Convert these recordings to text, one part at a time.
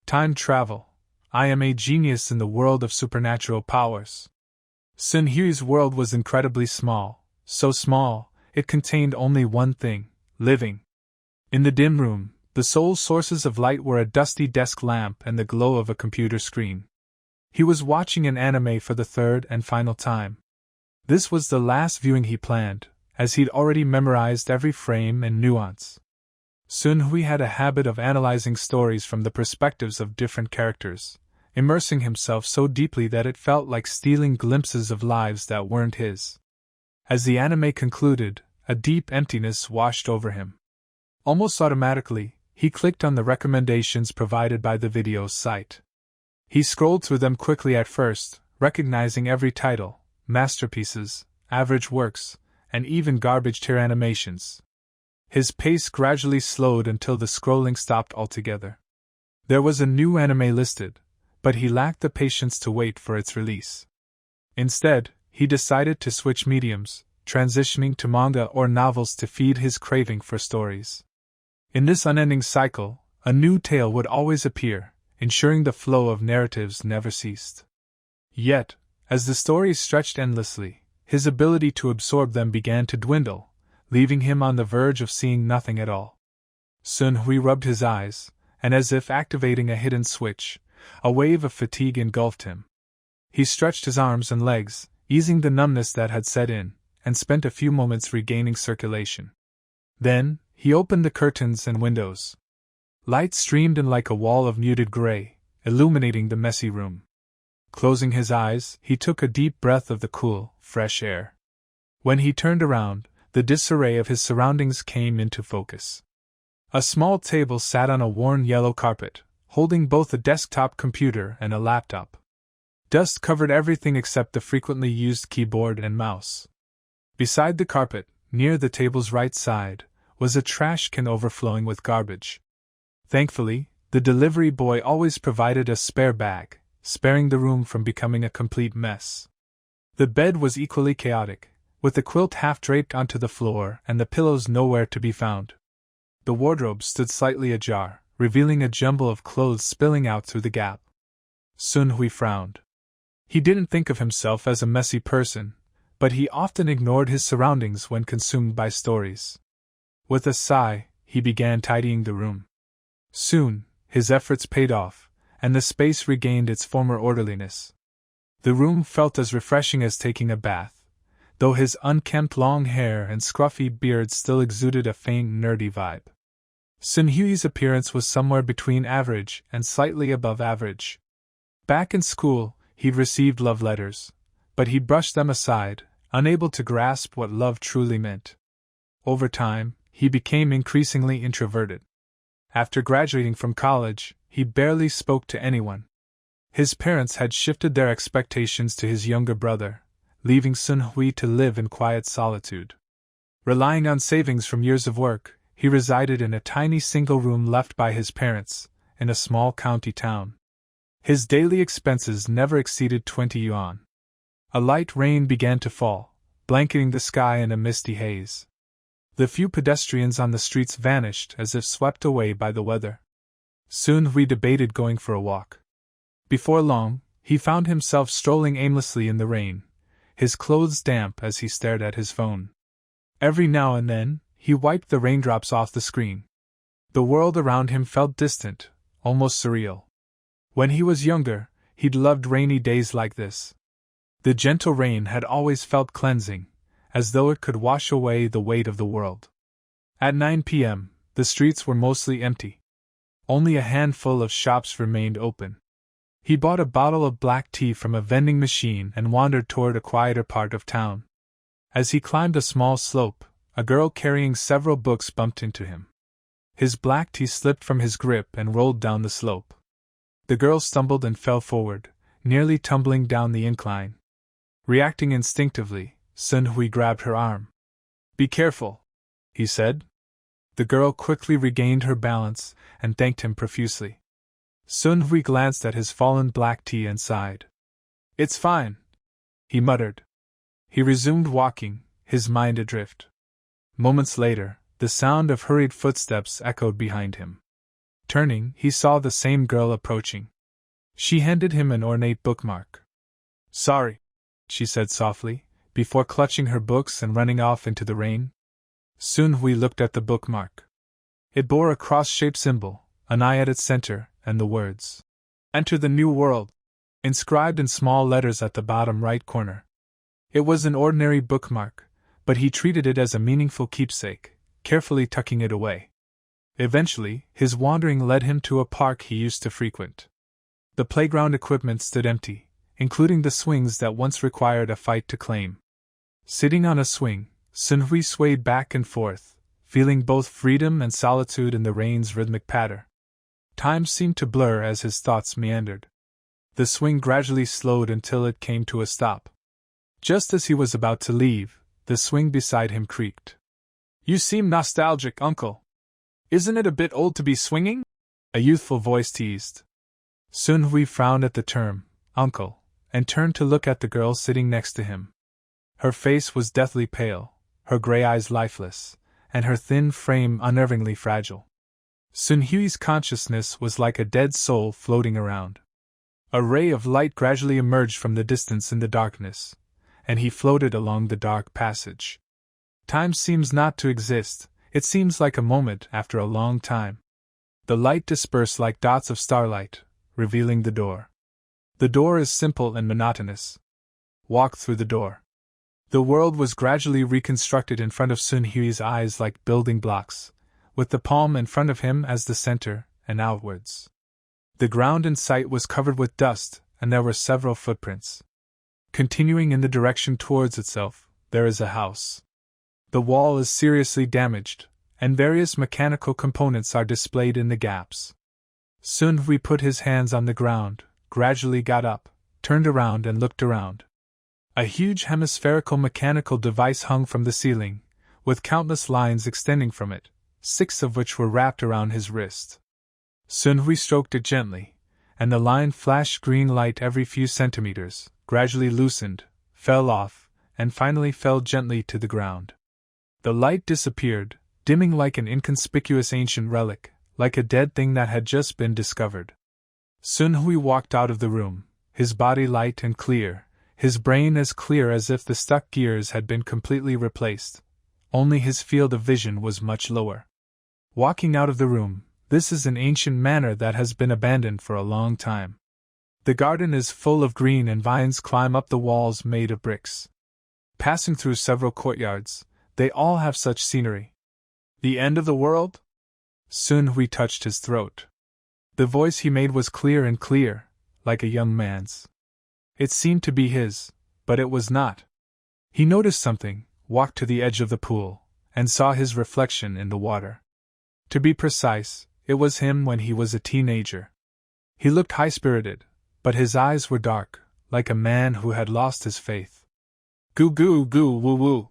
Time travel. I am a genius in the world of supernatural powers. Sun Hui's world was incredibly small, so small, it contained only one thing: living. In the dim room, the sole sources of light were a dusty desk lamp and the glow of a computer screen. He was watching an anime for the third and final time. This was the last viewing he planned, as he'd already memorized every frame and nuance. Sun Hui had a habit of analyzing stories from the perspectives of different characters, immersing himself so deeply that it felt like stealing glimpses of lives that weren't his. As the anime concluded, a deep emptiness washed over him. Almost automatically, he clicked on the recommendations provided by the video site. He scrolled through them quickly at first, recognizing every title: masterpieces, average works, and even garbage tier animations. His pace gradually slowed until the scrolling stopped altogether. There was a new anime listed, but he lacked the patience to wait for its release. Instead, he decided to switch mediums, transitioning to manga or novels to feed his craving for stories. In this unending cycle, a new tale would always appear, ensuring the flow of narratives never ceased. Yet, as the stories stretched endlessly, his ability to absorb them began to dwindle, leaving him on the verge of seeing nothing at all. Sun Hui rubbed his eyes, and as if activating a hidden switch, a wave of fatigue engulfed him. He stretched his arms and legs, easing the numbness that had set in, and spent a few moments regaining circulation. Then, he opened the curtains and windows. Light streamed in like a wall of muted gray, illuminating the messy room. Closing his eyes, he took a deep breath of the cool, fresh air. When he turned around, the disarray of his surroundings came into focus. A small table sat on a worn yellow carpet, holding both a desktop computer and a laptop. Dust covered everything except the frequently used keyboard and mouse. Beside the carpet, near the table's right side, was a trash can overflowing with garbage. Thankfully, the delivery boy always provided a spare bag, sparing the room from becoming a complete mess. The bed was equally chaotic, with the quilt half draped onto the floor and the pillows nowhere to be found. The wardrobe stood slightly ajar, revealing a jumble of clothes spilling out through the gap. Sun Hui frowned. He didn't think of himself as a messy person, but he often ignored his surroundings when consumed by stories. With a sigh, he began tidying the room. Soon, his efforts paid off, and the space regained its former orderliness. The room felt as refreshing as taking a bath, though his unkempt long hair and scruffy beard still exuded a faint nerdy vibe. Sun Hui's appearance was somewhere between average and slightly above average. Back in school, he'd received love letters, but he brushed them aside, unable to grasp what love truly meant. Over time, he became increasingly introverted. After graduating from college, he barely spoke to anyone. His parents had shifted their expectations to his younger brother, leaving Sun Hui to live in quiet solitude. Relying on savings from years of work, he resided in a tiny single room left by his parents, in a small county town. His daily expenses never exceeded 20 yuan. A light rain began to fall, blanketing the sky in a misty haze. The few pedestrians on the streets vanished as if swept away by the weather. Sun Hui debated going for a walk. Before long, he found himself strolling aimlessly in the rain, his clothes damp as he stared at his phone. Every now and then, he wiped the raindrops off the screen. The world around him felt distant, almost surreal. When he was younger, he'd loved rainy days like this. The gentle rain had always felt cleansing, as though it could wash away the weight of the world. At 9 p.m., the streets were mostly empty. Only a handful of shops remained open. He bought a bottle of black tea from a vending machine and wandered toward a quieter part of town. As he climbed a small slope, a girl carrying several books bumped into him. His black tea slipped from his grip and rolled down the slope. The girl stumbled and fell forward, nearly tumbling down the incline. Reacting instinctively, Sun Hui grabbed her arm. "Be careful," he said. The girl quickly regained her balance and thanked him profusely. Sun Hui glanced at his fallen black tea and sighed. "It's fine," he muttered. He resumed walking, his mind adrift. Moments later, the sound of hurried footsteps echoed behind him. Turning, he saw the same girl approaching. She handed him an ornate bookmark. "Sorry," she said softly, before clutching her books and running off into the rain. Soon Hui looked at the bookmark. It bore a cross-shaped symbol, an eye at its center, and the words, "Enter the New World," inscribed in small letters at the bottom right corner. It was an ordinary bookmark, but he treated it as a meaningful keepsake, carefully tucking it away. Eventually, his wandering led him to a park he used to frequent. The playground equipment stood empty, including the swings that once required a fight to claim. Sitting on a swing, Sun Hui swayed back and forth, feeling both freedom and solitude in the rain's rhythmic patter. Time seemed to blur as his thoughts meandered. The swing gradually slowed until it came to a stop. Just as he was about to leave, the swing beside him creaked. "You seem nostalgic, uncle. Isn't it a bit old to be swinging?" a youthful voice teased. Sun Hui frowned at the term, uncle, and turned to look at the girl sitting next to him. Her face was deathly pale, her gray eyes lifeless, and her thin frame unnervingly fragile. Sun Hui's consciousness was like a dead soul floating around. A ray of light gradually emerged from the distance in the darkness, and he floated along the dark passage. Time seems not to exist, it seems like a moment after a long time. The light dispersed like dots of starlight, revealing the door. The door is simple and monotonous. Walk through the door. The world was gradually reconstructed in front of Sun Hui's eyes like building blocks, with the palm in front of him as the center, and outwards. The ground in sight was covered with dust, and there were several footprints. Continuing in the direction towards itself, there is a house. The wall is seriously damaged, and various mechanical components are displayed in the gaps. Sun Hui put his hands on the ground, gradually got up, turned around and looked around. A huge hemispherical mechanical device hung from the ceiling, with countless lines extending from it, 6 of which were wrapped around his wrist. Sun Hui stroked it gently, and the line flashed green light every few centimeters, gradually loosened, fell off, and finally fell gently to the ground. The light disappeared, dimming like an inconspicuous ancient relic, like a dead thing that had just been discovered. Sun Hui walked out of the room, his body light and clear, his brain as clear as if the stuck gears had been completely replaced, only his field of vision was much lower. Walking out of the room, this is an ancient manor that has been abandoned for a long time. The garden is full of green and vines climb up the walls made of bricks. Passing through several courtyards, they all have such scenery. "The end of the world?" Sun Hui touched his throat. The voice he made was clear and clear, like a young man's. It seemed to be his, but it was not. He noticed something, walked to the edge of the pool, and saw his reflection in the water. To be precise, it was him when he was a teenager. He looked high-spirited, but his eyes were dark, like a man who had lost his faith. "Goo goo goo woo woo."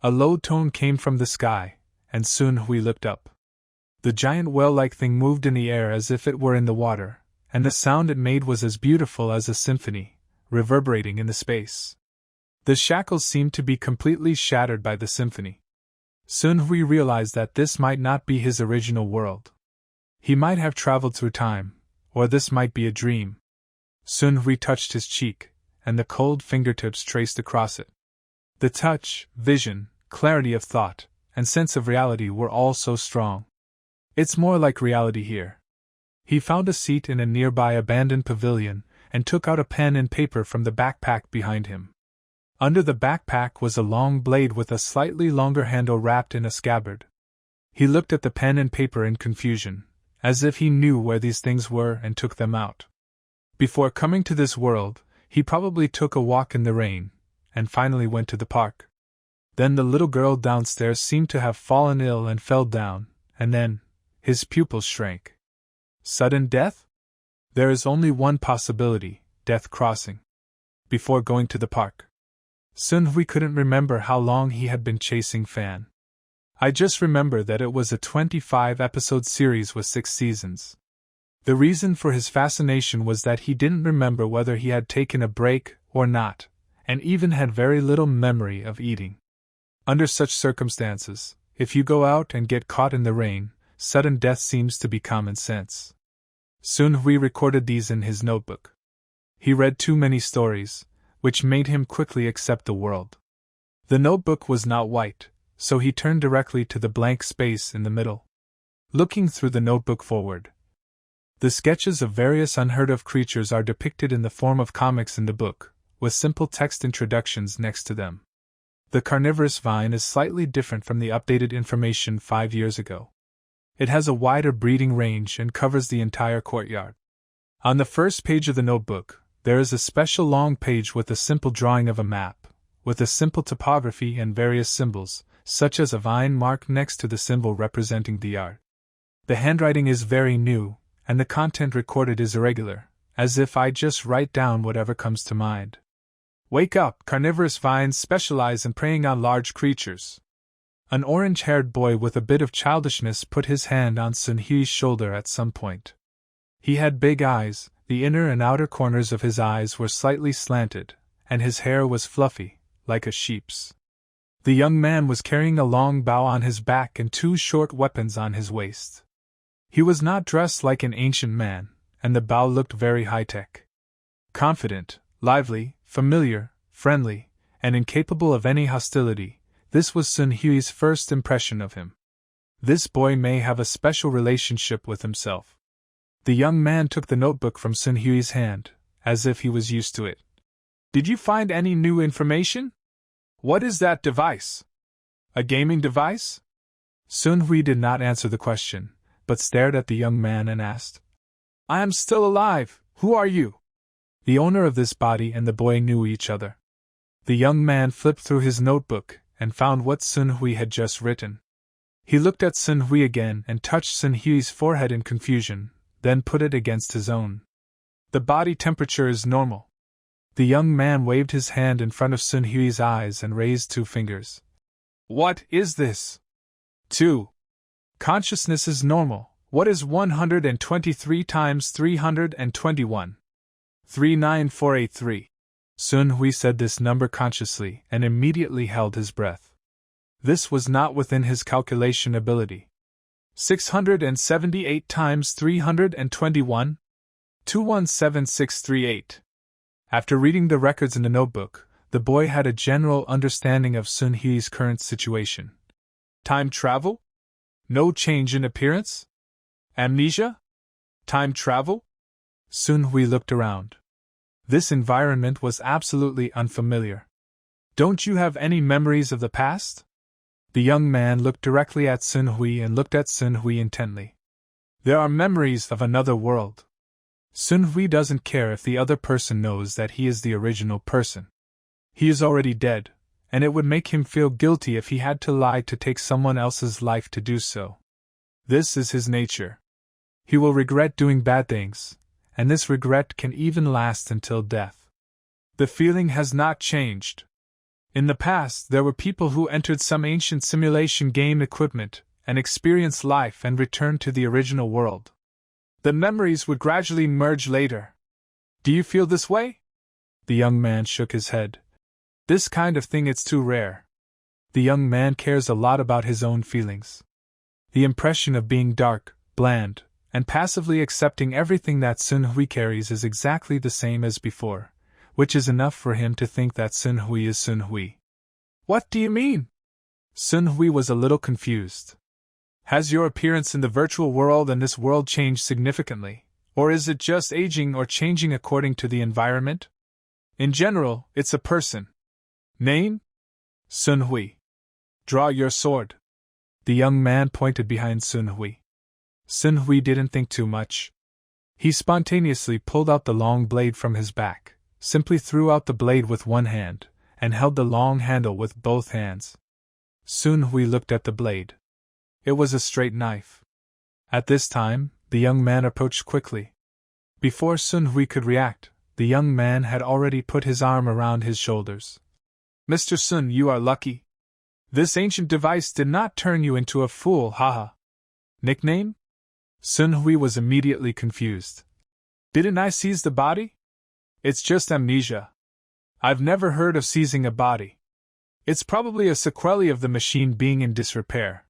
A low tone came from the sky, and Sun Hui looked up. The giant well-like thing moved in the air as if it were in the water, and the sound it made was as beautiful as a symphony, reverberating in the space. The shackles seemed to be completely shattered by the symphony. Sun Hui realized that this might not be his original world. He might have traveled through time, or this might be a dream. Sun Hui touched his cheek, and the cold fingertips traced across it. The touch, vision, clarity of thought, and sense of reality were all so strong. "It's more like reality here." He found a seat in a nearby abandoned pavilion, and took out a pen and paper from the backpack behind him. Under the backpack was a long blade with a slightly longer handle wrapped in a scabbard. He looked at the pen and paper in confusion, as if he knew where these things were and took them out. Before coming to this world, he probably took a walk in the rain, and finally went to the park. Then the little girl downstairs seemed to have fallen ill and fell down, and then, his pupils shrank. Sudden death? There is only one possibility, death crossing. Before going to the park, Sun Hui couldn't remember how long he had been chasing Fan. "I just remember that it was a 25-episode series with 6 seasons. The reason for his fascination was that he didn't remember whether he had taken a break or not, and even had very little memory of eating. Under such circumstances, if you go out and get caught in the rain, sudden death seems to be common sense. Sun Hui recorded these in his notebook. He read too many stories, which made him quickly accept the world. The notebook was not white, so he turned directly to the blank space in the middle. Looking through the notebook forward, the sketches of various unheard-of creatures are depicted in the form of comics in the book, with simple text introductions next to them. The carnivorous vine is slightly different from the updated information 5 years ago. It has a wider breeding range and covers the entire courtyard. On the first page of the notebook, there is a special long page with a simple drawing of a map, with a simple topography and various symbols, such as a vine marked next to the symbol representing the yard. The handwriting is very new, and the content recorded is irregular, as if I just write down whatever comes to mind. Wake up, carnivorous vines specialize in preying on large creatures. An orange-haired boy with a bit of childishness put his hand on Sun Hui's shoulder at some point. He had big eyes, the inner and outer corners of his eyes were slightly slanted, and his hair was fluffy, like a sheep's. The young man was carrying a long bow on his back and 2 short weapons on his waist. He was not dressed like an ancient man, and the bow looked very high-tech. Confident, lively, familiar, friendly, and incapable of any hostility, this was Sun Hui's first impression of him. This boy may have a special relationship with himself. The young man took the notebook from Sun Hui's hand, as if he was used to it. Did you find any new information? What is that device? A gaming device? Sun Hui did not answer the question, but stared at the young man and asked, I am still alive, who are you? The owner of this body and the boy knew each other. The young man flipped through his notebook and found what Sun Hui had just written. He looked at Sun Hui again and touched Sun Hui's forehead in confusion, then put it against his own. The body temperature is normal. The young man waved his hand in front of Sun Hui's eyes and raised 2 fingers. What is this? 2. Consciousness is normal. What is 123 times 321? 39483. Sun Hui said this number consciously and immediately held his breath. This was not within his calculation ability. 678 times 321? 217638. After reading the records in the notebook, the boy had a general understanding of Sun Hui's current situation. Time travel? No change in appearance? Amnesia? Time travel? Sun Hui looked around. This environment was absolutely unfamiliar. Don't you have any memories of the past? The young man looked directly at Sun Hui and looked at Sun Hui intently. There are memories of another world. Sun Hui doesn't care if the other person knows that he is the original person. He is already dead, and it would make him feel guilty if he had to lie to take someone else's life to do so. This is his nature. He will regret doing bad things, and this regret can even last until death. The feeling has not changed. In the past, there were people who entered some ancient simulation game equipment and experienced life and returned to the original world. The memories would gradually merge later. Do you feel this way? The young man shook his head. This kind of thing it's too rare. The young man cares a lot about his own feelings. The impression of being dark, bland, and passively accepting everything that Sun Hui carries is exactly the same as before, which is enough for him to think that Sun Hui is Sun Hui. What do you mean? Sun Hui was a little confused. Has your appearance in the virtual world and this world changed significantly, or is it just aging or changing according to the environment? In general, it's a person. Name? Sun Hui. Draw your sword. The young man pointed behind Sun Hui. Sun Hui didn't think too much. He spontaneously pulled out the long blade from his back, simply threw out the blade with one hand, and held the long handle with both hands. Sun Hui looked at the blade. It was a straight knife. At this time, the young man approached quickly. Before Sun Hui could react, the young man had already put his arm around his shoulders. Mr. Sun, you are lucky. This ancient device did not turn you into a fool, haha. Nickname? Sun Hui was immediately confused. Didn't I seize the body? It's just amnesia. I've never heard of seizing a body. It's probably a sequelae of the machine being in disrepair.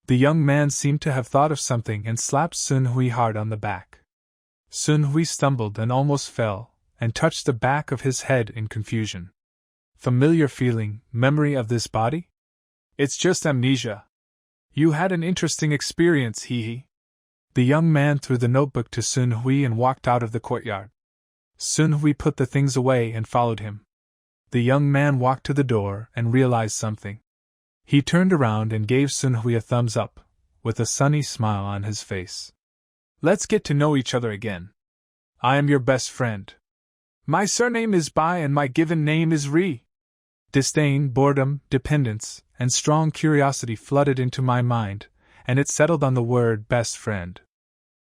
The young man seemed to have thought of something and slapped Sun Hui hard on the back. Sun Hui stumbled and almost fell, and touched the back of his head in confusion. Familiar feeling, memory of this body? It's just amnesia. You had an interesting experience, hee. The young man threw the notebook to Sun Hui and walked out of the courtyard. Sun Hui put the things away and followed him. The young man walked to the door and realized something. He turned around and gave Sun Hui a thumbs up, with a sunny smile on his face. Let's get to know each other again. I am your best friend. My surname is Bai and my given name is Ri. Disdain, boredom, dependence, and strong curiosity flooded into my mind, and it settled on the word best friend.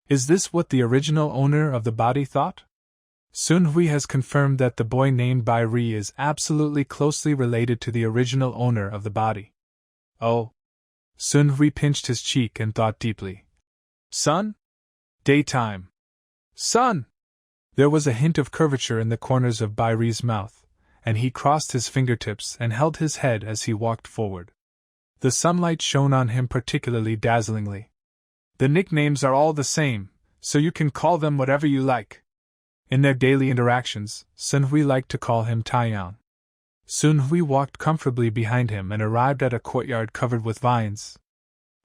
Is this what the original owner of the body thought? Sun Hui has confirmed that the boy named Bai Ri is absolutely closely related to the original owner of the body. Oh. Sun Hui pinched his cheek and thought deeply. Sun? Daytime. Sun! There was a hint of curvature in the corners of Bai Ri's mouth, and he crossed his fingertips and held his head as he walked forward. The sunlight shone on him particularly dazzlingly. The nicknames are all the same, so you can call them whatever you like. In their daily interactions, Sun Hui liked to call him Taiyang. Sun Hui walked comfortably behind him and arrived at a courtyard covered with vines.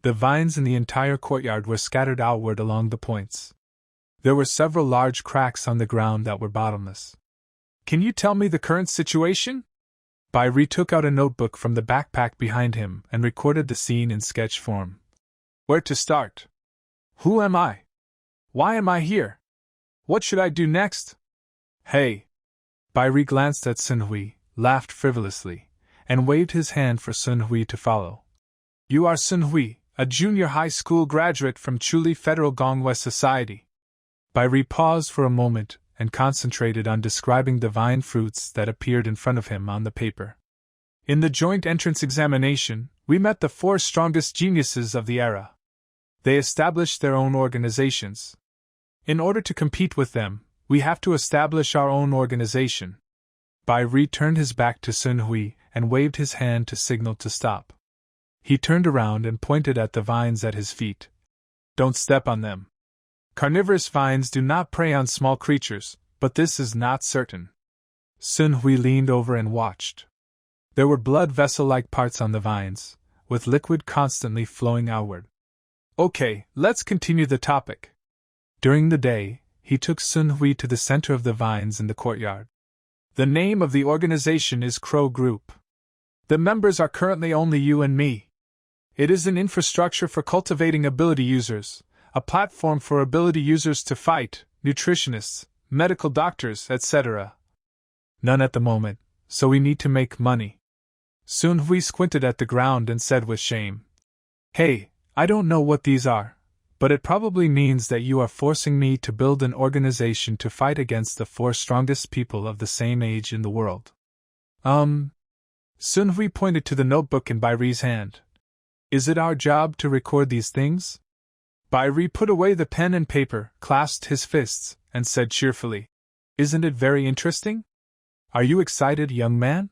The vines in the entire courtyard were scattered outward along the points. There were several large cracks on the ground that were bottomless. Can you tell me the current situation? Bai Ri took out a notebook from the backpack behind him and recorded the scene in sketch form. Where to start? Who am I? Why am I here? What should I do next? Hey! Bai Ri glanced at Sun Hui, laughed frivolously, and waved his hand for Sun Hui to follow. You are Sun Hui, a junior high school graduate from Chuli Federal Gongwei Society. Bai Ri paused for a moment and concentrated on describing the vine fruits that appeared in front of him on the paper. In the joint entrance examination, we met the 4 strongest geniuses of the era. They established their own organizations. In order to compete with them, we have to establish our own organization. Bai Ri turned his back to Sun Hui and waved his hand to signal to stop. He turned around and pointed at the vines at his feet. Don't step on them. Carnivorous vines do not prey on small creatures, but this is not certain. Sun Hui leaned over and watched. There were blood vessel-like parts on the vines, with liquid constantly flowing outward. Okay, let's continue the topic. During the day, he took Sun Hui to the center of the vines in the courtyard. The name of the organization is Crow Group. The members are currently only you and me. It is an infrastructure for cultivating ability users, a platform for ability users to fight, nutritionists, medical doctors, etc. None at the moment, so we need to make money. Sun Hui squinted at the ground and said with shame. Hey, I don't know what these are, but it probably means that you are forcing me to build an organization to fight against the 4 strongest people of the same age in the world. Sun Hui pointed to the notebook in Bai Ri's hand. Is it our job to record these things? Bai Ri put away the pen and paper, clasped his fists, and said cheerfully, Isn't it very interesting? Are you excited, young man?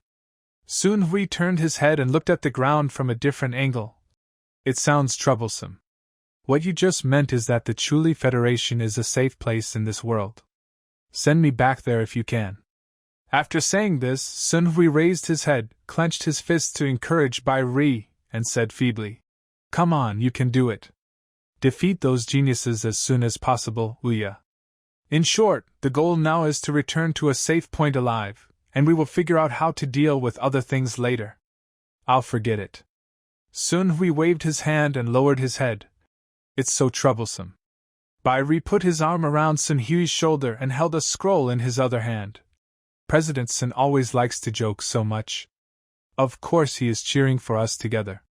Sun Hui turned his head and looked at the ground from a different angle. It sounds troublesome. What you just meant is that the Chuli Federation is a safe place in this world. Send me back there if you can. After saying this, Sun Hui raised his head, clenched his fist to encourage Bai Ri, and said feebly, Come on, you can do it. Defeat those geniuses as soon as possible, Ouya. In short, the goal now is to return to a safe point alive, and we will figure out how to deal with other things later. I'll forget it. Sun Hui waved his hand and lowered his head. It's so troublesome. Bai Ri put his arm around Sun Hui's shoulder and held a scroll in his other hand. President Sun always likes to joke so much. Of course he is cheering for us together.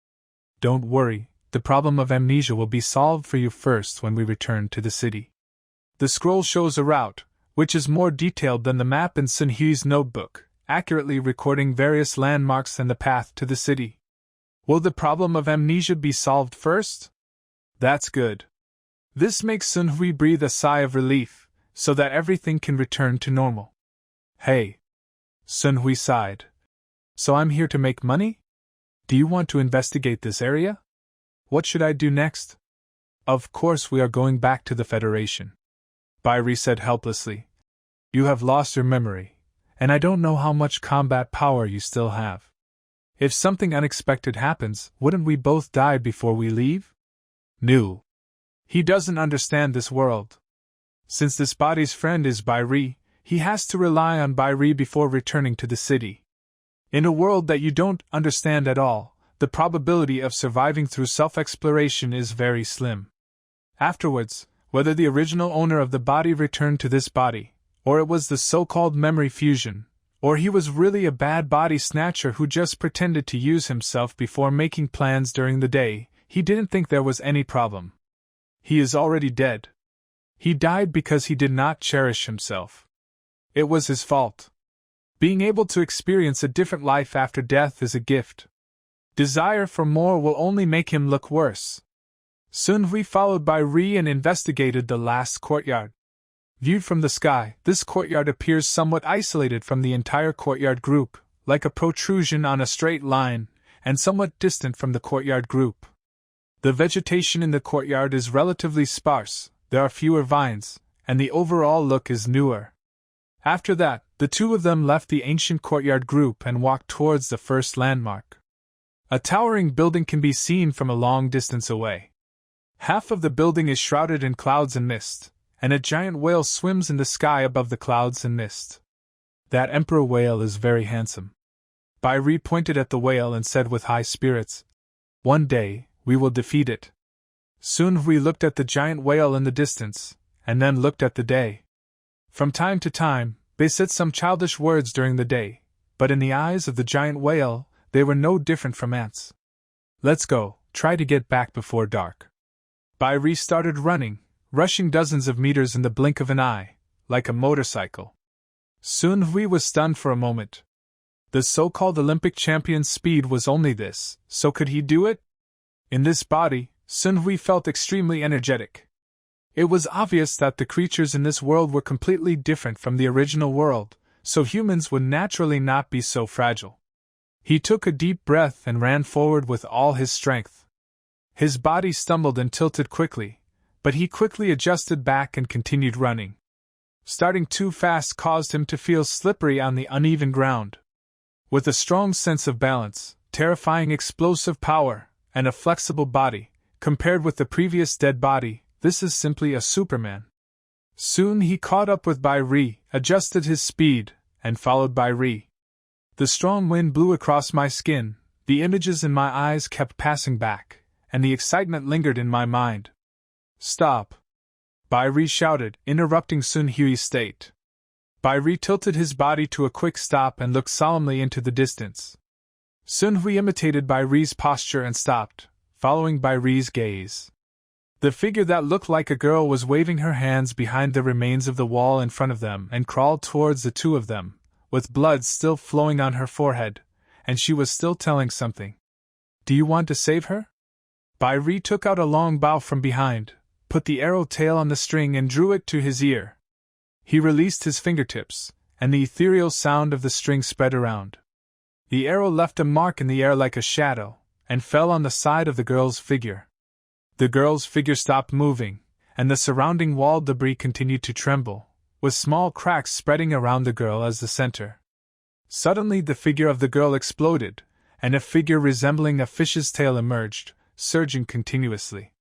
Don't worry, the problem of amnesia will be solved for you first when we return to the city. The scroll shows a route, which is more detailed than the map in Sun Hui's notebook, accurately recording various landmarks and the path to the city. Will the problem of amnesia be solved first? That's good. This makes Sun Hui breathe a sigh of relief, so that everything can return to normal. Hey. Sun Hui sighed. So I'm here to make money? Do you want to investigate this area? What should I do next? Of course we are going back to the Federation. Bairi said helplessly. You have lost your memory, and I don't know how much combat power you still have. If something unexpected happens, wouldn't we both die before we leave? No. He doesn't understand this world. Since this body's friend is Bairi, he has to rely on Bairi before returning to the city. In a world that you don't understand at all, the probability of surviving through self-exploration is very slim. Afterwards, whether the original owner of the body returned to this body, or it was the so-called memory fusion, or he was really a bad body snatcher who just pretended to use himself before making plans during the day, he didn't think there was any problem. He is already dead. He died because he did not cherish himself. It was his fault. Being able to experience a different life after death is a gift. Desire for more will only make him look worse. Sun Hui followed Bairi and investigated the last courtyard. Viewed from the sky, this courtyard appears somewhat isolated from the entire courtyard group, like a protrusion on a straight line, and somewhat distant from the courtyard group. The vegetation in the courtyard is relatively sparse, there are fewer vines, and the overall look is newer. After that, the two of them left the ancient courtyard group and walked towards the first landmark. A towering building can be seen from a long distance away. Half of the building is shrouded in clouds and mist, and a giant whale swims in the sky above the clouds and mist. That emperor whale is very handsome. Bairi pointed at the whale and said with high spirits, One day, we will defeat it. Sun Hui looked at the giant whale in the distance, and then looked at the day. From time to time, they said some childish words during the day, but in the eyes of the giant whale, they were no different from ants. Let's go, try to get back before dark. Bairi started running, rushing dozens of meters in the blink of an eye, like a motorcycle. Sun Hui was stunned for a moment. The so-called Olympic champion's speed was only this, so could he do it? In this body, Sun Hui felt extremely energetic. It was obvious that the creatures in this world were completely different from the original world, so humans would naturally not be so fragile. He took a deep breath and ran forward with all his strength. His body stumbled and tilted quickly, but he quickly adjusted back and continued running. Starting too fast caused him to feel slippery on the uneven ground. With a strong sense of balance, terrifying explosive power, and a flexible body, compared with the previous dead body, this is simply a Superman. Soon he caught up with Bairi, adjusted his speed, and followed Bairi. The strong wind blew across my skin, the images in my eyes kept passing back, and the excitement lingered in my mind. Stop! Bairi shouted, interrupting Sun Hui's state. Bairi tilted his body to a quick stop and looked solemnly into the distance. Sun Hui imitated Bairi's posture and stopped, following Bairi's gaze. The figure that looked like a girl was waving her hands behind the remains of the wall in front of them and crawled towards the two of them, with blood still flowing on her forehead, and she was still telling something. Do you want to save her? Bairi took out a long bow from behind, put the arrow tail on the string and drew it to his ear. He released his fingertips, and the ethereal sound of the string spread around. The arrow left a mark in the air like a shadow, and fell on the side of the girl's figure. The girl's figure stopped moving, and the surrounding wall debris continued to tremble, with small cracks spreading around the girl as the center. Suddenly the figure of the girl exploded, and a figure resembling a fish's tail emerged, surging continuously.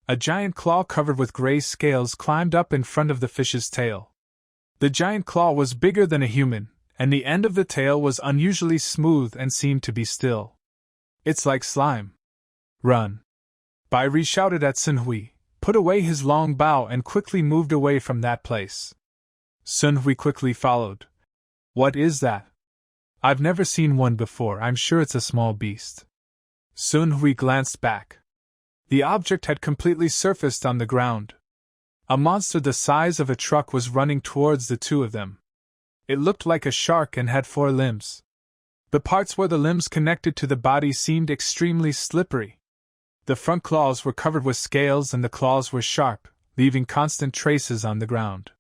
A giant claw covered with gray scales climbed up in front of the fish's tail. The giant claw was bigger than a human, and the end of the tail was unusually smooth and seemed to be still. It's like slime. Run! Bairi shouted at Sun Hui, put away his long bow and quickly moved away from that place. Sun Hui quickly followed. What is that? I've never seen one before, I'm sure it's a small beast. Sun Hui glanced back. The object had completely surfaced on the ground. A monster the size of a truck was running towards the two of them. It looked like a shark and had 4 limbs. The parts where the limbs connected to the body seemed extremely slippery. The front claws were covered with scales and the claws were sharp, leaving constant traces on the ground.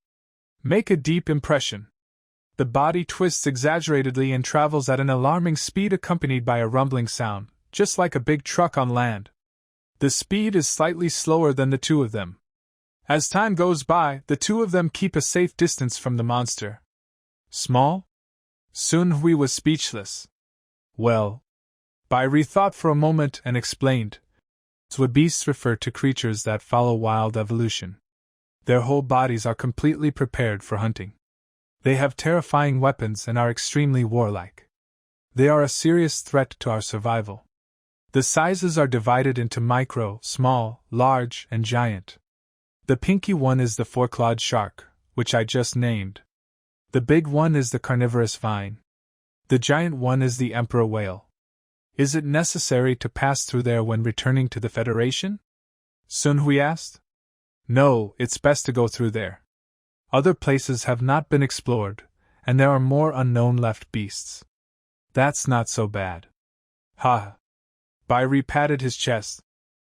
Make a deep impression. The body twists exaggeratedly and travels at an alarming speed accompanied by a rumbling sound, just like a big truck on land. The speed is slightly slower than the two of them. As time goes by, the two of them keep a safe distance from the monster. Small? Sun Hui was speechless. Well, Bai Ri thought for a moment and explained. Beasts refer to creatures that follow wild evolution. Their whole bodies are completely prepared for hunting. They have terrifying weapons and are extremely warlike. They are a serious threat to our survival. The sizes are divided into micro, small, large, and giant. The pinky one is the four-clawed shark, which I just named. The big one is the carnivorous vine. The giant one is the emperor whale. Is it necessary to pass through there when returning to the Federation? Sun Hui asked. No, it's best to go through there. Other places have not been explored, and there are more unknown left beasts. That's not so bad. Ha! Bai Ri patted his chest.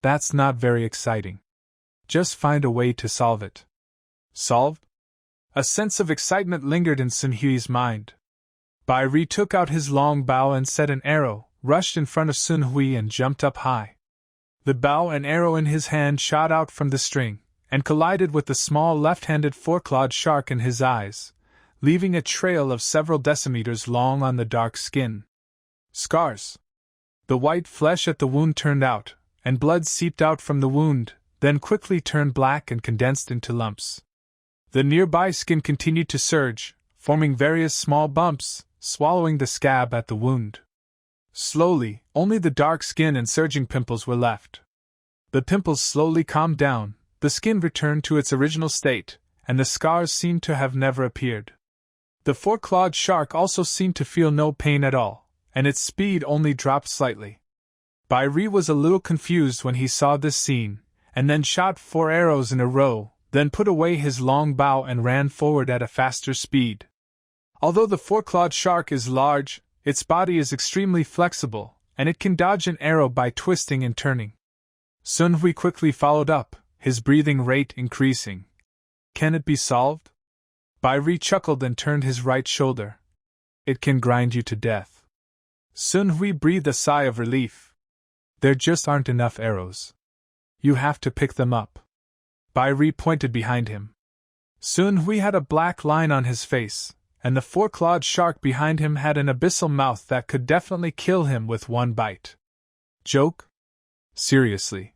That's not very exciting. Just find a way to solve it. Solved? A sense of excitement lingered in Sun Hui's mind. Bai Ri took out his long bow and set an arrow, rushed in front of Sun Hui and jumped up high. The bow and arrow in his hand shot out from the string, and collided with the small left-handed four-clawed shark in his eyes, leaving a trail of several decimeters long on the dark skin. Scars. The white flesh at the wound turned out, and blood seeped out from the wound, then quickly turned black and condensed into lumps. The nearby skin continued to surge, forming various small bumps, swallowing the scab at the wound. Slowly, only the dark skin and surging pimples were left. The pimples slowly calmed down, the skin returned to its original state, and the scars seemed to have never appeared. The four-clawed shark also seemed to feel no pain at all, and its speed only dropped slightly. Bai Ri was a little confused when he saw this scene, and then shot 4 arrows in a row, then put away his long bow and ran forward at a faster speed. Although the four-clawed shark is large, its body is extremely flexible, and it can dodge an arrow by twisting and turning. Sun Hui quickly followed up, his breathing rate increasing. Can it be solved? Bai Ri chuckled and turned his right shoulder. It can grind you to death. Sun Hui breathed a sigh of relief. There just aren't enough arrows. You have to pick them up. Bai Ri pointed behind him. Sun Hui had a black line on his face, and the four-clawed shark behind him had an abyssal mouth that could definitely kill him with one bite. Joke? Seriously.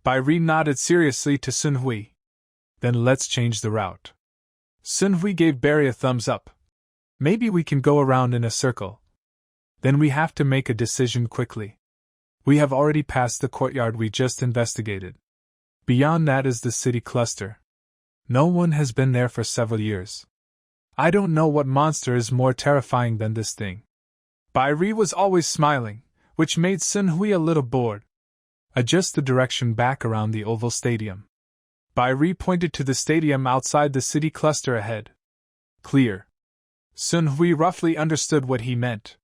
Bai Ri nodded seriously to Sun Hui. Then let's change the route. Sun Hui gave Barry a thumbs up. Maybe we can go around in a circle. Then we have to make a decision quickly. We have already passed the courtyard we just investigated. Beyond that is the city cluster. No one has been there for several years. I don't know what monster is more terrifying than this thing. Bai Ri was always smiling, which made Sun Hui a little bored. Adjust the direction back around the oval stadium. Bai Ri pointed to the stadium outside the city cluster ahead. Clear. Sun Hui roughly understood what he meant.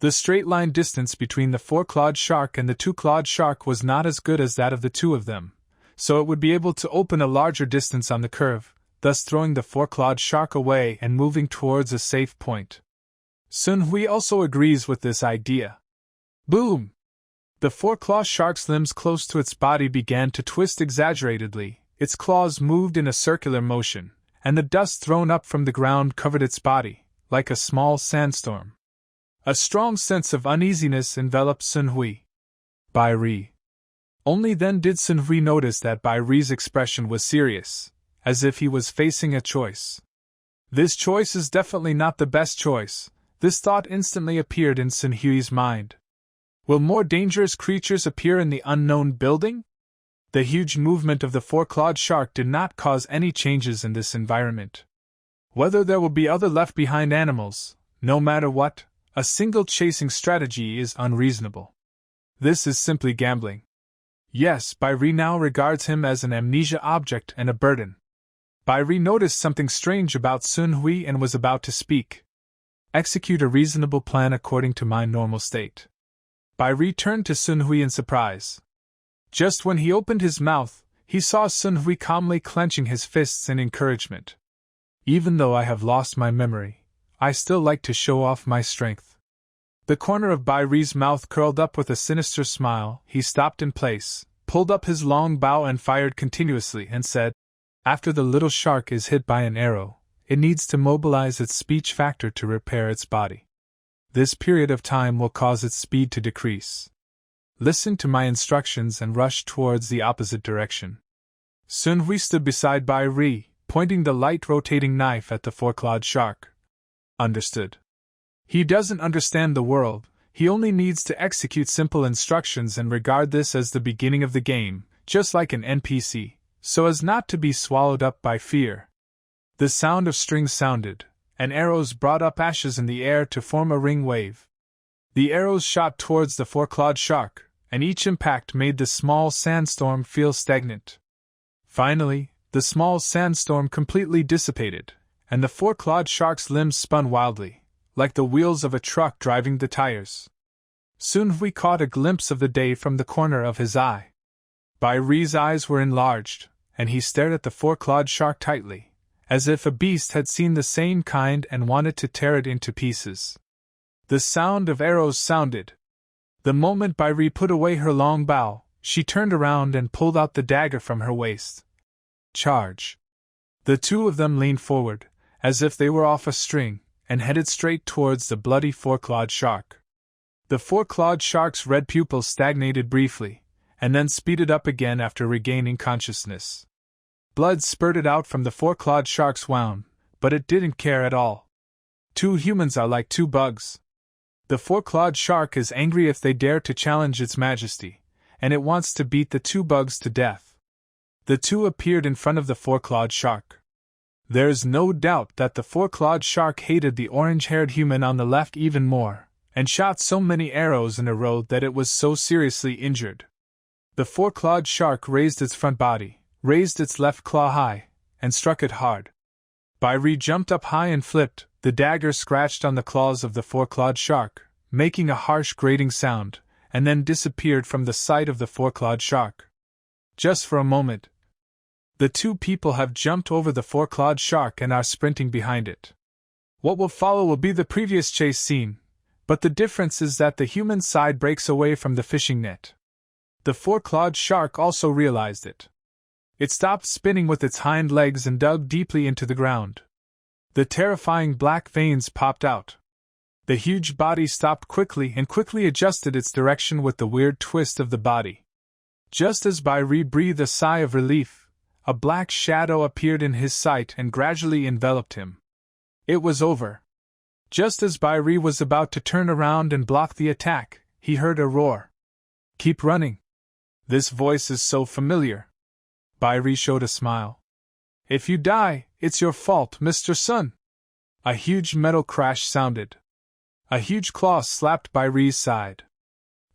The straight-line distance between the four-clawed shark and the two-clawed shark was not as good as that of the two of them, so it would be able to open a larger distance on the curve, thus throwing the four-clawed shark away and moving towards a safe point. Sun Hui also agrees with this idea. Boom! The four-claw shark's limbs close to its body began to twist exaggeratedly, its claws moved in a circular motion, and the dust thrown up from the ground covered its body, like a small sandstorm. A strong sense of uneasiness enveloped Sun Hui. Bai Ri. Only then did Sun Hui notice that Bai Ri's expression was serious, as if he was facing a choice. This choice is definitely not the best choice, this thought instantly appeared in Sun Hui's mind. Will more dangerous creatures appear in the unknown building? The huge movement of the four-clawed shark did not cause any changes in this environment. Whether there will be other left-behind animals, no matter what, a single chasing strategy is unreasonable. This is simply gambling. Yes, Bai Ri now regards him as an amnesia object and a burden. Bai Ri noticed something strange about Sun Hui and was about to speak. Execute a reasonable plan according to my normal state. Bai Ri turned to Sun Hui in surprise. Just when he opened his mouth, he saw Sun Hui calmly clenching his fists in encouragement. Even though I have lost my memory, I still like to show off my strength. The corner of Bai Ri's mouth curled up with a sinister smile, he stopped in place, pulled up his long bow and fired continuously and said, "After the little shark is hit by an arrow, it needs to mobilize its speech factor to repair its body. This period of time will cause its speed to decrease. Listen to my instructions and rush towards the opposite direction." Sun Hui stood beside Bai Ri, pointing the light rotating knife at the four-clawed shark. Understood. He doesn't understand the world, he only needs to execute simple instructions and regard this as the beginning of the game, just like an NPC, so as not to be swallowed up by fear. The sound of strings sounded, and arrows brought up ashes in the air to form a ring wave. The arrows shot towards the four-clawed shark, and each impact made the small sandstorm feel stagnant. Finally, the small sandstorm completely dissipated, and the four-clawed shark's limbs spun wildly, like the wheels of a truck driving the tires. Sun Hui caught a glimpse of the day from the corner of his eye. Bai Ri's eyes were enlarged, and he stared at the four-clawed shark tightly, as if a beast had seen the same kind and wanted to tear it into pieces. The sound of arrows sounded. The moment Bai Ri put away her long bow, she turned around and pulled out the dagger from her waist. Charge! The two of them leaned forward, as if they were off a string, and headed straight towards the bloody four-clawed shark. The four-clawed shark's red pupils stagnated briefly, and then speeded up again after regaining consciousness. Blood spurted out from the four-clawed shark's wound, but it didn't care at all. Two humans are like two bugs. The four-clawed shark is angry if they dare to challenge its majesty, and it wants to beat the two bugs to death. The two appeared in front of the four-clawed shark. There's no doubt that the four-clawed shark hated the orange-haired human on the left even more, and shot so many arrows in a row that it was so seriously injured. The four-clawed shark raised its front body, raised its left claw high, and struck it hard. Bai Ri jumped up high and flipped. The dagger scratched on the claws of the four-clawed shark, making a harsh grating sound, and then disappeared from the sight of the four-clawed shark. Just for a moment. The two people have jumped over the four-clawed shark and are sprinting behind it. What will follow will be the previous chase scene, but the difference is that the human side breaks away from the fishing net. The four-clawed shark also realized it. It stopped spinning with its hind legs and dug deeply into the ground. The terrifying black veins popped out. The huge body stopped quickly and quickly adjusted its direction with the weird twist of the body. Just as Bai Ri breathed a sigh of relief, a black shadow appeared in his sight and gradually enveloped him. It was over. Just as Bai Ri was about to turn around and block the attack, he heard a roar. "Keep running." This voice is so familiar. Bai Ri showed a smile. "If you die, it's your fault, Mr. Sun." A huge metal crash sounded. A huge claw slapped Bai Ri's side.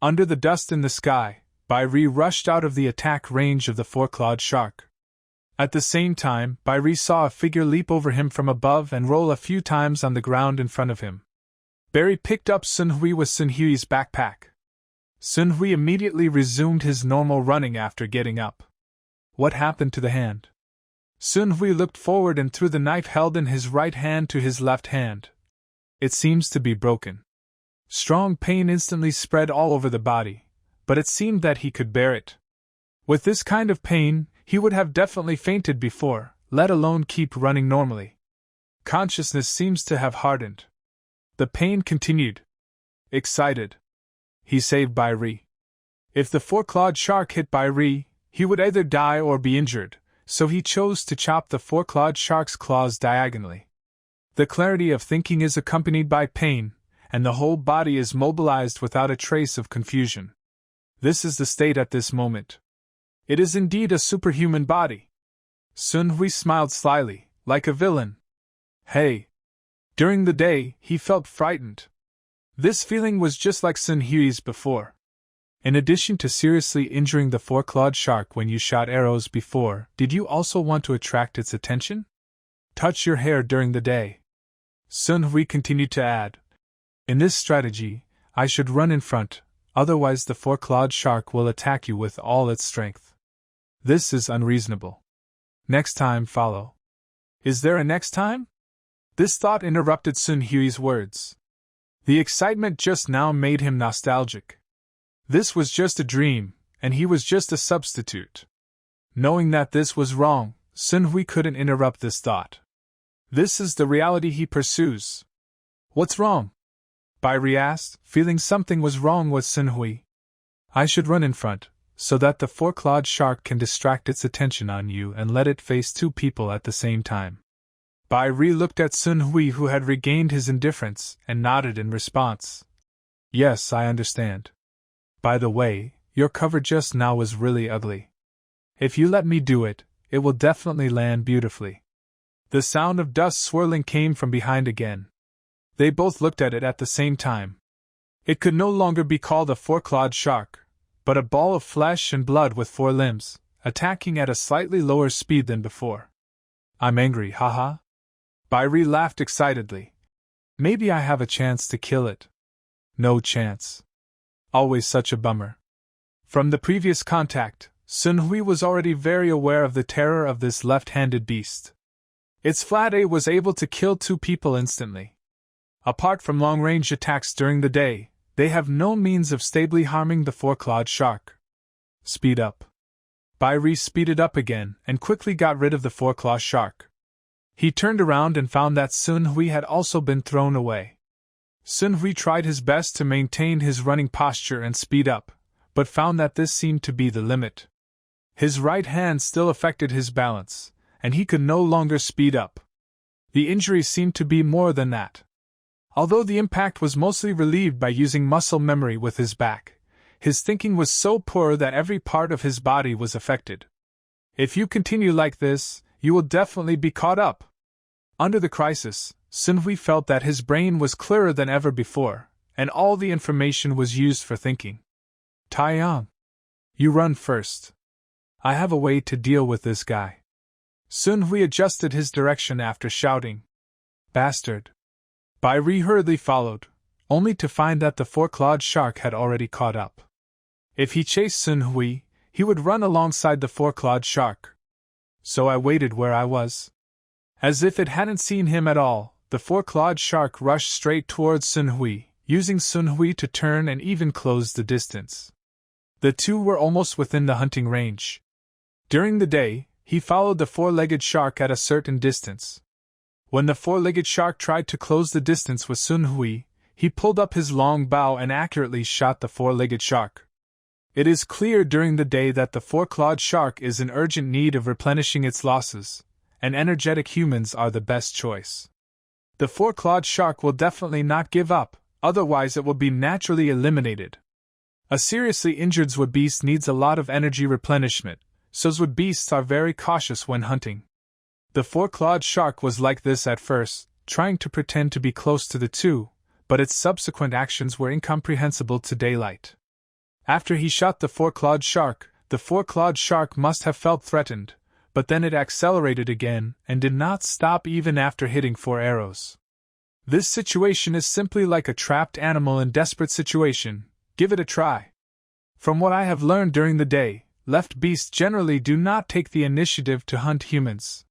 Under the dust in the sky, Bai Ri rushed out of the attack range of the four-clawed shark. At the same time, Bai Ri saw a figure leap over him from above and roll a few times on the ground in front of him. Barry picked up Sun Hui with Sun Hui's backpack. Sun Hui immediately resumed his normal running after getting up. What happened to the hand? Sun Hui looked forward and threw the knife held in his right hand to his left hand. It seems to be broken. Strong pain instantly spread all over the body, but it seemed that he could bear it. With this kind of pain, he would have definitely fainted before, let alone keep running normally. Consciousness seems to have hardened. The pain continued. Excited. He saved Bai Ri. If the four-clawed shark hit Bai Ri, he would either die or be injured, so he chose to chop the four-clawed shark's claws diagonally. The clarity of thinking is accompanied by pain, and the whole body is mobilized without a trace of confusion. This is the state at this moment. It is indeed a superhuman body. Sun Hui smiled slyly, like a villain. Hey! During the day, he felt frightened. This feeling was just like Sun Hui's before. In addition to seriously injuring the four-clawed shark when you shot arrows before, did you also want to attract its attention? Touch your hair during the day. Sun Hui continued to add, in this strategy, I should run in front, otherwise the four-clawed shark will attack you with all its strength. This is unreasonable. Next time follow. Is there a next time? This thought interrupted Sun Hui's words. The excitement just now made him nostalgic. This was just a dream, and he was just a substitute. Knowing that this was wrong, Sun Hui couldn't interrupt this thought. This is the reality he pursues. What's wrong? Bai Ri asked, feeling something was wrong with Sun Hui. I should run in front, so that the four-clawed shark can distract its attention on you and let it face two people at the same time. Bai Ri looked at Sun Hui, who had regained his indifference, and nodded in response. Yes, I understand. By the way, your cover just now was really ugly. If you let me do it, it will definitely land beautifully. The sound of dust swirling came from behind again. They both looked at it at the same time. It could no longer be called a four-clawed shark, but a ball of flesh and blood with four limbs, attacking at a slightly lower speed than before. I'm angry, haha. Bai Ri laughed excitedly. Maybe I have a chance to kill it. No chance. Always such a bummer. From the previous contact, Sun Hui was already very aware of the terror of this left-handed beast. Its flat A was able to kill two people instantly. Apart from long-range attacks during the day, they have no means of stably harming the four-clawed shark. Speed up. Bai Ri speeded up again and quickly got rid of the four-clawed shark. He turned around and found that Sun Hui had also been thrown away. Sun Hui tried his best to maintain his running posture and speed up, but found that this seemed to be the limit. His right hand still affected his balance, and he could no longer speed up. The injury seemed to be more than that. Although the impact was mostly relieved by using muscle memory with his back, his thinking was so poor that every part of his body was affected. If you continue like this, you will definitely be caught up. Under the crisis, Sun Hui felt that his brain was clearer than ever before, and all the information was used for thinking. Taiyang, you run first. I have a way to deal with this guy. Sun Hui adjusted his direction after shouting, Bastard! Bai Ri hurriedly followed, only to find that the four-clawed shark had already caught up. If he chased Sun Hui, he would run alongside the four-clawed shark. So I waited where I was. As if it hadn't seen him at all, the four-clawed shark rushed straight towards Sun Hui, using Sun Hui to turn and even close the distance. The two were almost within the hunting range. During the day, he followed the four-legged shark at a certain distance. When the four-legged shark tried to close the distance with Sun Hui, he pulled up his long bow and accurately shot the four-legged shark. It is clear during the day that the four-clawed shark is in urgent need of replenishing its losses, and energetic humans are the best choice. The four-clawed shark will definitely not give up, otherwise it will be naturally eliminated. A seriously injured Zwabeast needs a lot of energy replenishment, so Zwabeasts are very cautious when hunting. The four-clawed shark was like this at first, trying to pretend to be close to the two, but its subsequent actions were incomprehensible to daylight. After he shot the four-clawed shark must have felt threatened, but then it accelerated again and did not stop even after hitting 4 arrows. This situation is simply like a trapped animal in desperate situation. Give it a try. From what I have learned during the day, left beasts generally do not take the initiative to hunt humans.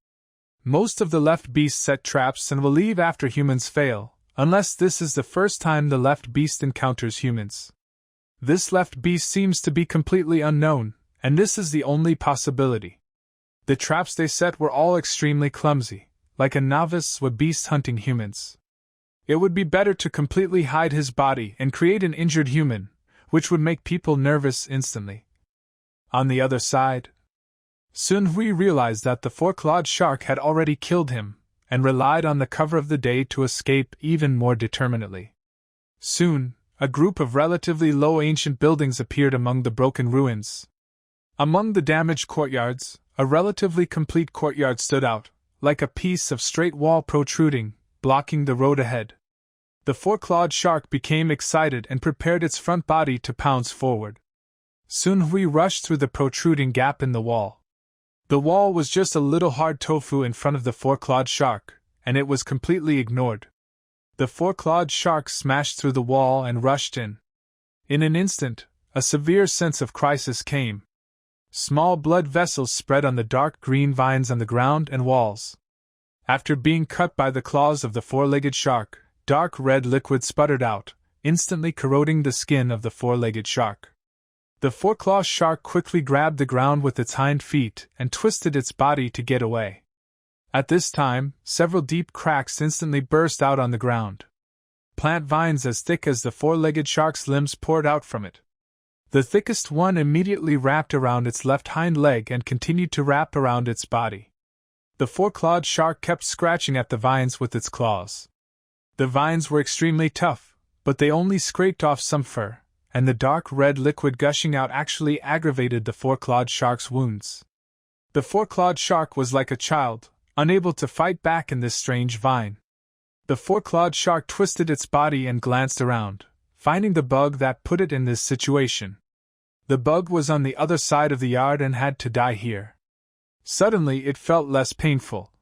Most of the left beasts set traps and will leave after humans fail, unless this is the first time the left beast encounters humans. This left beast seems to be completely unknown, and this is the only possibility. The traps they set were all extremely clumsy, like a novice Zwabeast hunting humans. It would be better to completely hide his body and create an injured human, which would make people nervous instantly. On the other side, Sun Hui realized that the four-clawed shark had already killed him, and relied on the cover of the day to escape even more determinedly. Soon, a group of relatively low ancient buildings appeared among the broken ruins. Among the damaged courtyards, a relatively complete courtyard stood out, like a piece of straight wall protruding, blocking the road ahead. The four-clawed shark became excited and prepared its front body to pounce forward. Sun Hui rushed through the protruding gap in the wall. The wall was just a little hard tofu in front of the four-clawed shark, and it was completely ignored. The four-clawed shark smashed through the wall and rushed in. In an instant, a severe sense of crisis came. Small blood vessels spread on the dark green vines on the ground and walls. After being cut by the claws of the four-legged shark, dark red liquid sputtered out, instantly corroding the skin of the four-legged shark. The four-claw shark quickly grabbed the ground with its hind feet and twisted its body to get away. At this time, several deep cracks instantly burst out on the ground. Plant vines as thick as the four-legged shark's limbs poured out from it. The thickest one immediately wrapped around its left hind leg and continued to wrap around its body. The four-clawed shark kept scratching at the vines with its claws. The vines were extremely tough, but they only scraped off some fur, and the dark red liquid gushing out actually aggravated the four-clawed shark's wounds. The four-clawed shark was like a child, unable to fight back in this strange vine. The four-clawed shark twisted its body and glanced around, finding the bug that put it in this situation. The bug was on the other side of the yard and had to die here. Suddenly it felt less painful.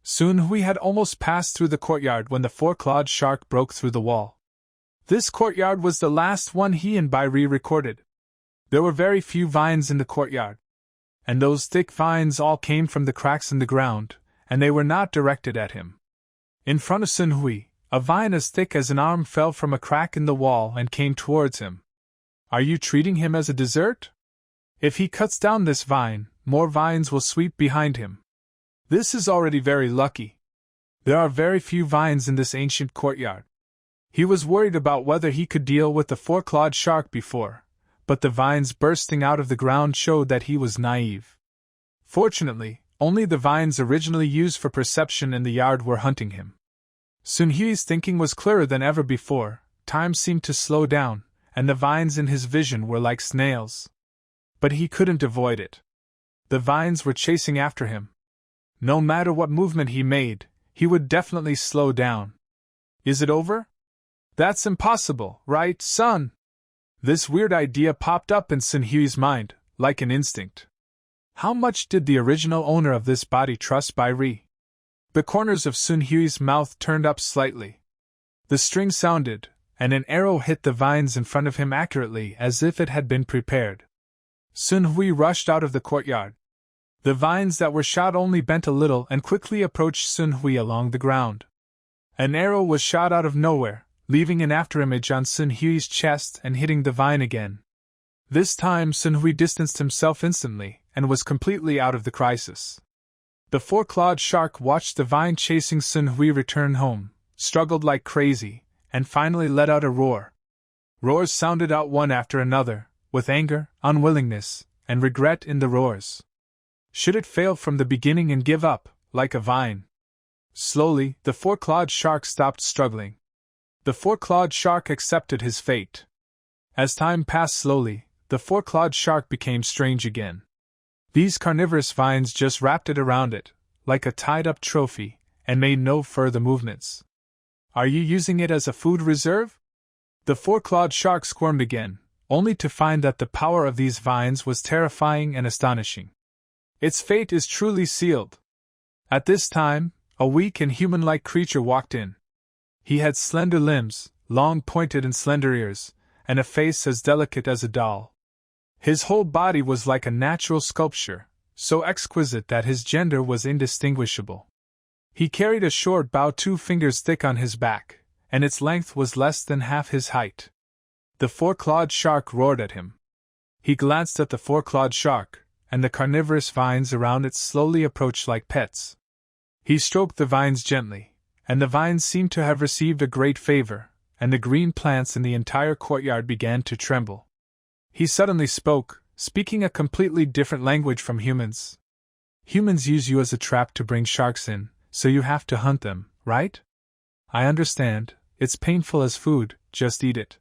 Soon we had almost passed through the courtyard when the four-clawed shark broke through the wall. This courtyard was the last one he and Bairi recorded. There were very few vines in the courtyard, and those thick vines all came from the cracks in the ground, and they were not directed at him. In front of Sun Hui, a vine as thick as an arm fell from a crack in the wall and came towards him. Are you treating him as a dessert? If he cuts down this vine, more vines will sweep behind him. This is already very lucky. There are very few vines in this ancient courtyard. He was worried about whether he could deal with the four-clawed shark before, but the vines bursting out of the ground showed that he was naive. Fortunately, only the vines originally used for perception in the yard were hunting him. Sun Hui's thinking was clearer than ever before. Time seemed to slow down, and the vines in his vision were like snails. But he couldn't avoid it. The vines were chasing after him. No matter what movement he made, he would definitely slow down. Is it over? That's impossible, right, son? This weird idea popped up in Sun Hui's mind, like an instinct. How much did the original owner of this body trust Bairi? The corners of Sun Hui's mouth turned up slightly. The string sounded, and an arrow hit the vines in front of him accurately as if it had been prepared. Sun Hui rushed out of the courtyard. The vines that were shot only bent a little and quickly approached Sun Hui along the ground. An arrow was shot out of nowhere, leaving an afterimage on Sun Hui's chest and hitting the vine again. This time Sun Hui distanced himself instantly, and was completely out of the crisis. The four-clawed shark watched the vine chasing Sun Hui return home, struggled like crazy, and finally let out a roar. Roars sounded out one after another, with anger, unwillingness, and regret in the roars. Should it fail from the beginning and give up, like a vine? Slowly, the four-clawed shark stopped struggling. The four-clawed shark accepted his fate. As time passed slowly, the four-clawed shark became strange again. These carnivorous vines just wrapped it around it, like a tied-up trophy, and made no further movements. Are you using it as a food reserve? The four-clawed shark squirmed again, only to find that the power of these vines was terrifying and astonishing. Its fate is truly sealed. At this time, a weak and human-like creature walked in. He had slender limbs, long pointed and slender ears, and a face as delicate as a doll. His whole body was like a natural sculpture, so exquisite that his gender was indistinguishable. He carried a short bow 2 fingers thick on his back, and its length was less than half his height. The four-clawed shark roared at him. He glanced at the four-clawed shark, and the carnivorous vines around it slowly approached like pets. He stroked the vines gently, and the vines seemed to have received a great favor, and the green plants in the entire courtyard began to tremble. He suddenly spoke, speaking a completely different language from humans. Humans use you as a trap to bring sharks in, so you have to hunt them, right? I understand, it's painful as food, just eat it.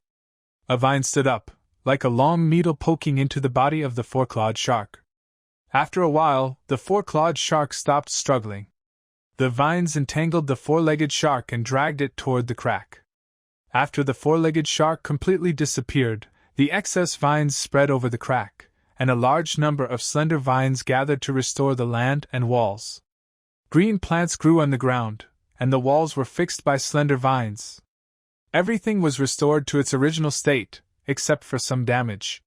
A vine stood up, like a long needle poking into the body of the four-clawed shark. After a while, the four-clawed shark stopped struggling. The vines entangled the four-legged shark and dragged it toward the crack. After the four-legged shark completely disappeared, the excess vines spread over the crack, and a large number of slender vines gathered to restore the land and walls. Green plants grew on the ground, and the walls were fixed by slender vines. Everything was restored to its original state, except for some damage.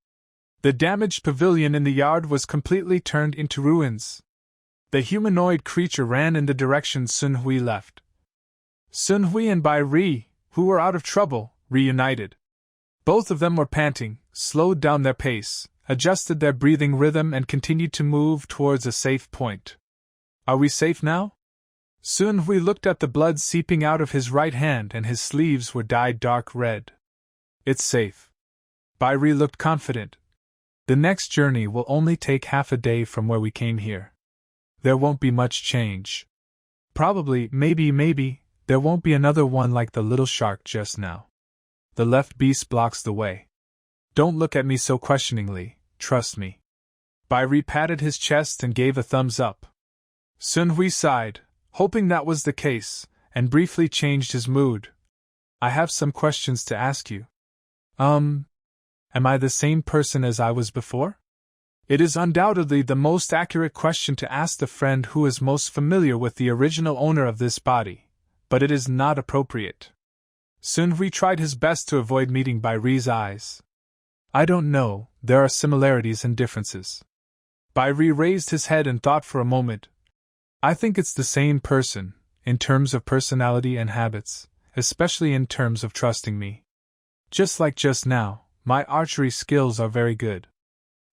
The damaged pavilion in the yard was completely turned into ruins. The humanoid creature ran in the direction Sun Hui left. Sun Hui and Bairi, who were out of trouble, reunited. Both of them were panting, slowed down their pace, adjusted their breathing rhythm and continued to move towards a safe point. Are we safe now? Sun Hui looked at the blood seeping out of his right hand and his sleeves were dyed dark red. It's safe. Bai Ri looked confident. The next journey will only take half a day from where we came here. There won't be much change. Probably, maybe, there won't be another one like the little shark just now. The left beast blocks the way. Don't look at me so questioningly, trust me. Bai Ri patted his chest and gave a thumbs up. Sun Hui sighed, hoping that was the case, and briefly changed his mood. I have some questions to ask you. Am I the same person as I was before? It is undoubtedly the most accurate question to ask the friend who is most familiar with the original owner of this body, but it is not appropriate. Sun Hui tried his best to avoid meeting Bai Ri's eyes. I don't know, there are similarities and differences. Bai Ri raised his head and thought for a moment. I think it's the same person, in terms of personality and habits, especially in terms of trusting me. Just like just now, my archery skills are very good.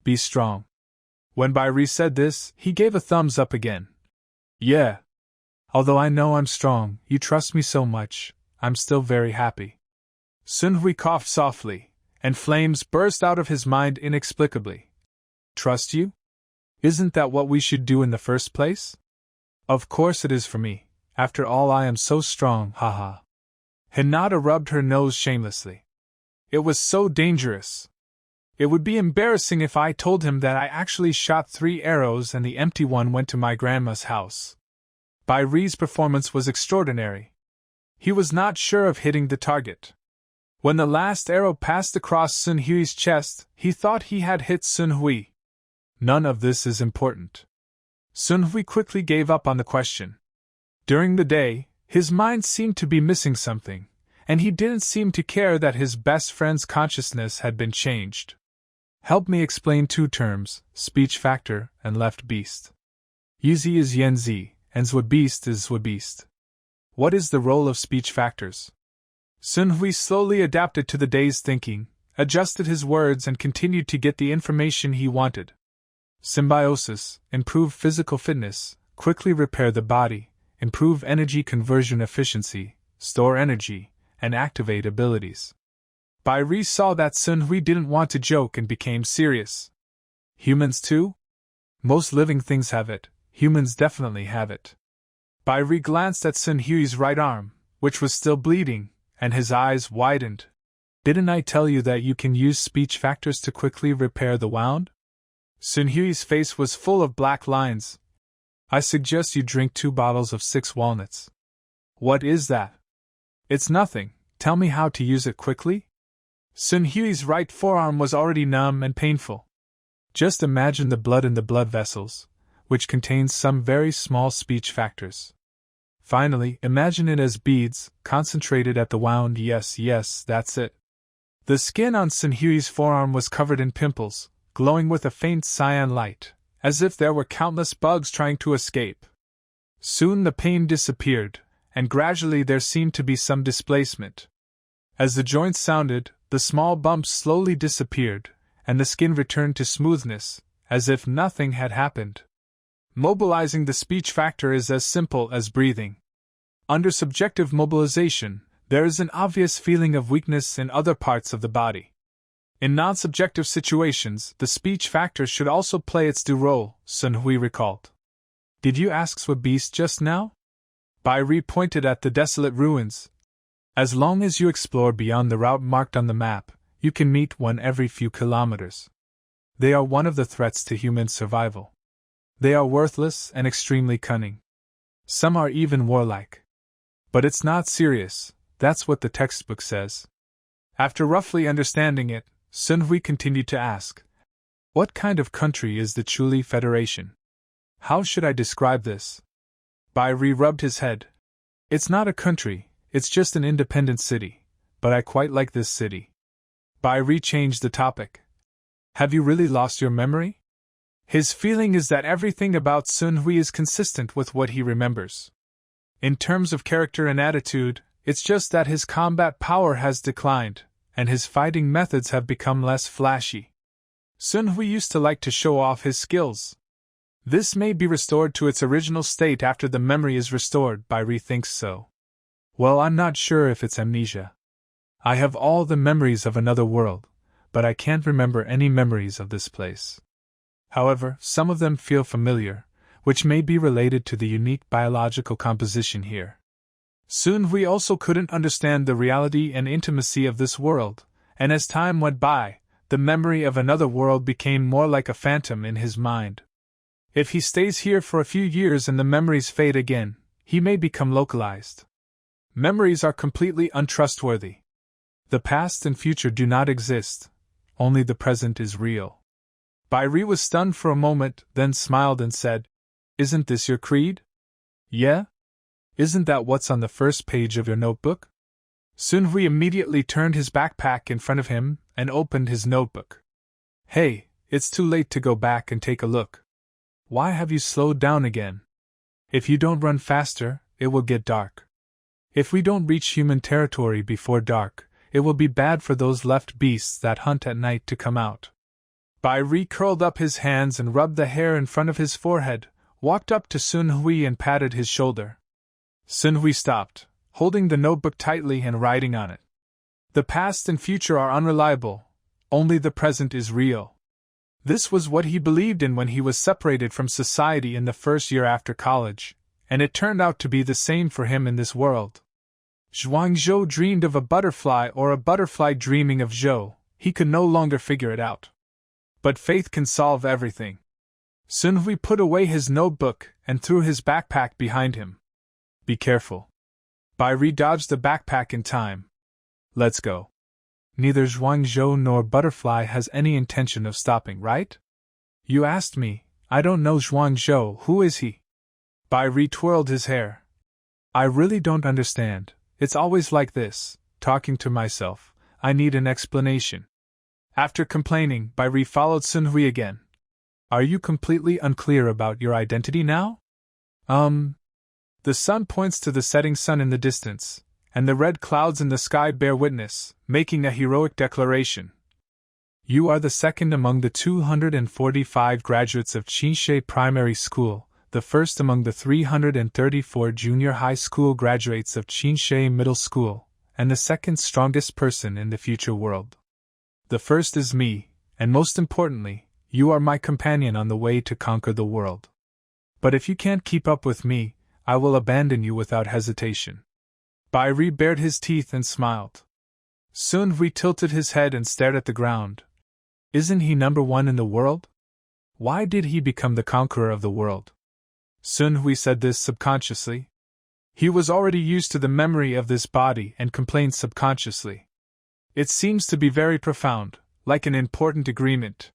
Be strong. When Bai Ri said this, he gave a thumbs up again. Yeah. Although I know I'm strong, you trust me so much, I'm still very happy. Sun Hui coughed softly, and flames burst out of his mind inexplicably. Trust you? Isn't that what we should do in the first place? Of course it is for me, after all I am so strong, haha. Hinata rubbed her nose shamelessly. It was so dangerous. It would be embarrassing if I told him that I actually shot 3 arrows and the empty one went to my grandma's house. Bai Ri's performance was extraordinary. He was not sure of hitting the target. When the last arrow passed across Sun Hui's chest, he thought he had hit Sun Hui. None of this is important. Sun Hui quickly gave up on the question. During the day, his mind seemed to be missing something, and he didn't seem to care that his best friend's consciousness had been changed. Help me explain 2 terms, speech factor and left beast. Yuzi is Yenzi, and Zwa beast is Zwa beast. What is the role of speech factors? Sun Hui slowly adapted to the day's thinking, adjusted his words and continued to get the information he wanted. Symbiosis, improve physical fitness, quickly repair the body, improve energy conversion efficiency, store energy, and activate abilities. Bai Ri saw that Sun Hui didn't want to joke and became serious. Humans too? Most living things have it, humans definitely have it. Bai Ri glanced at Sun Hui's right arm, which was still bleeding, and his eyes widened. Didn't I tell you that you can use speech factors to quickly repair the wound? Sun Hui's face was full of black lines. I suggest you drink 2 bottles of 6 walnuts. What is that? It's nothing, tell me how to use it quickly? Sun Hui's right forearm was already numb and painful. Just imagine the blood in the blood vessels, which contains some very small speech factors. Finally, imagine it as beads, concentrated at the wound. Yes, that's it. The skin on Sun Hui's forearm was covered in pimples, glowing with a faint cyan light, as if there were countless bugs trying to escape. Soon the pain disappeared, and gradually there seemed to be some displacement. As the joints sounded, the small bumps slowly disappeared, and the skin returned to smoothness, as if nothing had happened. Mobilizing the speech factor is as simple as breathing. Under subjective mobilization, there is an obvious feeling of weakness in other parts of the body. In non-subjective situations, the speech factor should also play its due role, Sun Hui recalled. Did you ask Zwa beast just now? Bai Ri pointed at the desolate ruins. As long as you explore beyond the route marked on the map, you can meet one every few kilometers. They are one of the threats to human survival. They are worthless and extremely cunning. Some are even warlike. But it's not serious, that's what the textbook says. After roughly understanding it, Sun Hui continued to ask, what kind of country is the Chuli Federation? How should I describe this? Bai Ri rubbed his head. It's not a country, it's just an independent city, but I quite like this city. Bai Ri changed the topic. Have you really lost your memory? His feeling is that everything about Sun Hui is consistent with what he remembers. In terms of character and attitude, it's just that his combat power has declined, and his fighting methods have become less flashy. Sun Hui used to like to show off his skills. This may be restored to its original state after the memory is restored, Bai Ri thinks so. Well, I'm not sure if it's amnesia. I have all the memories of another world, but I can't remember any memories of this place. However, some of them feel familiar, which may be related to the unique biological composition here. Sun Hui also couldn't understand the reality and intimacy of this world, and as time went by, the memory of another world became more like a phantom in his mind. If he stays here for a few years and the memories fade again, he may become localized. Memories are completely untrustworthy. The past and future do not exist, only the present is real. Bai Ri was stunned for a moment, then smiled and said, "Isn't this your creed?" "Yeah? Isn't that what's on the first page of your notebook?" Sun Hui immediately turned his backpack in front of him and opened his notebook. "Hey, it's too late to go back and take a look. Why have you slowed down again? If you don't run faster, it will get dark. If we don't reach human territory before dark, it will be bad for those left beasts that hunt at night to come out." Bai Ri curled up his hands and rubbed the hair in front of his forehead, walked up to Sun Hui and patted his shoulder. Sun Hui stopped, holding the notebook tightly and writing on it. The past and future are unreliable, only the present is real. This was what he believed in when he was separated from society in the first year after college, and it turned out to be the same for him in this world. Zhuang Zhou dreamed of a butterfly or a butterfly dreaming of Zhou, he could no longer figure it out. But faith can solve everything. Sun Hui put away his notebook and threw his backpack behind him. "Be careful." Bai Ri dodged the backpack in time. "Let's go. Neither Zhuang Zhou nor Butterfly has any intention of stopping, right?" "You asked me. I don't know Zhuang Zhou. Who is he?" Bai Ri twirled his hair. "I really don't understand. It's always like this, talking to myself. I need an explanation." After complaining, Bai Ri followed Sun Hui again. "Are you completely unclear about your identity now?" The sun points to the setting sun in the distance, and the red clouds in the sky bear witness, making a heroic declaration. "You are the second among the 245 graduates of Qinshe Primary School, the first among the 334 junior high school graduates of Qinshe Middle School, and the second strongest person in the future world. The first is me, and most importantly, you are my companion on the way to conquer the world. But if you can't keep up with me, I will abandon you without hesitation." Bai Ri bared his teeth and smiled. Sun Hui tilted his head and stared at the ground. Isn't he number one in the world? Why did he become the conqueror of the world? Sun Hui said this subconsciously. He was already used to the memory of this body and complained subconsciously. It seems to be very profound, like an important agreement.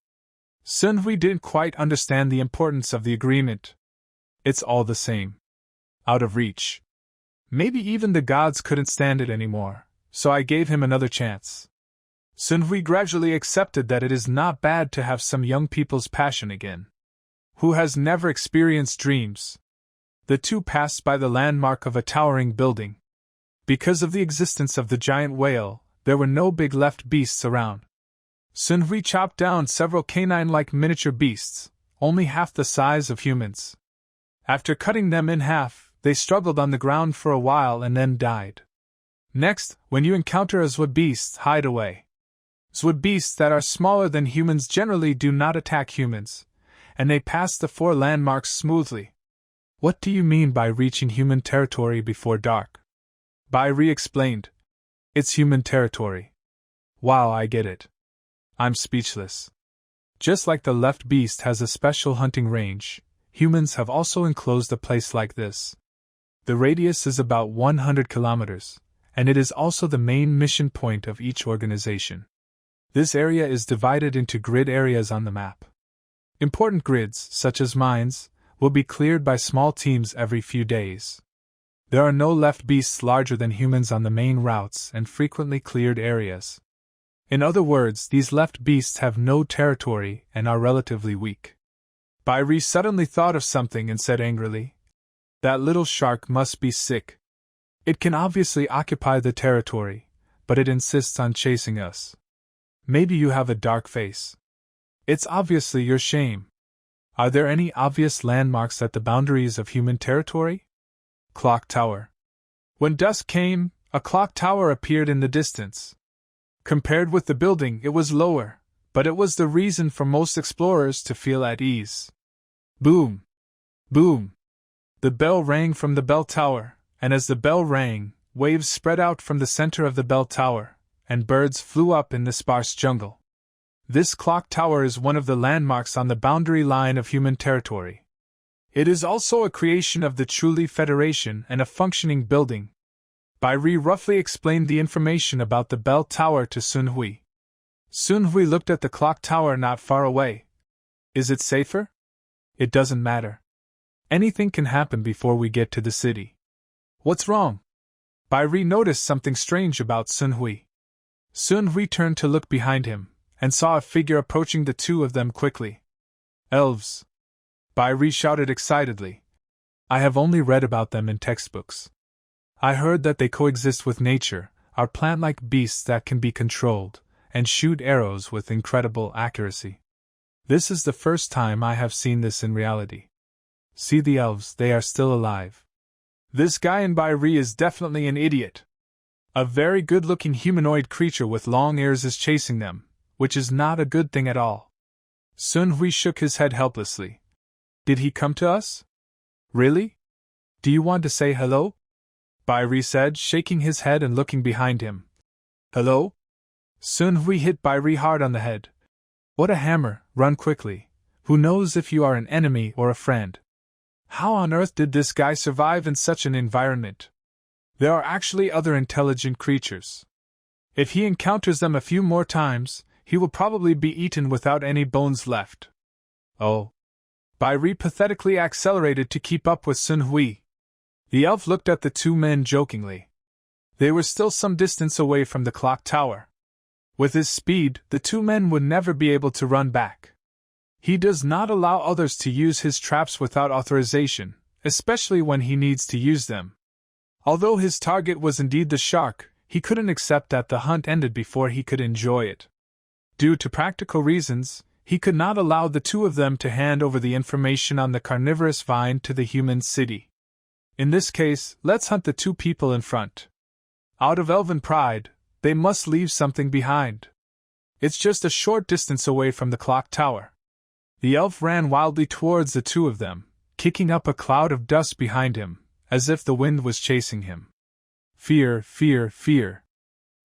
Sun Hui didn't quite understand the importance of the agreement. It's all the same. Out of reach. Maybe even the gods couldn't stand it anymore, so I gave him another chance. Sun Hui gradually accepted that it is not bad to have some young people's passion again. Who has never experienced dreams? The two passed by the landmark of a towering building. Because of the existence of the giant whale, there were no big left beasts around. Sun Hui chopped down several canine-like miniature beasts, only half the size of humans. After cutting them in half, they struggled on the ground for a while and then died. Next, when you encounter a Zwa beast, hide away. Zwa beasts that are smaller than humans generally do not attack humans, and they pass the 4 landmarks smoothly. What do you mean by reaching human territory before dark? Bai Ri explained. It's human territory. Wow, I get it. I'm speechless. Just like the left beast has a special hunting range, humans have also enclosed a place like this. The radius is about 100 kilometers, and it is also the main mission point of each organization. This area is divided into grid areas on the map. Important grids, such as mines, will be cleared by small teams every few days. There are no left beasts larger than humans on the main routes and frequently cleared areas. In other words, these left beasts have no territory and are relatively weak. Bai Ri suddenly thought of something and said angrily, "That little shark must be sick. It can obviously occupy the territory, but it insists on chasing us. Maybe you have a dark face. It's obviously your shame. Are there any obvious landmarks at the boundaries of human territory? Clock tower. When dusk came, a clock tower appeared in the distance. Compared with the building, it was lower, but it was the reason for most explorers to feel at ease. Boom! Boom! The bell rang from the bell tower, and as the bell rang, waves spread out from the center of the bell tower, and birds flew up in the sparse jungle. This clock tower is one of the landmarks on the boundary line of human territory. It is also a creation of the Truly Federation and a functioning building. Bairi roughly explained the information about the bell tower to Sun Hui. Sun Hui looked at the clock tower not far away. Is it safer? It doesn't matter. Anything can happen before we get to the city. What's wrong? Bairi noticed something strange about Sun Hui. Sun Hui turned to look behind him, and saw a figure approaching the two of them quickly. Elves! Bairi shouted excitedly. I have only read about them in textbooks. I heard that they coexist with nature, are plant-like beasts that can be controlled, and shoot arrows with incredible accuracy. This is the first time I have seen this in reality. See the elves, they are still alive. This guy in Bairi is definitely an idiot. A very good-looking humanoid creature with long ears is chasing them, which is not a good thing at all. Sun Hui shook his head helplessly. Did he come to us? Really? Do you want to say hello? Bairi said, shaking his head and looking behind him. Hello? Sun Hui hit Bairi hard on the head. What a hammer, run quickly. Who knows if you are an enemy or a friend? How on earth did this guy survive in such an environment? There are actually other intelligent creatures. If he encounters them a few more times, he will probably be eaten without any bones left. Oh. Bairi pathetically accelerated to keep up with Sun Hui. The elf looked at the two men jokingly. They were still some distance away from the clock tower. With his speed, the two men would never be able to run back. He does not allow others to use his traps without authorization, especially when he needs to use them. Although his target was indeed the shark, he couldn't accept that the hunt ended before he could enjoy it. Due to practical reasons, he could not allow the two of them to hand over the information on the carnivorous vine to the human city. In this case, let's hunt the two people in front. Out of elven pride, they must leave something behind. It's just a short distance away from the clock tower. The elf ran wildly towards the two of them, kicking up a cloud of dust behind him, as if the wind was chasing him. Fear, fear, fear.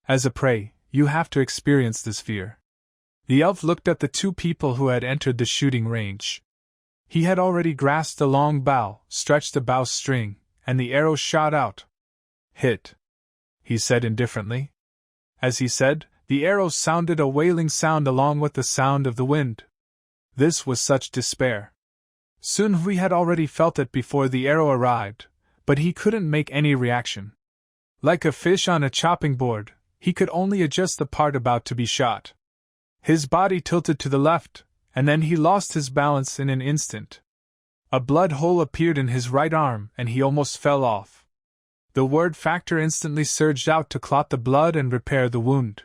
As a prey, you have to experience this fear. The elf looked at the two people who had entered the shooting range. He had already grasped a long bow, stretched the bowstring, and the arrow shot out. Hit, he said indifferently. As he said, the arrow sounded a wailing sound along with the sound of the wind. This was such despair. Sun Hui had already felt it before the arrow arrived, but he couldn't make any reaction. Like a fish on a chopping board, he could only adjust the part about to be shot. His body tilted to the left, and then he lost his balance in an instant. A blood hole appeared in his right arm and he almost fell off. The word factor instantly surged out to clot the blood and repair the wound.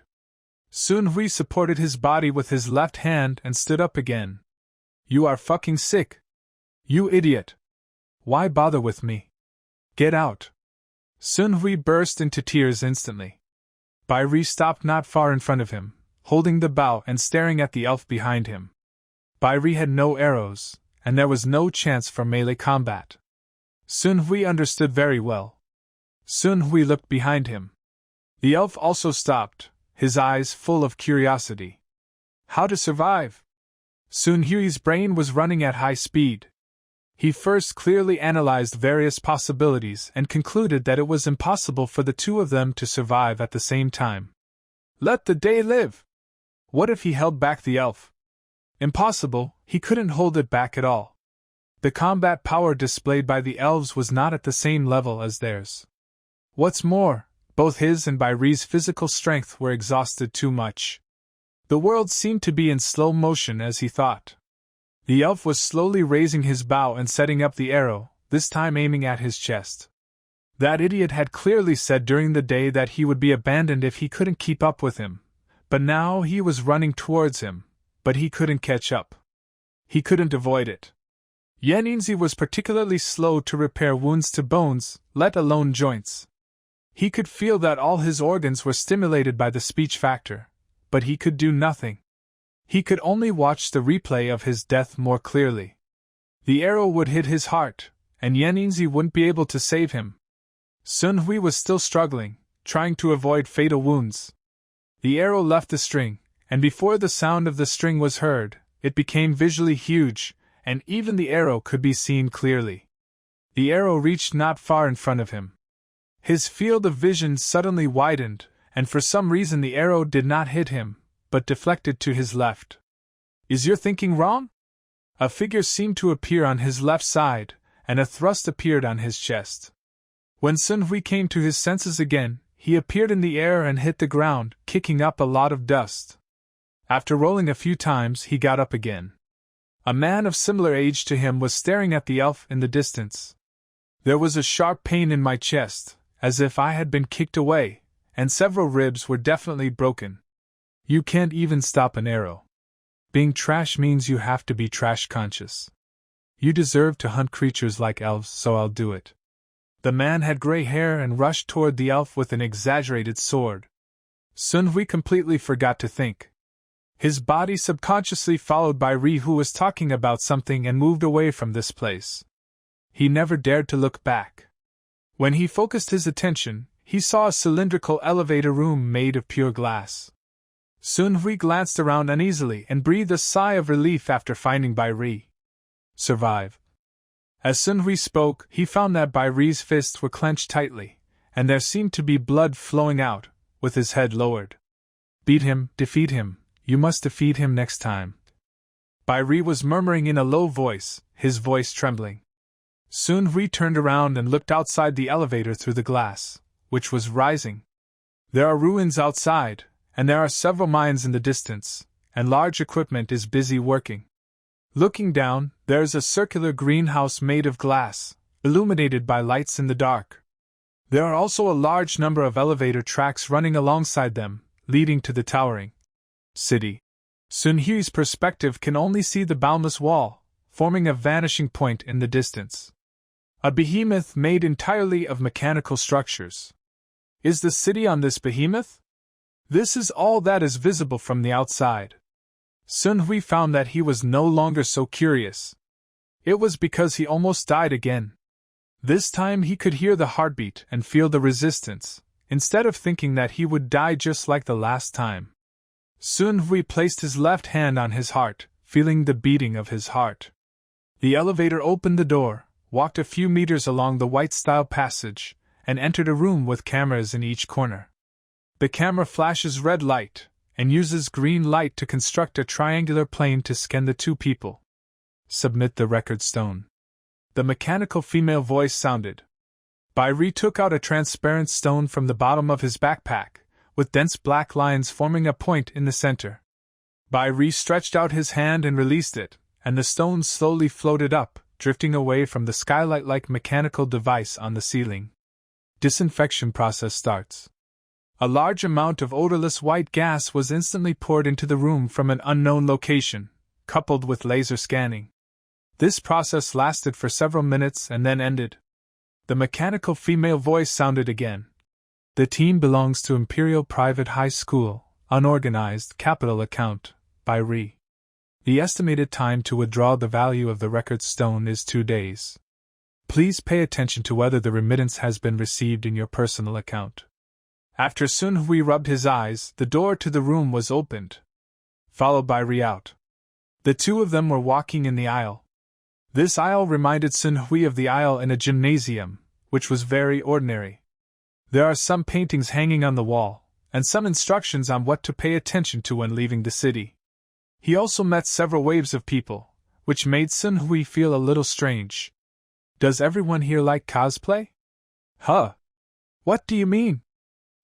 Sun Hui supported his body with his left hand and stood up again. You are fucking sick. You idiot. Why bother with me? Get out. Sun Hui burst into tears instantly. Bairi stopped not far in front of him, holding the bow and staring at the elf behind him. Bairi had no arrows, and there was no chance for melee combat. Sun Hui understood very well. Sun Hui looked behind him. The elf also stopped, his eyes full of curiosity. How to survive? Sun Hui's brain was running at high speed. He first clearly analyzed various possibilities and concluded that it was impossible for the two of them to survive at the same time. Let the day live! What if he held back the elf? Impossible, he couldn't hold it back at all. The combat power displayed by the elves was not at the same level as theirs. What's more, both his and Bairi's physical strength were exhausted too much. The world seemed to be in slow motion as he thought. The elf was slowly raising his bow and setting up the arrow, this time aiming at his chest. That idiot had clearly said during the day that he would be abandoned if he couldn't keep up with him, but now he was running towards him, but he couldn't catch up. He couldn't avoid it. Yanzi was particularly slow to repair wounds to bones, let alone joints. He could feel that all his organs were stimulated by the speech factor, but he could do nothing. He could only watch the replay of his death more clearly. The arrow would hit his heart, and Yanzi wouldn't be able to save him. Sun Hui was still struggling, trying to avoid fatal wounds. The arrow left the string, and before the sound of the string was heard, it became visually huge, and even the arrow could be seen clearly. The arrow reached not far in front of him. His field of vision suddenly widened, and for some reason the arrow did not hit him, but deflected to his left. Is your thinking wrong? A figure seemed to appear on his left side, and a thrust appeared on his chest. When Sun Hui came to his senses again, he appeared in the air and hit the ground, kicking up a lot of dust. After rolling a few times, he got up again. A man of similar age to him was staring at the elf in the distance. There was a sharp pain in my chest, as if I had been kicked away, and several ribs were definitely broken. You can't even stop an arrow. Being trash means you have to be trash conscious. You deserve to hunt creatures like elves, so I'll do it. The man had gray hair and rushed toward the elf with an exaggerated sword. Sun Hui completely forgot to think. His body subconsciously followed by Ri, who was talking about something, and moved away from this place. He never dared to look back. When he focused his attention, he saw a cylindrical elevator room made of pure glass. Sun Hui glanced around uneasily and breathed a sigh of relief after finding Bai Ri. Survive. As Sun Hui spoke, he found that Bai Ri's fists were clenched tightly, and there seemed to be blood flowing out, with his head lowered. Beat him, defeat him, you must defeat him next time. Bai Ri was murmuring in a low voice, his voice trembling. Sun Hui turned around and looked outside the elevator through the glass, which was rising. There are ruins outside, and there are several mines in the distance, and large equipment is busy working. Looking down, there is a circular greenhouse made of glass, illuminated by lights in the dark. There are also a large number of elevator tracks running alongside them, leading to the towering city. Sun Hui's perspective can only see the boundless wall, forming a vanishing point in the distance. A behemoth made entirely of mechanical structures. Is the city on this behemoth? This is all that is visible from the outside. Sun Hui found that he was no longer so curious. It was because he almost died again. This time he could hear the heartbeat and feel the resistance, instead of thinking that he would die just like the last time. Sun Hui placed his left hand on his heart, feeling the beating of his heart. The elevator opened the door, walked a few meters along the white-style passage, and entered a room with cameras in each corner. The camera flashes red light, and uses green light to construct a triangular plane to scan the two people. Submit the record stone. The mechanical female voice sounded. Bai Ri took out a transparent stone from the bottom of his backpack, with dense black lines forming a point in the center. Bai Ri stretched out his hand and released it, and the stone slowly floated up, drifting away from the skylight-like mechanical device on the ceiling. Disinfection process starts. A large amount of odorless white gas was instantly poured into the room from an unknown location, coupled with laser scanning. This process lasted for several minutes and then ended. The mechanical female voice sounded again. The team belongs to Imperial Private High School, unorganized, capital account, Bai Ri. The estimated time to withdraw the value of the record stone is 2 days. Please pay attention to whether the remittance has been received in your personal account. After Sun Hui rubbed his eyes, the door to the room was opened, followed by Ri out. The two of them were walking in the aisle. This aisle reminded Sun Hui of the aisle in a gymnasium, which was very ordinary. There are some paintings hanging on the wall, and some instructions on what to pay attention to when leaving the city. He also met several waves of people, which made Sun Hui feel a little strange. Does everyone here like cosplay? Huh? What do you mean?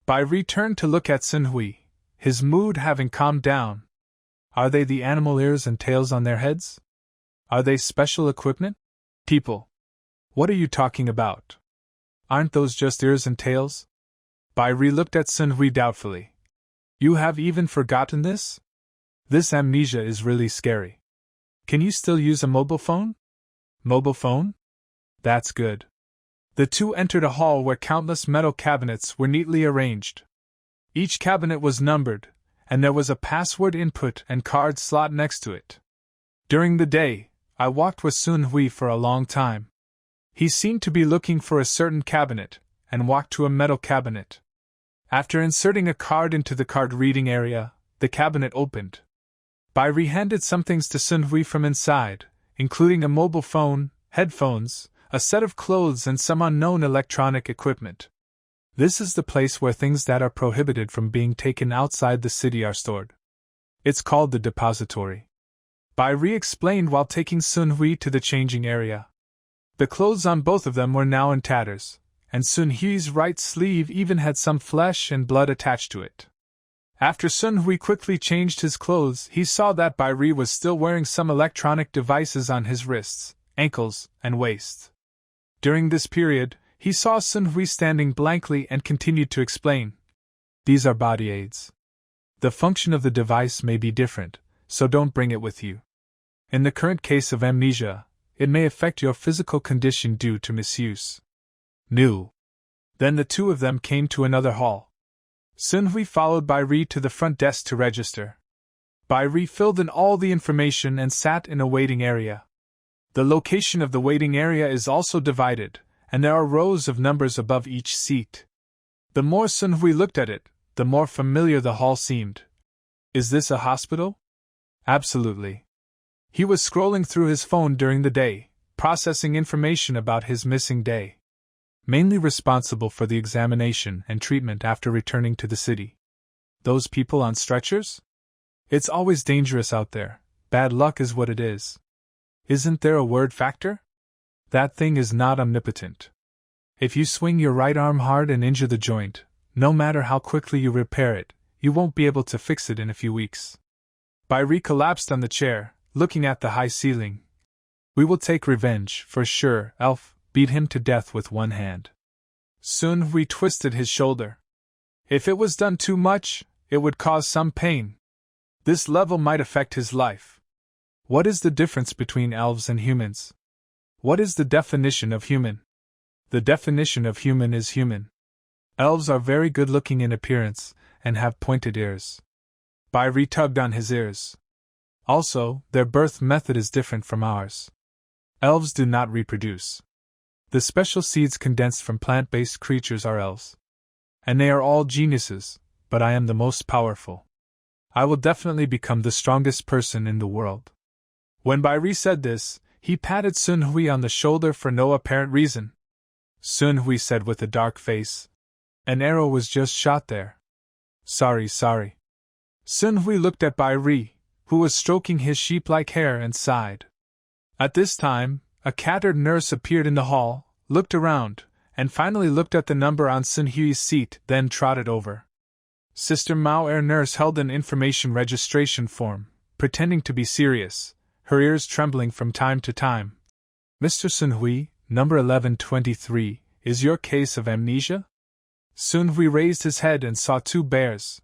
Bai Ri turned to look at Sun Hui, his mood having calmed down. Are they the animal ears and tails on their heads? Are they special equipment? People. What are you talking about? Aren't those just ears and tails? Bai Ri looked at Sun Hui doubtfully. You have even forgotten this? This amnesia is really scary. Can you still use a mobile phone? Mobile phone? That's good. The two entered a hall where countless metal cabinets were neatly arranged. Each cabinet was numbered, and there was a password input and card slot next to it. During the day, I walked with Sun Hui for a long time. He seemed to be looking for a certain cabinet, and walked to a metal cabinet. After inserting a card into the card reading area, the cabinet opened. Bai Ri handed some things to Sun Hui from inside, including a mobile phone, headphones, a set of clothes and some unknown electronic equipment. This is the place where things that are prohibited from being taken outside the city are stored. It's called the depository. Bai Ri explained while taking Sun Hui to the changing area. The clothes on both of them were now in tatters, and Sun Hui's right sleeve even had some flesh and blood attached to it. After Sun Hui quickly changed his clothes, he saw that Bai Ri was still wearing some electronic devices on his wrists, ankles, and waist. During this period, he saw Sun Hui standing blankly and continued to explain. These are body aids. The function of the device may be different, so don't bring it with you. In the current case of amnesia, it may affect your physical condition due to misuse. New. Then the two of them came to another hall. Sun Hui followed Bai Ri to the front desk to register. Bai Ri filled in all the information and sat in a waiting area. The location of the waiting area is also divided, and there are rows of numbers above each seat. The more Sun Hui looked at it, the more familiar the hall seemed. Is this a hospital? Absolutely. He was scrolling through his phone during the day, processing information about his missing day. Mainly responsible for the examination and treatment after returning to the city. Those people on stretchers? It's always dangerous out there. Bad luck is what it is. Isn't there a word factor? That thing is not omnipotent. If you swing your right arm hard and injure the joint, no matter how quickly you repair it, you won't be able to fix it in a few weeks. Bai Ri collapsed on the chair, looking at the high ceiling. We will take revenge, for sure, Elf. Beat him to death with one hand. Sun Hui twisted his shoulder. If it was done too much, it would cause some pain. This level might affect his life. What is the difference between elves and humans? What is the definition of human? The definition of human is human. Elves are very good-looking in appearance, and have pointed ears. Bai Ri tugged on his ears. Also, their birth method is different from ours. Elves do not reproduce. The special seeds condensed from plant-based creatures are elves. And they are all geniuses, but I am the most powerful. I will definitely become the strongest person in the world. When Bai Ri said this, he patted Sun Hui on the shoulder for no apparent reason. Sun Hui said with a dark face. An arrow was just shot there. Sorry. Sun Hui looked at Bai Ri, who was stroking his sheep-like hair, and sighed. At this time, a catered nurse appeared in the hall, looked around, and finally looked at the number on Sun Hui's seat, then trotted over. Sister Mao Er nurse held an information registration form, pretending to be serious, her ears trembling from time to time. Mr. Sun Hui, number 1123, is your case of amnesia? Sun Hui raised his head and saw two bears.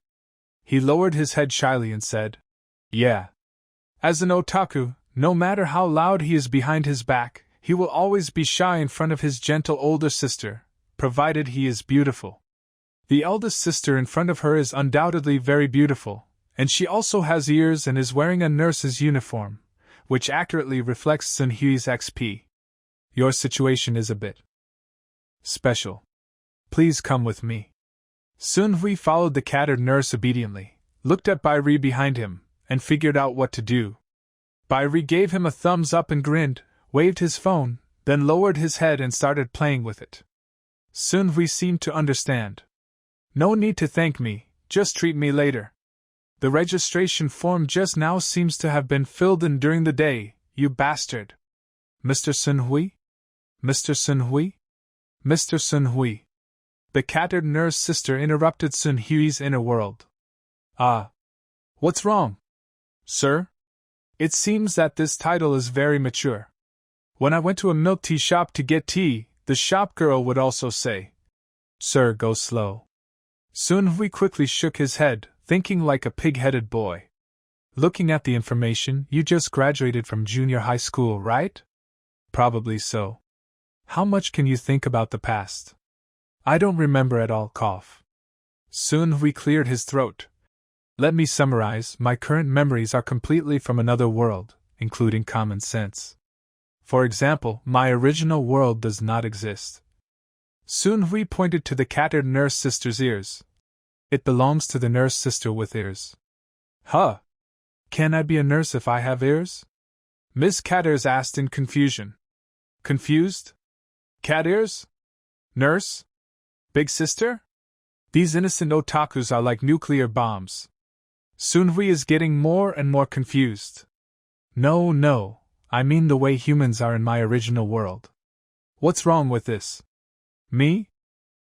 He lowered his head shyly and said, Yeah. As an otaku, no matter how loud he is behind his back, he will always be shy in front of his gentle older sister, provided he is beautiful. The eldest sister in front of her is undoubtedly very beautiful, and she also has ears and is wearing a nurse's uniform, which accurately reflects Sun Hui's XP. Your situation is a bit special. Please come with me. Sun Hui followed the catered nurse obediently, looked at Bai Ri behind him, and figured out what to do. Bai Ri gave him a thumbs up and grinned, waved his phone, then lowered his head and started playing with it. Sun Hui seemed to understand. No need to thank me, just treat me later. The registration form just now seems to have been filled in during the day, you bastard. Mr. Sun Hui? Mr. Sun Hui? Mr. Sun Hui. The catered nurse sister interrupted Sun Hui's inner world. Ah. What's wrong? Sir? It seems that this title is very mature. When I went to a milk tea shop to get tea, The shop girl would also say, "Sir, go slow." Sun Hui quickly shook his head, thinking like a pig-headed boy. Looking at the information, you just graduated from junior high school, right? Probably so. How much can you think about the past? I don't remember at all. Cough. Sun Hui cleared his throat. Let me summarize, my current memories are completely from another world, including common sense. For example, my original world does not exist. Sun Hui pointed to the cattered nurse sister's ears. It belongs to the nurse sister with ears. Huh? Can I be a nurse if I have ears? Miss Catters asked in confusion. Confused? Cat ears? Nurse? Big sister? These innocent otakus are like nuclear bombs. Sun Hui is getting more and more confused. No, I mean the way humans are in my original world. What's wrong with this? Me?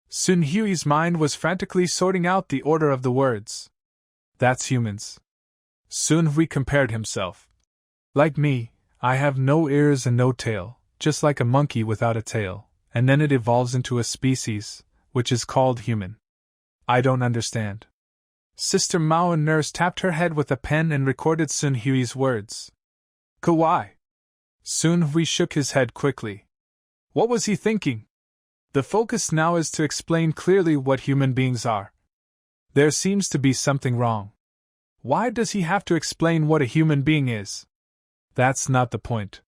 Sun Hui's mind was frantically sorting out the order of the words. That's humans. Sun Hui compared himself. Like me, I have no ears and no tail, just like a monkey without a tail, and then it evolves into a species, which is called human. I don't understand. Sister Mao and nurse tapped her head with a pen and recorded Sun Hui's words. Kawaii. Sun Hui shook his head quickly. What was he thinking? The focus now is to explain clearly what human beings are. There seems to be something wrong. Why does he have to explain what a human being is? That's not the point.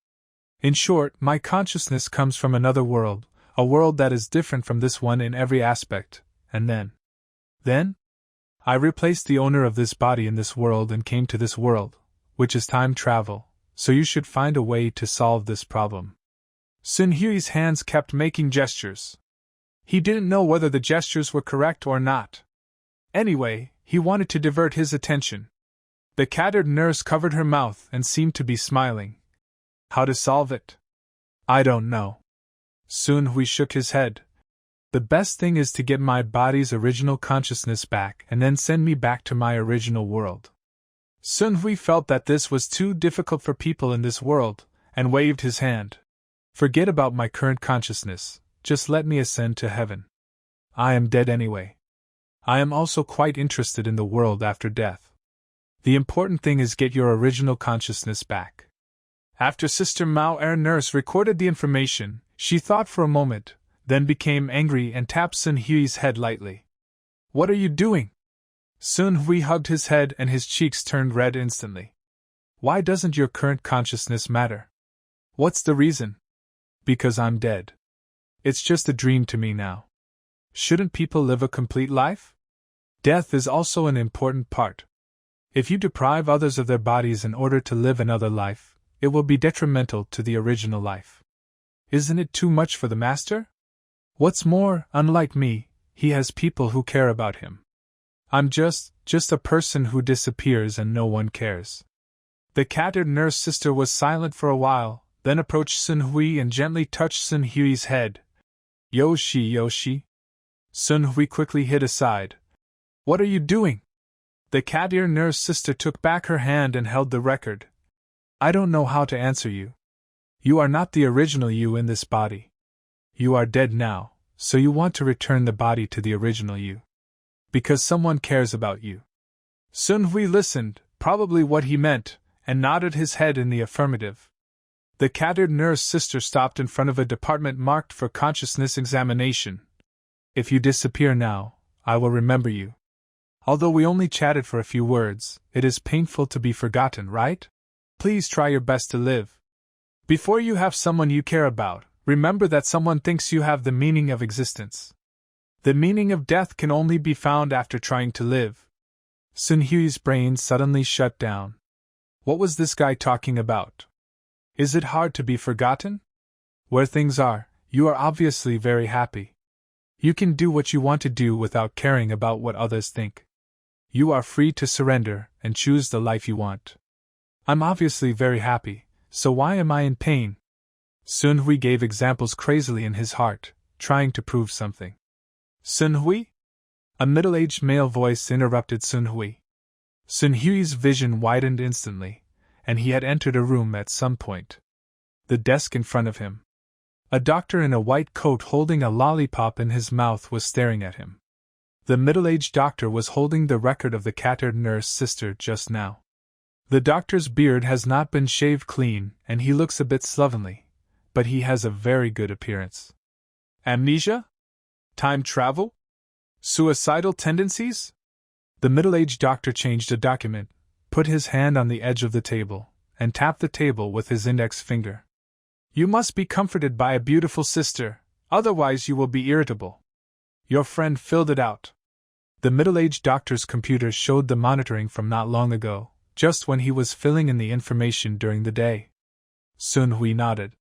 In short, my consciousness comes from another world, a world that is different from this one in every aspect, and then? I replaced the owner of this body in this world and came to this world, which is time travel, so you should find a way to solve this problem. Sun Hui's hands kept making gestures. He didn't know whether the gestures were correct or not. Anyway, he wanted to divert his attention. The cattered nurse covered her mouth and seemed to be smiling. How to solve it? I don't know. Sun Hui shook his head. The best thing is to get my body's original consciousness back and then send me back to my original world. Sun Hui felt that this was too difficult for people in this world, and waved his hand. Forget about my current consciousness, just let me ascend to heaven. I am dead anyway. I am also quite interested in the world after death. The important thing is get your original consciousness back. After Sister Mao Air Nurse recorded the information, she thought for a moment, then became angry and tapped Sun Hui's head lightly. What are you doing? Sun Hui hugged his head and his cheeks turned red instantly. Why doesn't your current consciousness matter? What's the reason? Because I'm dead. It's just a dream to me now. Shouldn't people live a complete life? Death is also an important part. If you deprive others of their bodies in order to live another life, it will be detrimental to the original life. Isn't it too much for the master? What's more, unlike me, he has people who care about him. I'm just a person who disappears and no one cares. The cattered nurse sister was silent for a while, then approached Sun Hui and gently touched Sun Hui's head. Yoshi. Sun Hui quickly hid aside. What are you doing? The cattered nurse sister took back her hand and held the record. I don't know how to answer you. You are not the original you in this body. You are dead now, so you want to return the body to the original you. Because someone cares about you. Sun Hui listened, probably what he meant, and nodded his head in the affirmative. The cattered nurse sister stopped in front of a department marked for consciousness examination. If you disappear now, I will remember you. Although we only chatted for a few words, it is painful to be forgotten, right? Please try your best to live. Before you have someone you care about, remember that someone thinks you have the meaning of existence. The meaning of death can only be found after trying to live. Sun Hui's brain suddenly shut down. What was this guy talking about? Is it hard to be forgotten? Where things are, you are obviously very happy. You can do what you want to do without caring about what others think. You are free to surrender and choose the life you want. I'm obviously very happy, so why am I in pain? Sun Hui gave examples crazily in his heart, trying to prove something. Sun Hui? A middle-aged male voice interrupted Sun Hui. Sun Hui's vision widened instantly, and he had entered a room at some point. The desk in front of him. A doctor in a white coat holding a lollipop in his mouth was staring at him. The middle-aged doctor was holding the record of the catered nurse sister just now. The doctor's beard has not been shaved clean, and he looks a bit slovenly, but he has a very good appearance. Amnesia? Time travel? Suicidal tendencies? The middle-aged doctor changed a document, put his hand on the edge of the table, and tapped the table with his index finger. You must be comforted by a beautiful sister, otherwise you will be irritable. Your friend filled it out. The middle-aged doctor's computer showed the monitoring from not long ago, just when he was filling in the information during the day. Sun Hui nodded.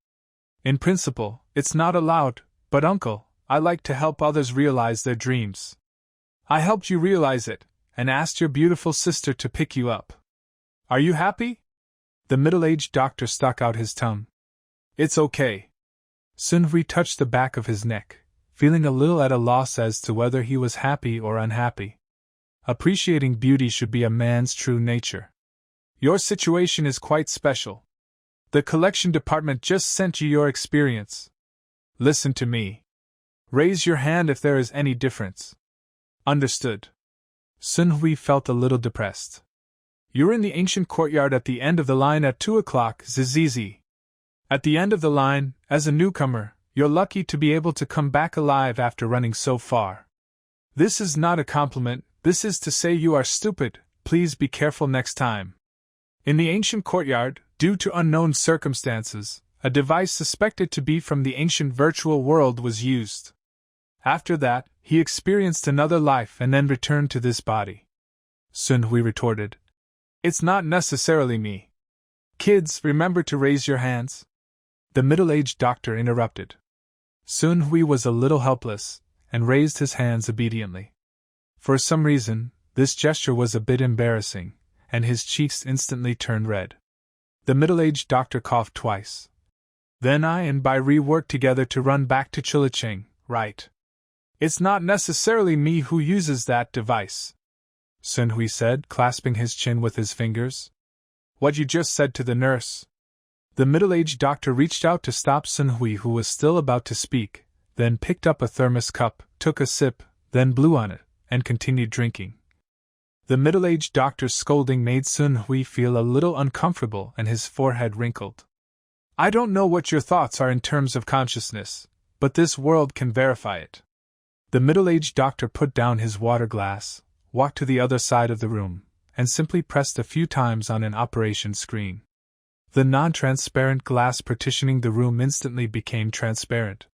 In principle, it's not allowed, but uncle, I like to help others realize their dreams. I helped you realize it, and asked your beautiful sister to pick you up. Are you happy? The middle-aged doctor stuck out his tongue. It's okay. Sun Hui touched the back of his neck, feeling a little at a loss as to whether he was happy or unhappy. Appreciating beauty should be a man's true nature. Your situation is quite special. The collection department just sent you your experience. Listen to me. Raise your hand if there is any difference. Understood. Sun Hui felt a little depressed. You're in the ancient courtyard at the end of the line at 2 o'clock, Zizizi. At the end of the line, as a newcomer, you're lucky to be able to come back alive after running so far. This is not a compliment, this is to say you are stupid, please be careful next time. In the ancient courtyard, due to unknown circumstances, a device suspected to be from the ancient virtual world was used. After that, he experienced another life and then returned to this body. Sun Hui retorted. It's not necessarily me. Kids, remember to raise your hands. The middle-aged doctor interrupted. Sun Hui was a little helpless, and raised his hands obediently. For some reason, this gesture was a bit embarrassing, and his cheeks instantly turned red. The middle-aged doctor coughed twice. Then I and Bai Ri worked together to run back to Chilicheng, right? It's not necessarily me who uses that device, Sun Hui said, clasping his chin with his fingers. What you just said to the nurse. The middle-aged doctor reached out to stop Sun Hui, who was still about to speak, then picked up a thermos cup, took a sip, then blew on it, and continued drinking. The middle-aged doctor's scolding made Sun Hui feel a little uncomfortable and his forehead wrinkled. I don't know what your thoughts are in terms of consciousness, but this world can verify it. The middle-aged doctor put down his water glass, walked to the other side of the room, and simply pressed a few times on an operation screen. The non-transparent glass partitioning the room instantly became transparent.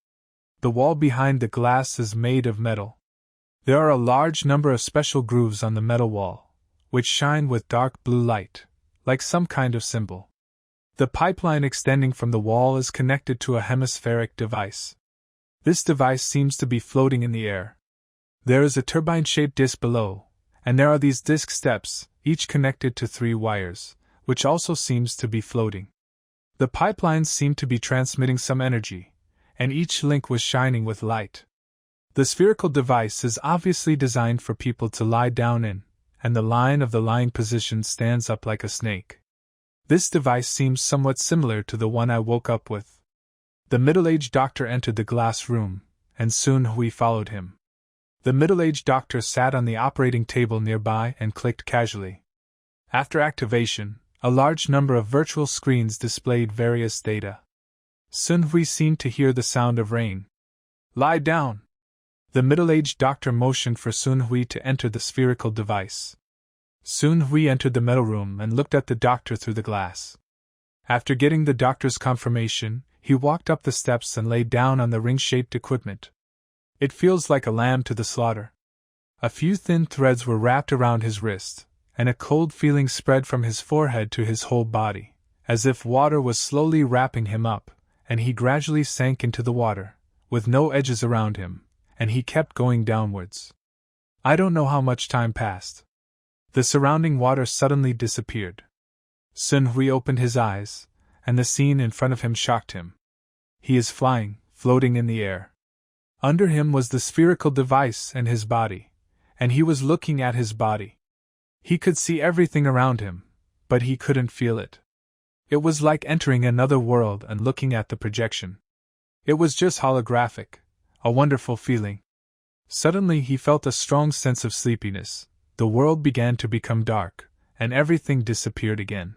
The wall behind the glass is made of metal. There are a large number of special grooves on the metal wall, which shine with dark blue light, like some kind of symbol. The pipeline extending from the wall is connected to a hemispheric device. This device seems to be floating in the air. There is a turbine-shaped disc below, and there are these disc steps, each connected to 3 wires, which also seems to be floating. The pipelines seem to be transmitting some energy, and each link was shining with light. The spherical device is obviously designed for people to lie down in, and the line of the lying position stands up like a snake. This device seems somewhat similar to the one I woke up with. The middle-aged doctor entered the glass room, and Sun Hui followed him. The middle-aged doctor sat on the operating table nearby and clicked casually. After activation, a large number of virtual screens displayed various data. Sun Hui seemed to hear the sound of rain. Lie down! The middle-aged doctor motioned for Sun Hui to enter the spherical device. Sun Hui entered the metal room and looked at the doctor through the glass. After getting the doctor's confirmation, he walked up the steps and lay down on the ring-shaped equipment. It feels like a lamb to the slaughter. A few thin threads were wrapped around his wrist, and a cold feeling spread from his forehead to his whole body, as if water was slowly wrapping him up, and he gradually sank into the water, with no edges around him, and he kept going downwards. I don't know how much time passed. The surrounding water suddenly disappeared. Sun Hui opened his eyes, and the scene in front of him shocked him. He is flying, floating in the air. Under him was the spherical device and his body, and he was looking at his body. He could see everything around him, but he couldn't feel it. It was like entering another world and looking at the projection. It was just holographic, a wonderful feeling. Suddenly he felt a strong sense of sleepiness, the world began to become dark, and everything disappeared again.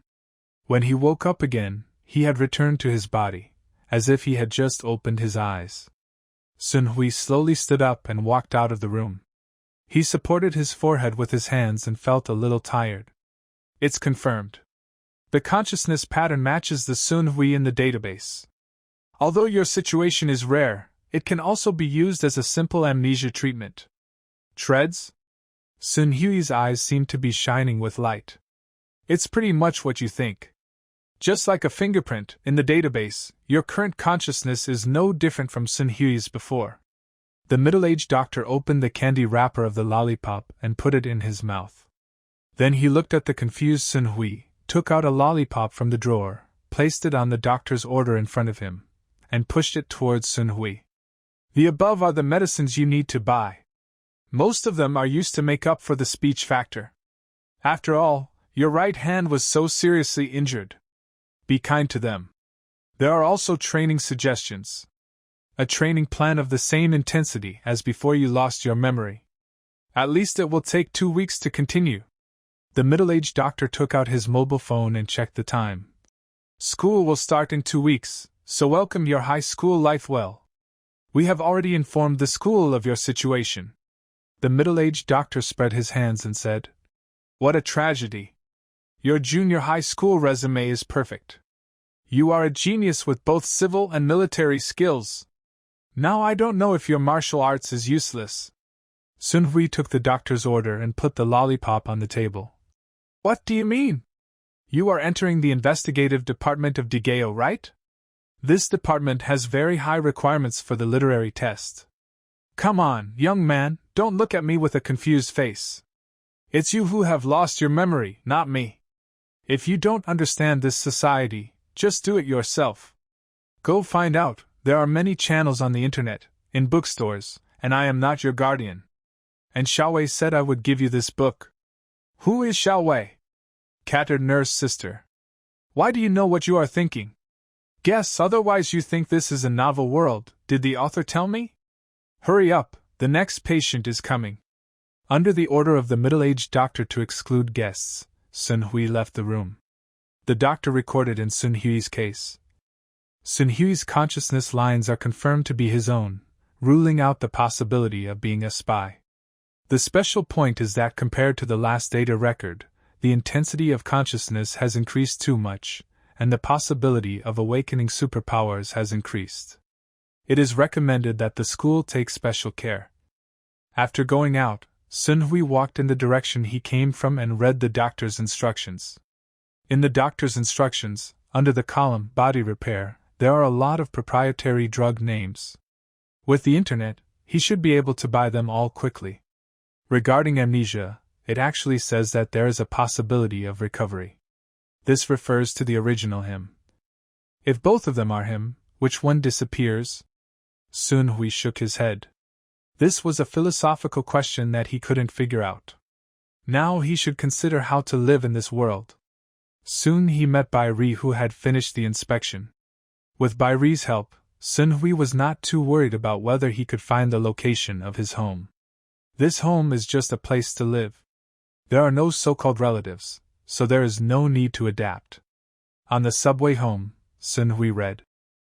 When he woke up again, he had returned to his body, as if he had just opened his eyes. Sun Hui slowly stood up and walked out of the room. He supported his forehead with his hands and felt a little tired. It's confirmed. The consciousness pattern matches the Sun Hui in the database. Although your situation is rare, it can also be used as a simple amnesia treatment. Treads? Sun Hui's eyes seemed to be shining with light. It's pretty much what you think. Just like a fingerprint in the database, your current consciousness is no different from Sun Hui's before. The middle-aged doctor opened the candy wrapper of the lollipop and put it in his mouth. Then he looked at the confused Sun Hui, took out a lollipop from the drawer, placed it on the doctor's order in front of him, and pushed it towards Sun Hui. The above are the medicines you need to buy. Most of them are used to make up for the speech factor. After all, your right hand was so seriously injured. Be kind to them. There are also training suggestions. A training plan of the same intensity as before you lost your memory. At least it will take 2 weeks to continue. The middle-aged doctor took out his mobile phone and checked the time. School will start in 2 weeks, so welcome your high school life well. We have already informed the school of your situation. The middle-aged doctor spread his hands and said, What a tragedy. Your junior high school resume is perfect. You are a genius with both civil and military skills. Now I don't know if your martial arts is useless. Sun Hui took the doctor's order and put the lollipop on the table. What do you mean? You are entering the investigative department of Digeo, right? This department has very high requirements for the literary test. Come on, young man, don't look at me with a confused face. It's you who have lost your memory, not me. If you don't understand this society, just do it yourself. Go find out. There are many channels on the internet, in bookstores, and I am not your guardian. And Xiaowei said I would give you this book. Who is Xiaowei? Catered nurse sister. Why do you know what you are thinking? Guess, otherwise you think this is a novel world. Did the author tell me? Hurry up, the next patient is coming. Under the order of the middle-aged doctor to exclude guests, Sun Hui left the room. The doctor recorded in Sun Hui's case. Sun Hui's consciousness lines are confirmed to be his own, ruling out the possibility of being a spy. The special point is that compared to the last data record, the intensity of consciousness has increased too much, and the possibility of awakening superpowers has increased. It is recommended that the school take special care. After going out, Sun Hui walked in the direction he came from and read the doctor's instructions. In the doctor's instructions, under the column Body Repair, there are a lot of proprietary drug names. With the internet, he should be able to buy them all quickly. Regarding amnesia, it actually says that there is a possibility of recovery. This refers to the original him. If both of them are him, which one disappears? Sun Hui shook his head. This was a philosophical question that he couldn't figure out. Now he should consider how to live in this world. Soon he met Bai Ri, who had finished the inspection. With Bai Ri's help, Sun Hui was not too worried about whether he could find the location of his home. This home is just a place to live. There are no so-called relatives, so there is no need to adapt. On the subway home, Sun Hui read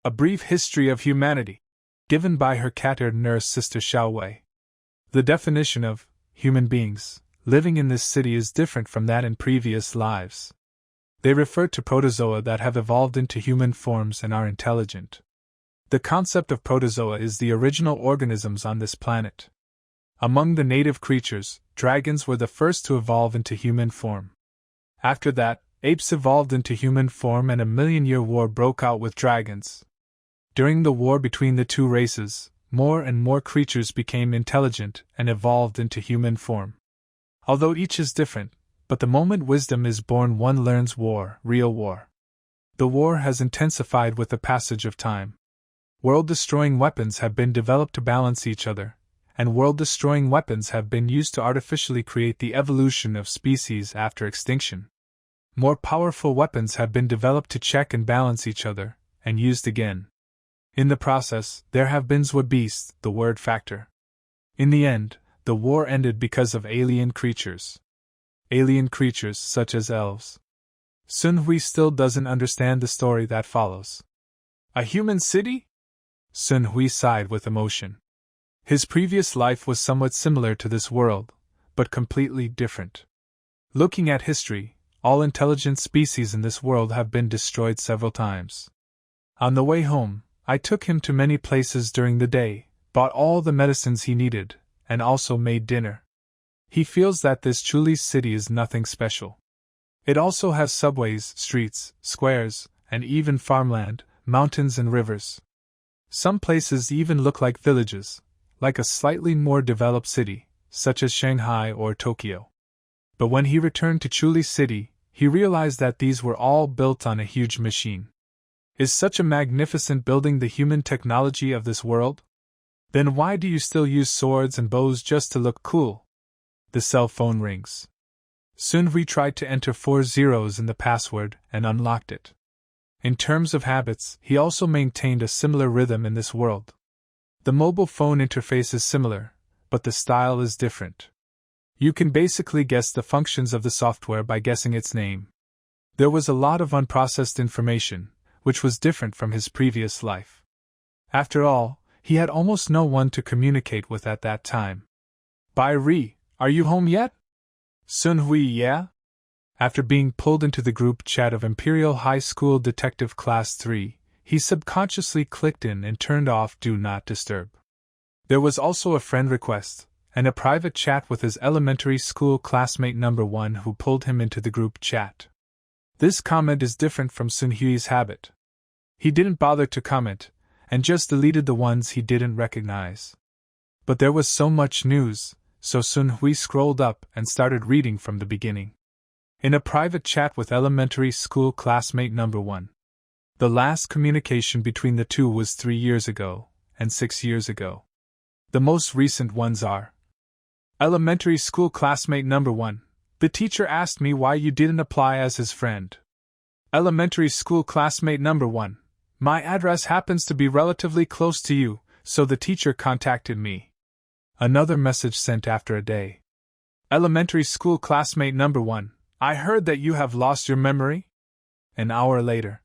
A Brief History of Humanity, given by her cat-eared nurse sister Xiaowei. The definition of human beings living in this city is different from that in previous lives. They refer to protozoa that have evolved into human forms and are intelligent. The concept of protozoa is the original organisms on this planet. Among the native creatures, dragons were the first to evolve into human form. After that, apes evolved into human form and a million-year war broke out with dragons. During the war between the two races, more and more creatures became intelligent and evolved into human form. Although each is different, but the moment wisdom is born one learns war, real war. The war has intensified with the passage of time. World-destroying weapons have been developed to balance each other, and world-destroying weapons have been used to artificially create the evolution of species after extinction. More powerful weapons have been developed to check and balance each other, and used again. In the process, there have been beasts, the word factor. In the end, the war ended because of alien creatures. Alien creatures such as elves. Sun Hui still doesn't understand the story that follows. A human city? Sun Hui sighed with emotion. His previous life was somewhat similar to this world, but completely different. Looking at history, all intelligent species in this world have been destroyed several times. On the way home, I took him to many places during the day, bought all the medicines he needed, and also made dinner. He feels that this Chuli's city is nothing special. It also has subways, streets, squares, and even farmland, mountains and rivers. Some places even look like villages, like a slightly more developed city, such as Shanghai or Tokyo. But when he returned to Chuli's city, he realized that these were all built on a huge machine. Is such a magnificent building the human technology of this world? Then why do you still use swords and bows just to look cool? The cell phone rings. Sun Hui tried to enter 4 zeros in the password and unlocked it. In terms of habits, he also maintained a similar rhythm in this world. The mobile phone interface is similar, but the style is different. You can basically guess the functions of the software by guessing its name. There was a lot of unprocessed information, which was different from his previous life. After all, he had almost no one to communicate with at that time. Bai Ri, are you home yet? Sun Hui, yeah? After being pulled into the group chat of Imperial High School Detective Class 3, he subconsciously clicked in and turned off Do Not Disturb. There was also a friend request, and a private chat with his elementary school classmate number 1 who pulled him into the group chat. This comment is different from Sun Hui's habit. He didn't bother to comment, and just deleted the ones he didn't recognize. But there was so much news, so Sun Hui scrolled up and started reading from the beginning. In a private chat with elementary school classmate number 1. The last communication between the two was 3 years ago, and 6 years ago. The most recent ones are: elementary school classmate number 1. The teacher asked me why you didn't apply as his friend. Elementary school classmate number 1. My address happens to be relatively close to you, so the teacher contacted me. Another message sent after a day. Elementary school classmate number 1. I heard that you have lost your memory? An hour later.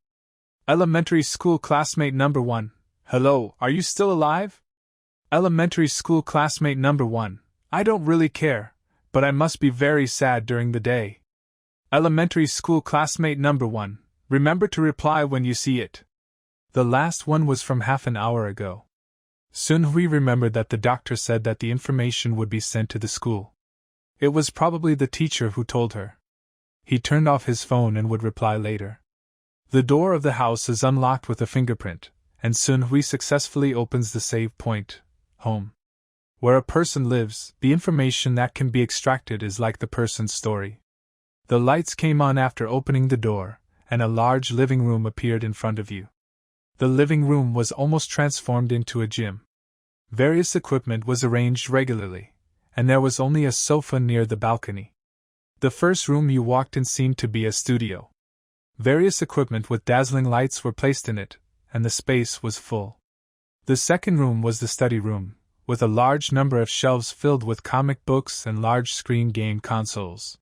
Elementary school classmate number 1. Hello, are you still alive? Elementary school classmate number 1. I don't really care, but I must be very sad during the day. Elementary school classmate number 1. Remember to reply when you see it. The last one was from half an hour ago. Sun Hui remembered that the doctor said that the information would be sent to the school. It was probably the teacher who told her. He turned off his phone and would reply later. The door of the house is unlocked with a fingerprint, and Sun Hui successfully opens the save point, home. Where a person lives, the information that can be extracted is like the person's story. The lights came on after opening the door, and a large living room appeared in front of you. The living room was almost transformed into a gym. Various equipment was arranged regularly, and there was only a sofa near the balcony. The first room you walked in seemed to be a studio. Various equipment with dazzling lights were placed in it, and the space was full. The second room was the study room, with a large number of shelves filled with comic books and large-screen game consoles.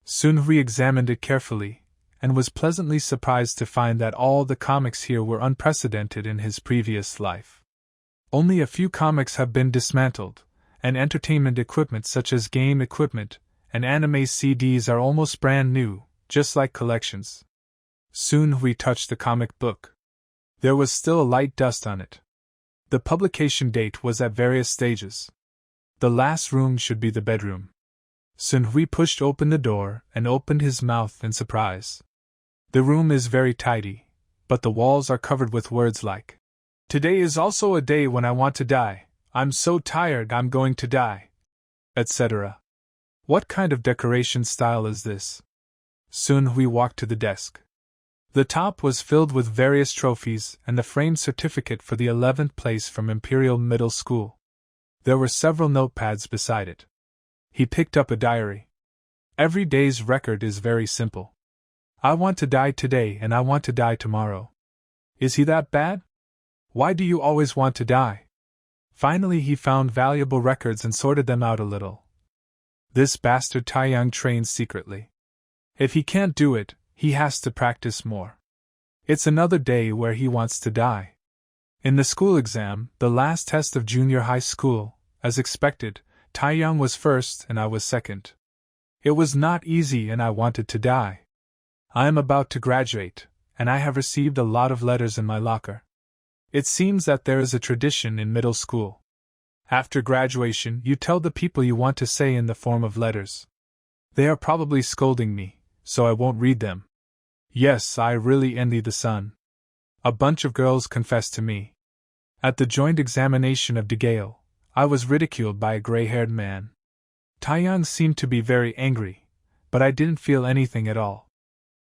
Sun Hui examined it carefully, and was pleasantly surprised to find that all the comics here were unprecedented in his previous life. Only a few comics have been dismantled, and entertainment equipment such as game equipment and anime CDs are almost brand new, just like collections. Sun Hui touched the comic book. There was still a light dust on it. The publication date was at various stages. The last room should be the bedroom. Sun Hui pushed open the door and opened his mouth in surprise. The room is very tidy, but the walls are covered with words like, "Today is also a day when I want to die, I'm so tired I'm going to die," etc. What kind of decoration style is this? Sun Hui walked to the desk. The top was filled with various trophies and the framed certificate for the 11th place from Imperial Middle School. There were several notepads beside it. He picked up a diary. Every day's record is very simple. I want to die today and I want to die tomorrow. Is he that bad? Why do you always want to die? Finally, he found valuable records and sorted them out a little. This bastard Taiyang trains secretly. If he can't do it, he has to practice more. It's another day where he wants to die. In the school exam, the last test of junior high school, as expected, Taiyang was first and I was second. It was not easy and I wanted to die. I am about to graduate, and I have received a lot of letters in my locker. It seems that there is a tradition in middle school. After graduation, you tell the people you want to say in the form of letters. They are probably scolding me, so I won't read them. Yes, I really envy the son. A bunch of girls confessed to me. At the joint examination of DeGale, I was ridiculed by a gray-haired man. Taiyang seemed to be very angry, but I didn't feel anything at all.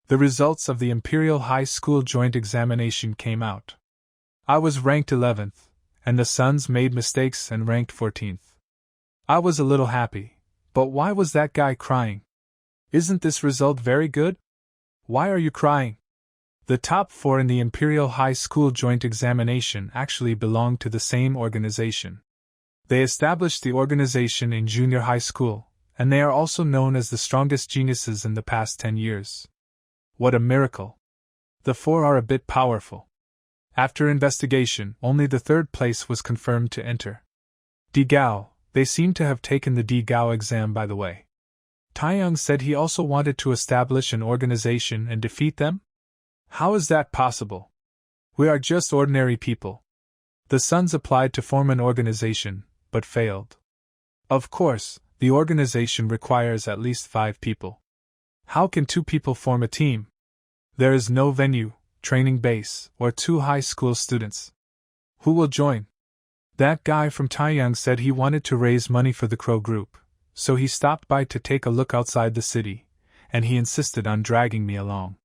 The results of the Imperial High School joint examination came out. I was ranked 11th, and the sons made mistakes and ranked 14th. I was a little happy, but why was that guy crying? Isn't this result very good? Why are you crying? The top 4 in the Imperial High School joint examination actually belonged to the same organization. They established the organization in junior high school, and they are also known as the strongest geniuses in the past 10 years. What a miracle! The 4 are a bit powerful. After investigation, only the 3rd place was confirmed to enter. DeGao, they seem to have taken the DeGao exam by the way. Taiyang said he also wanted to establish an organization and defeat them? How is that possible? We are just ordinary people. The sons applied to form an organization, but failed. Of course, the organization requires at least 5 people. How can 2 people form a team? There is no venue, training base, or 2 high school students. Who will join? That guy from Taiyang said he wanted to raise money for the Crow Group, so he stopped by to take a look outside the city, and he insisted on dragging me along.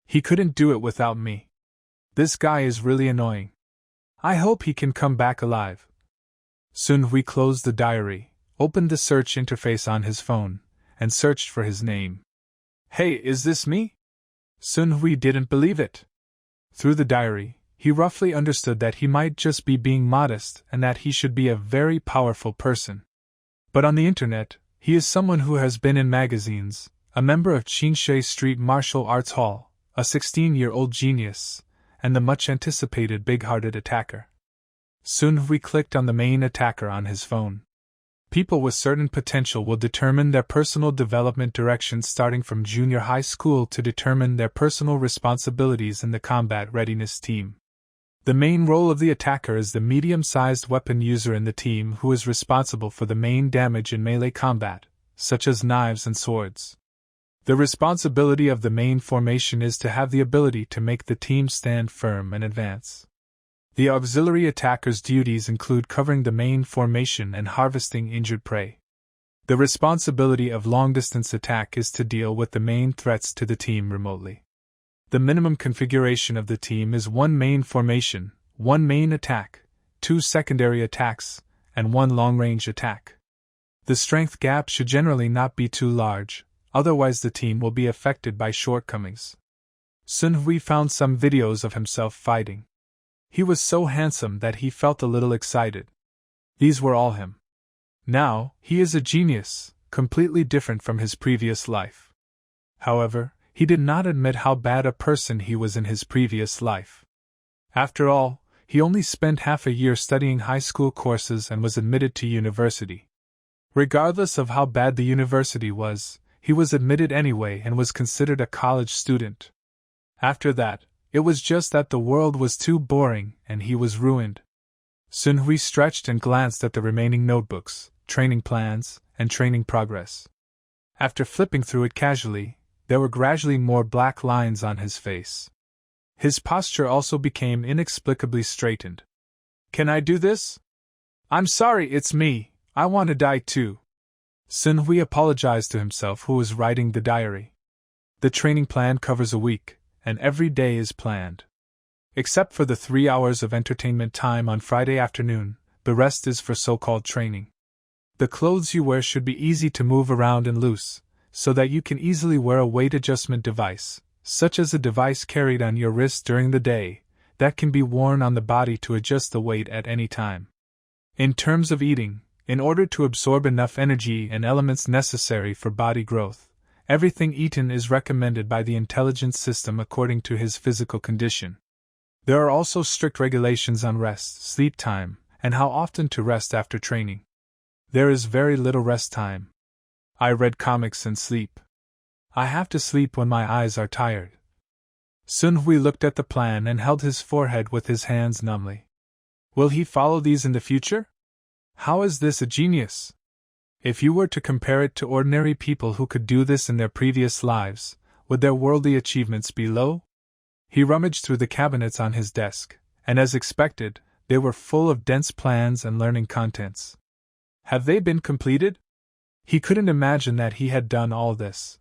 He couldn't do it without me. This guy is really annoying. I hope he can come back alive. Sun Hui closed the diary, opened the search interface on his phone, and searched for his name. Hey, is this me? Sun Hui didn't believe it. Through the diary, he roughly understood that he might just be being modest and that he should be a very powerful person. But on the internet, he is someone who has been in magazines, a member of Qingshe Street Martial Arts Hall, a 16-year-old genius, and the much-anticipated big-hearted attacker. Sun Hui clicked on the main attacker on his phone. People with certain potential will determine their personal development direction starting from junior high school to determine their personal responsibilities in the combat readiness team. The main role of the attacker is the medium-sized weapon user in the team who is responsible for the main damage in melee combat, such as knives and swords. The responsibility of the main formation is to have the ability to make the team stand firm and advance. The auxiliary attacker's duties include covering the main formation and harvesting injured prey. The responsibility of long-distance attack is to deal with the main threats to the team remotely. The minimum configuration of the team is 1 main formation, 1 main attack, 2 secondary attacks, and 1 long-range attack. The strength gap should generally not be too large, otherwise the team will be affected by shortcomings. Sun Hui found some videos of himself fighting. He was so handsome that he felt a little excited. These were all him. Now, he is a genius, completely different from his previous life. However, he did not admit how bad a person he was in his previous life. After all, he only spent half a year studying high school courses and was admitted to university. Regardless of how bad the university was, he was admitted anyway and was considered a college student. After that, it was just that the world was too boring and he was ruined. Sun Hui stretched and glanced at the remaining notebooks, training plans, and training progress. After flipping through it casually, there were gradually more black lines on his face. His posture also became inexplicably straightened. Can I do this? I'm sorry, it's me, I want to die too. Sun Hui apologized to himself who was writing the diary. The training plan covers a week, and every day is planned. Except for the 3 hours of entertainment time on Friday afternoon, the rest is for so-called training. The clothes you wear should be easy to move around and loose, so that you can easily wear a weight adjustment device, such as a device carried on your wrist during the day, that can be worn on the body to adjust the weight at any time. In terms of eating, in order to absorb enough energy and elements necessary for body growth, everything eaten is recommended by the intelligence system according to his physical condition. There are also strict regulations on rest, sleep time, and how often to rest after training. There is very little rest time. I read comics and sleep. I have to sleep when my eyes are tired. Sun Hui looked at the plan and held his forehead with his hands numbly. Will he follow these in the future? How is this a genius? If you were to compare it to ordinary people who could do this in their previous lives, would their worldly achievements be low? He rummaged through the cabinets on his desk, and as expected, they were full of dense plans and learning contents. Have they been completed? He couldn't imagine that he had done all this.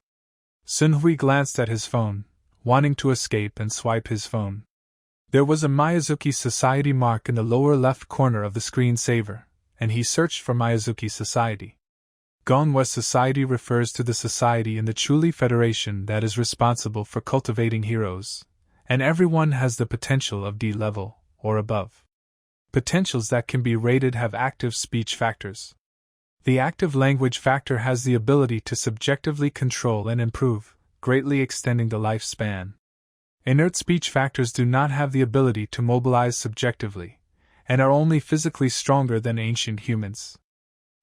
Sun Hui glanced at his phone, wanting to escape and swipe his phone. There was a Miyazuki Society mark in the lower left corner of the screensaver, and he searched for Miyazuki Society. Gonwa Society refers to the society in the Chuli Federation that is responsible for cultivating heroes, and everyone has the potential of D level, or above. Potentials that can be rated have active speech factors. The active language factor has the ability to subjectively control and improve, greatly extending the lifespan. Inert speech factors do not have the ability to mobilize subjectively, and are only physically stronger than ancient humans.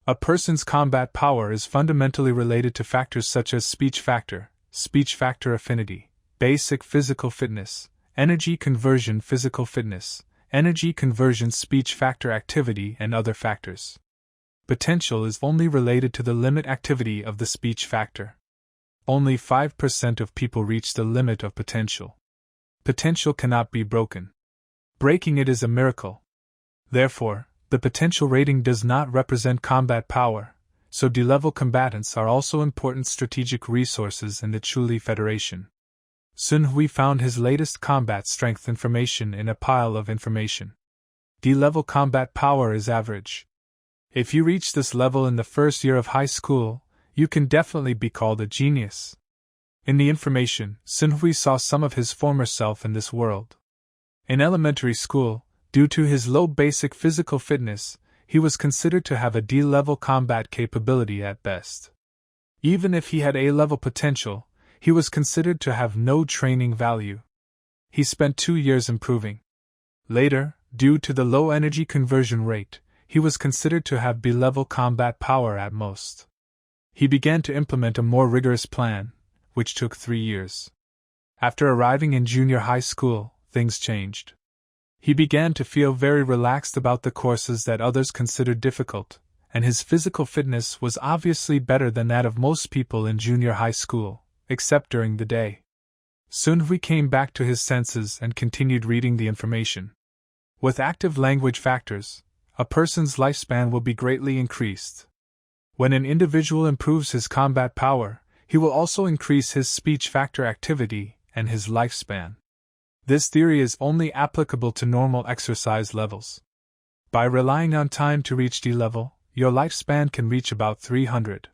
A person's combat power is fundamentally related to factors such as speech factor affinity, basic physical fitness, energy conversion physical fitness, energy conversion speech factor activity, and other factors. Potential is only related to the limit activity of the speech factor. Only 5% of people reach the limit of potential. Potential cannot be broken. Breaking it is a miracle. Therefore, the potential rating does not represent combat power, so D-level combatants are also important strategic resources in the Chuli Federation. Sun Hui found his latest combat strength information in a pile of information. D-level combat power is average. If you reach this level in the first year of high school, you can definitely be called a genius. In the information, Sun Hui saw some of his former self in this world. In elementary school, due to his low basic physical fitness, he was considered to have a D-level combat capability at best. Even if he had A-level potential, he was considered to have no training value. He spent 2 years improving. Later, due to the low energy conversion rate, he was considered to have B-level combat power at most. He began to implement a more rigorous plan, which took 3 years. After arriving in junior high school, things changed. He began to feel very relaxed about the courses that others considered difficult, and his physical fitness was obviously better than that of most people in junior high school, except during the day. Sun Hui came back to his senses and continued reading the information. With active language factors, a person's lifespan will be greatly increased. When an individual improves his combat power, he will also increase his speech factor activity and his lifespan. This theory is only applicable to normal exercise levels. By relying on time to reach D level, your lifespan can reach about 300.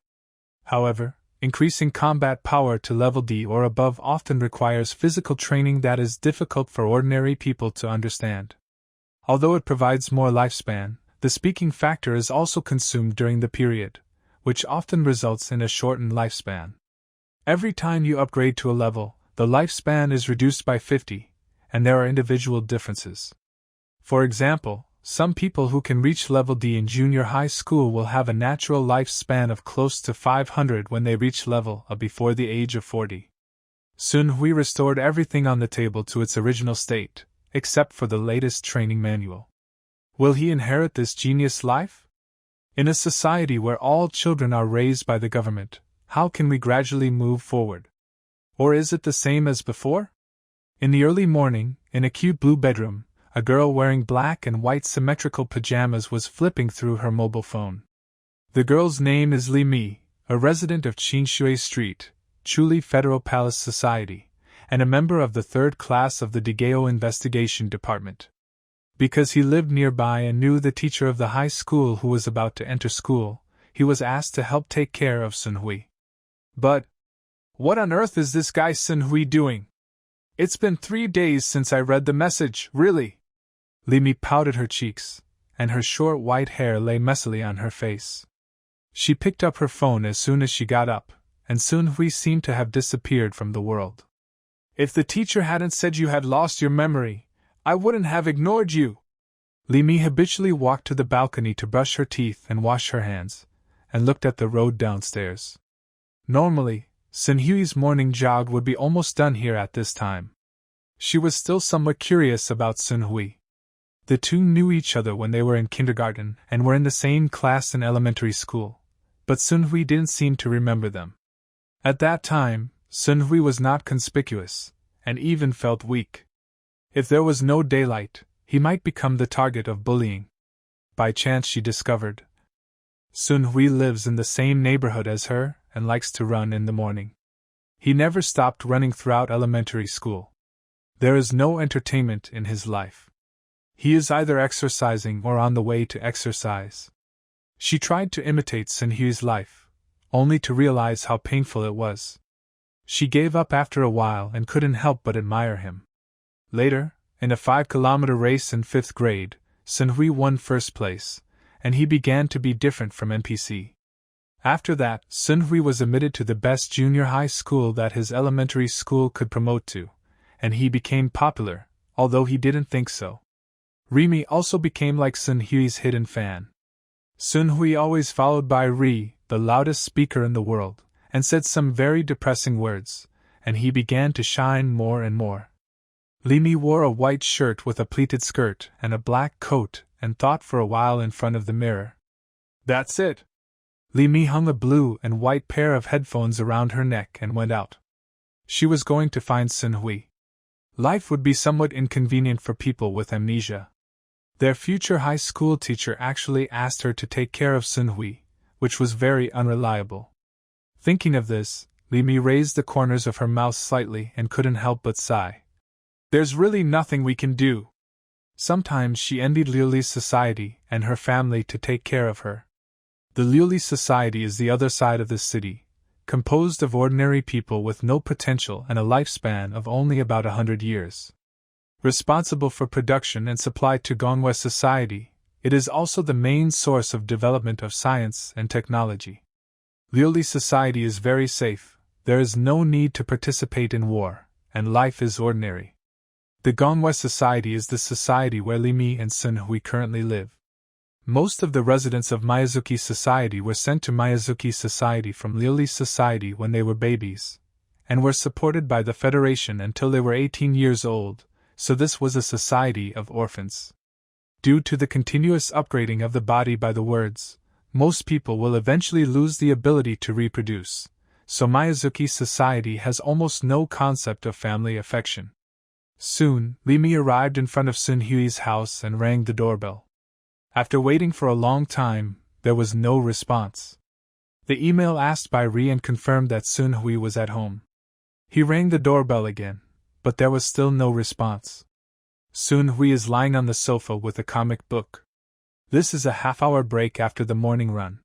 However, increasing combat power to level D or above often requires physical training that is difficult for ordinary people to understand. Although it provides more lifespan, the speaking factor is also consumed during the period, which often results in a shortened lifespan. Every time you upgrade to a level, the lifespan is reduced by 50, and there are individual differences. For example, some people who can reach level D in junior high school will have a natural lifespan of close to 500 when they reach level A before the age of 40. Sun Hui restored everything on the table to its original state, except for the latest training manual. Will he inherit this genius life? In a society where all children are raised by the government, how can we gradually move forward? Or is it the same as before? In the early morning, in a cute blue bedroom, a girl wearing black and white symmetrical pajamas was flipping through her mobile phone. The girl's name is Li Mi, a resident of Qinshui Street, Chuli Federal Palace Society, and a member of the 3rd class of the Digeo Investigation Department. Because he lived nearby and knew the teacher of the high school who was about to enter school, he was asked to help take care of Sun Hui. But what on earth is this guy Sun Hui doing? It's been 3 days since I read the message, really. Limi pouted her cheeks, and her short white hair lay messily on her face. She picked up her phone as soon as she got up, and Sun Hui seemed to have disappeared from the world. If the teacher hadn't said you had lost your memory, I wouldn't have ignored you. Limi habitually walked to the balcony to brush her teeth and wash her hands, and looked at the road downstairs. Normally, Sun Hui's morning jog would be almost done here at this time. She was still somewhat curious about Sun Hui. The two knew each other when they were in kindergarten and were in the same class in elementary school, but Sun Hui didn't seem to remember them. At that time, Sun Hui was not conspicuous, and even felt weak. If there was no daylight, he might become the target of bullying. By chance she discovered Sun Hui lives in the same neighborhood as her and likes to run in the morning. He never stopped running throughout elementary school. There is no entertainment in his life. He is either exercising or on the way to exercise. She tried to imitate Sun Hui's life, only to realize how painful it was. She gave up after a while and couldn't help but admire him. Later, in a 5-kilometer race in 5th grade, Sun Hui won first place, and he began to be different from NPC. After that, Sun Hui was admitted to the best junior high school that his elementary school could promote to, and he became popular, although he didn't think so. Rimi also became like Sun Hui's hidden fan. Sun Hui always followed by Ri, the loudest speaker in the world, and said some very depressing words, and he began to shine more and more. Limi wore a white shirt with a pleated skirt and a black coat and thought for a while in front of the mirror. That's it. Limi hung a blue and white pair of headphones around her neck and went out. She was going to find Sun Hui. Life would be somewhat inconvenient for people with amnesia. Their future high school teacher actually asked her to take care of Sun Hui, which was very unreliable. Thinking of this, Limi raised the corners of her mouth slightly and couldn't help but sigh. There's really nothing we can do. Sometimes she envied Liuli's society and her family to take care of her. The Liuli society is the other side of the city, composed of ordinary people with no potential and a lifespan of only about 100 years. Responsible for production and supply to Gongwei society, it is also the main source of development of science and technology. Liuli society is very safe, there is no need to participate in war, and life is ordinary. The Gongwei society is the society where Limi and Sun Hui currently live. Most of the residents of Miyazuki society were sent to Miyazuki society from Liuli society when they were babies, and were supported by the Federation until they were 18 years old, so this was a society of orphans. Due to the continuous upgrading of the body by the words, most people will eventually lose the ability to reproduce, so Miyazuki society has almost no concept of family affection. Soon, Limi arrived in front of Sun Hui's house and rang the doorbell. After waiting for a long time, there was no response. The email asked by Ri and confirmed that Sun Hui was at home. He rang the doorbell again, but there was still no response. Sun Hui is lying on the sofa with a comic book. This is a half-hour break after the morning run.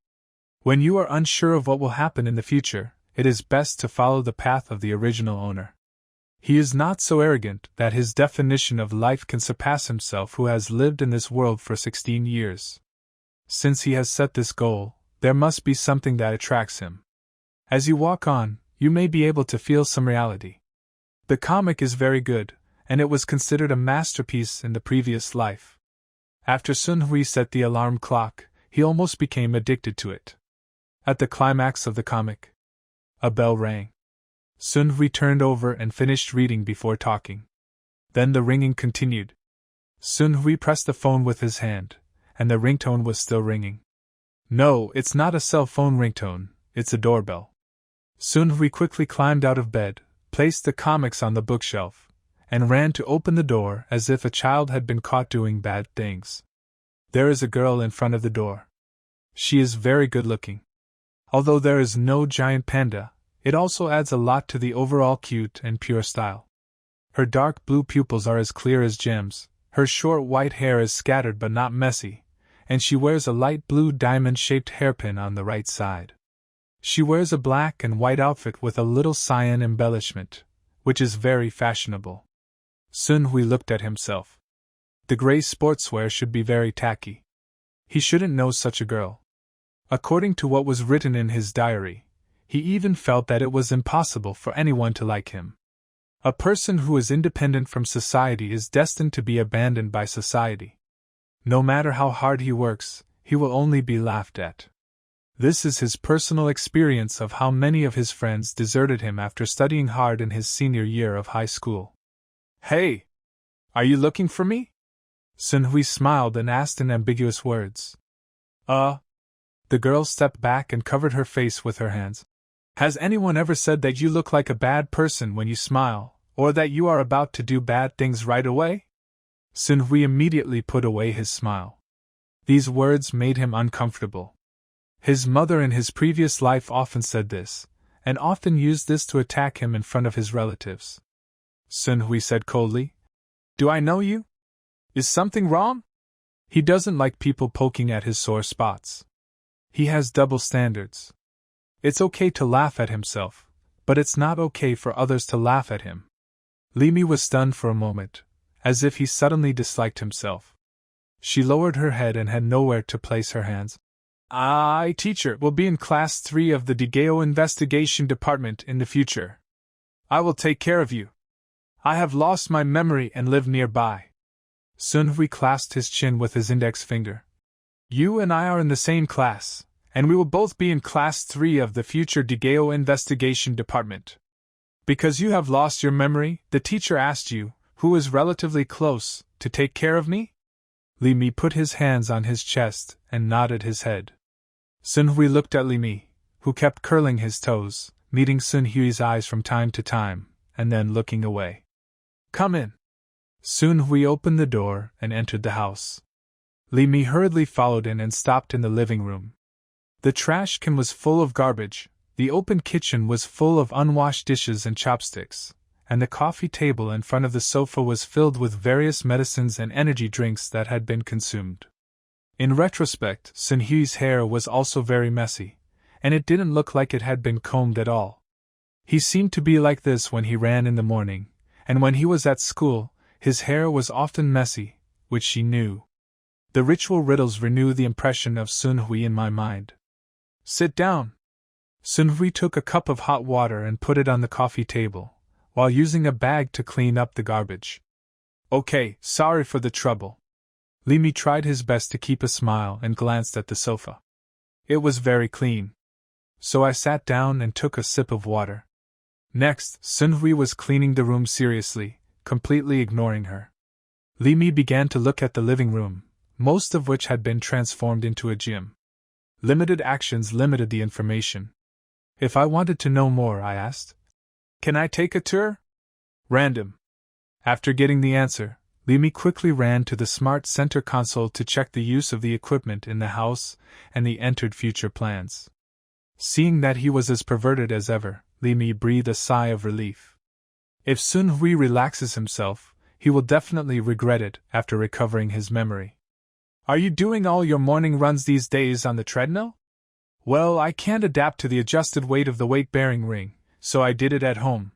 When you are unsure of what will happen in the future, it is best to follow the path of the original owner. He is not so arrogant that his definition of life can surpass himself who has lived in this world for 16 years. Since he has set this goal, there must be something that attracts him. As you walk on, you may be able to feel some reality. The comic is very good, and it was considered a masterpiece in the previous life. After Sun Hui set the alarm clock, he almost became addicted to it. At the climax of the comic, a bell rang. Sun Hui turned over and finished reading before talking. Then the ringing continued. Sun Hui pressed the phone with his hand, and the ringtone was still ringing. No, it's not a cell phone ringtone, it's a doorbell. Sun Hui quickly climbed out of bed, placed the comics on the bookshelf, and ran to open the door as if a child had been caught doing bad things. There is a girl in front of the door. She is very good looking. Although there is no giant panda, it also adds a lot to the overall cute and pure style. Her dark blue pupils are as clear as gems, her short white hair is scattered but not messy, and she wears a light blue diamond-shaped hairpin on the right side. She wears a black and white outfit with a little cyan embellishment, which is very fashionable. Sun Hui looked at himself. The gray sportswear should be very tacky. He shouldn't know such a girl. According to what was written in his diary, he even felt that it was impossible for anyone to like him. A person who is independent from society is destined to be abandoned by society. No matter how hard he works, he will only be laughed at. This is his personal experience of how many of his friends deserted him after studying hard in his senior year of high school. "Hey! Are you looking for me?" Sun Hui smiled and asked in ambiguous words. The girl stepped back and covered her face with her hands. "Has anyone ever said that you look like a bad person when you smile, or that you are about to do bad things right away?" Sun Hui immediately put away his smile. These words made him uncomfortable. His mother in his previous life often said this, and often used this to attack him in front of his relatives. Sun Hui said coldly, "Do I know you? Is something wrong?" He doesn't like people poking at his sore spots. He has double standards. It's okay to laugh at himself, but it's not okay for others to laugh at him. Li Mi was stunned for a moment, as if he suddenly disliked himself. She lowered her head and had nowhere to place her hands. "I, teacher, will be in Class 3 of the Digeo Investigation Department in the future. I will take care of you. I have lost my memory and live nearby." Sun Hui clasped his chin with his index finger. "You and I are in the same class, and we will both be in Class 3 of the future Digeo Investigation Department. Because you have lost your memory, the teacher asked you, who is relatively close, to take care of me?" Li Mi put his hands on his chest and nodded his head. Sun Hui looked at Li Mi, who kept curling his toes, meeting Sun Hui's eyes from time to time, and then looking away. "Come in." Sun Hui opened the door and entered the house. Li Mi hurriedly followed in and stopped in the living room. The trash can was full of garbage, the open kitchen was full of unwashed dishes and chopsticks, and the coffee table in front of the sofa was filled with various medicines and energy drinks that had been consumed. In retrospect, Sun Hui's hair was also very messy, and it didn't look like it had been combed at all. He seemed to be like this when he ran in the morning, and when he was at school, his hair was often messy, which she knew. The ritual riddles renew the impression of Sun Hui in my mind. "Sit down." Sun Hui took a cup of hot water and put it on the coffee table, while using a bag to clean up the garbage. "Okay, sorry for the trouble." Li Mi tried his best to keep a smile and glanced at the sofa. It was very clean. So I sat down and took a sip of water. Next, Sun Hui was cleaning the room seriously, completely ignoring her. Li Mi began to look at the living room, most of which had been transformed into a gym. Limited actions limited the information. If I wanted to know more, I asked, "Can I take a tour?" Random. After getting the answer, Li Mi quickly ran to the Smart Center console to check the use of the equipment in the house and the entered future plans. Seeing that he was as perverted as ever, Li Mi breathed a sigh of relief. If Sun Hui relaxes himself, he will definitely regret it after recovering his memory. "Are you doing all your morning runs these days on the treadmill?" "Well, I can't adapt to the adjusted weight of the weight-bearing ring, so I did it at home."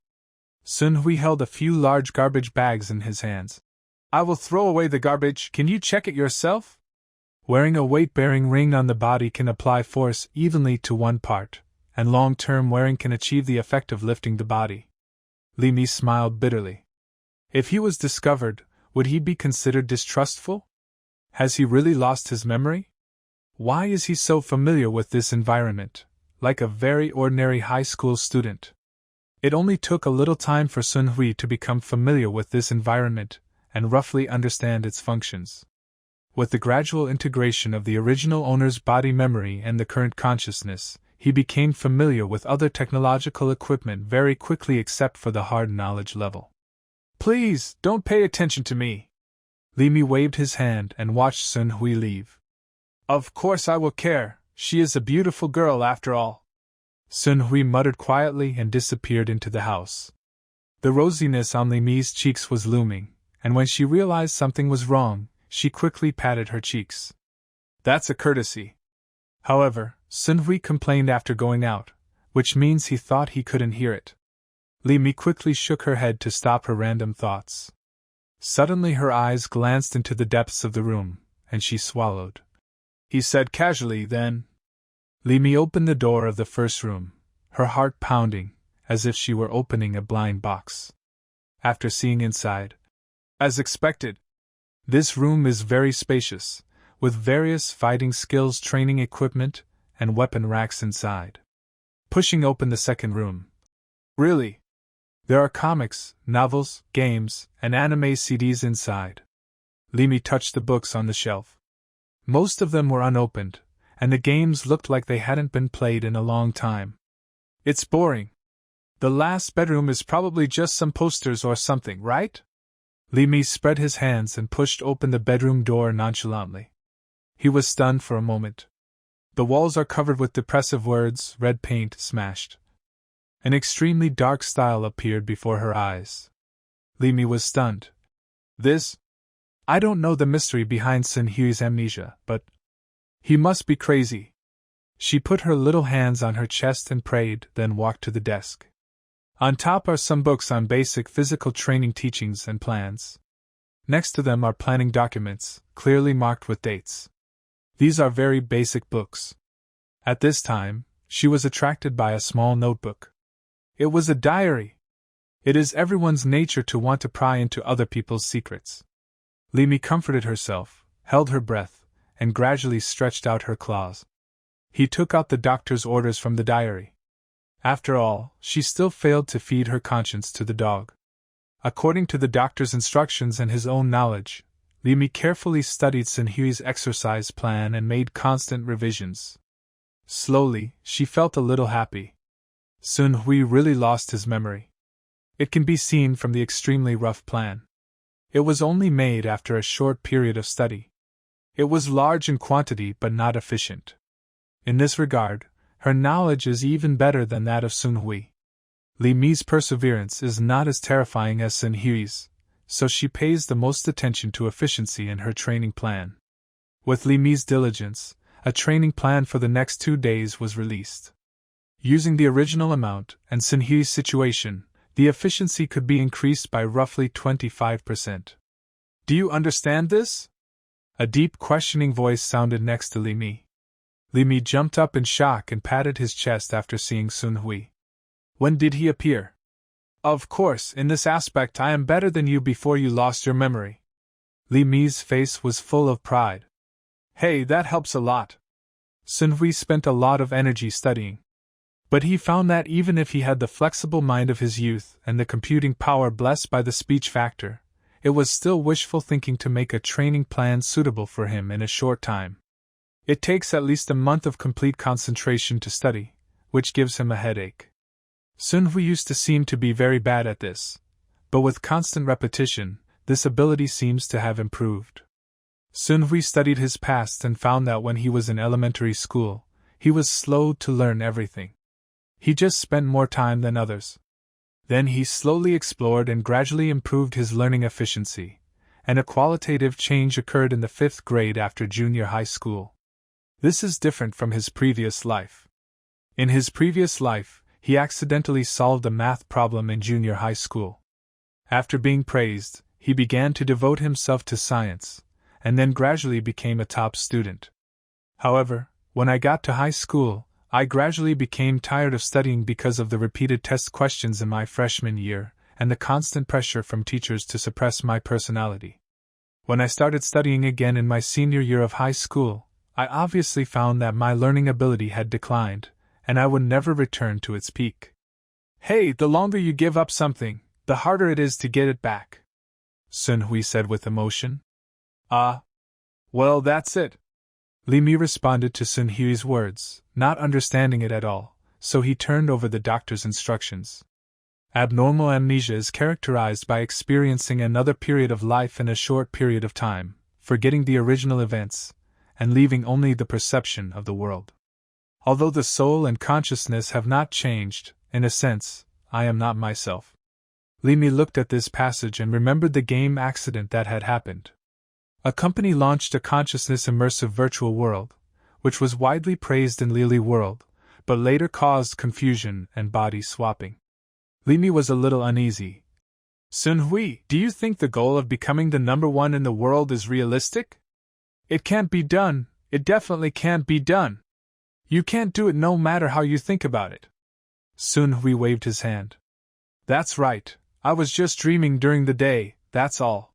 Sun Hui held a few large garbage bags in his hands. "I will throw away the garbage, can you check it yourself?" Wearing a weight-bearing ring on the body can apply force evenly to one part, and long-term wearing can achieve the effect of lifting the body. Li Mi smiled bitterly. If he was discovered, would he be considered distrustful? Has he really lost his memory? Why is he so familiar with this environment, like a very ordinary high school student? It only took a little time for Sun Hui to become familiar with this environment and roughly understand its functions. With the gradual integration of the original owner's body memory and the current consciousness, he became familiar with other technological equipment very quickly except for the hard knowledge level. "Please, don't pay attention to me." Li Mi waved his hand and watched Sun Hui leave. "Of course I will care, she is a beautiful girl after all." Sun Hui muttered quietly and disappeared into the house. The rosiness on Li Mi's cheeks was looming, and when she realized something was wrong, she quickly patted her cheeks. "That's a courtesy." However, Sun Hui complained after going out, which means he thought he couldn't hear it. Li Mi quickly shook her head to stop her random thoughts. Suddenly her eyes glanced into the depths of the room, and she swallowed. He said casually, then. Li Mi opened the door of the first room, her heart pounding, as if she were opening a blind box. After seeing inside, as expected, this room is very spacious, with various fighting skills training equipment and weapon racks inside. Pushing open the second room. Really? There are comics, novels, games, and anime CDs inside. Li Mi touched the books on the shelf. Most of them were unopened, and the games looked like they hadn't been played in a long time. It's boring. The last bedroom is probably just some posters or something, right? Li Mi spread his hands and pushed open the bedroom door nonchalantly. He was stunned for a moment. The walls are covered with depressive words, red paint smashed. An extremely dark style appeared before her eyes. Li Mi was stunned. This? I don't know the mystery behind Sun Hui's amnesia, but he must be crazy. She put her little hands on her chest and prayed, then walked to the desk. On top are some books on basic physical training teachings and plans. Next to them are planning documents, clearly marked with dates. These are very basic books. At this time, she was attracted by a small notebook. It was a diary. It is everyone's nature to want to pry into other people's secrets. Li Mi comforted herself, held her breath, and gradually stretched out her claws. He took out the doctor's orders from the diary. After all, she still failed to feed her conscience to the dog. According to the doctor's instructions and his own knowledge, Li Mi carefully studied Sun Hui's exercise plan and made constant revisions. Slowly, she felt a little happy. Sun Hui really lost his memory. It can be seen from the extremely rough plan. It was only made after a short period of study. It was large in quantity but not efficient. In this regard, her knowledge is even better than that of Sun Hui. Li Mi's perseverance is not as terrifying as Sun Hui's, so she pays the most attention to efficiency in her training plan. With Li Mi's diligence, a training plan for the next 2 days was released. Using the original amount and Sun Hui's situation, the efficiency could be increased by roughly 25%. Do you understand this? A deep questioning voice sounded next to Li Mi. Li Mi jumped up in shock and patted his chest after seeing Sun Hui. When did he appear? Of course, in this aspect I am better than you before you lost your memory. Li Mi's face was full of pride. Hey, that helps a lot. Sun Hui spent a lot of energy studying. But he found that even if he had the flexible mind of his youth and the computing power blessed by the speech factor, it was still wishful thinking to make a training plan suitable for him in a short time. It takes at least a month of complete concentration to study, which gives him a headache. Sun Hui used to seem to be very bad at this, but with constant repetition, this ability seems to have improved. Sun Hui studied his past and found that when he was in elementary school, he was slow to learn everything. He just spent more time than others. Then he slowly explored and gradually improved his learning efficiency, and a qualitative change occurred in the 5th grade after junior high school. This is different from his previous life. In his previous life, he accidentally solved a math problem in junior high school. After being praised, he began to devote himself to science, and then gradually became a top student. However, when I got to high school, I gradually became tired of studying because of the repeated test questions in my freshman year and the constant pressure from teachers to suppress my personality. When I started studying again in my senior year of high school, I obviously found that my learning ability had declined, and I would never return to its peak. Hey, the longer you give up something, the harder it is to get it back, Sun Hui said with emotion. Well, that's it. Li Mi responded to Sun Hui's words, not understanding it at all, so he turned over the doctor's instructions. Abnormal amnesia is characterized by experiencing another period of life in a short period of time, forgetting the original events, and leaving only the perception of the world. Although the soul and consciousness have not changed, in a sense, I am not myself. Li Mi looked at this passage and remembered the game accident that had happened. A company launched a consciousness immersive virtual world, which was widely praised in Lily World, but later caused confusion and body swapping. Li Mi was a little uneasy. Sun Hui, do you think the goal of becoming the number one in the world is realistic? It can't be done, it definitely can't be done. You can't do it no matter how you think about it. Sun Hui waved his hand. That's right, I was just dreaming during the day, that's all.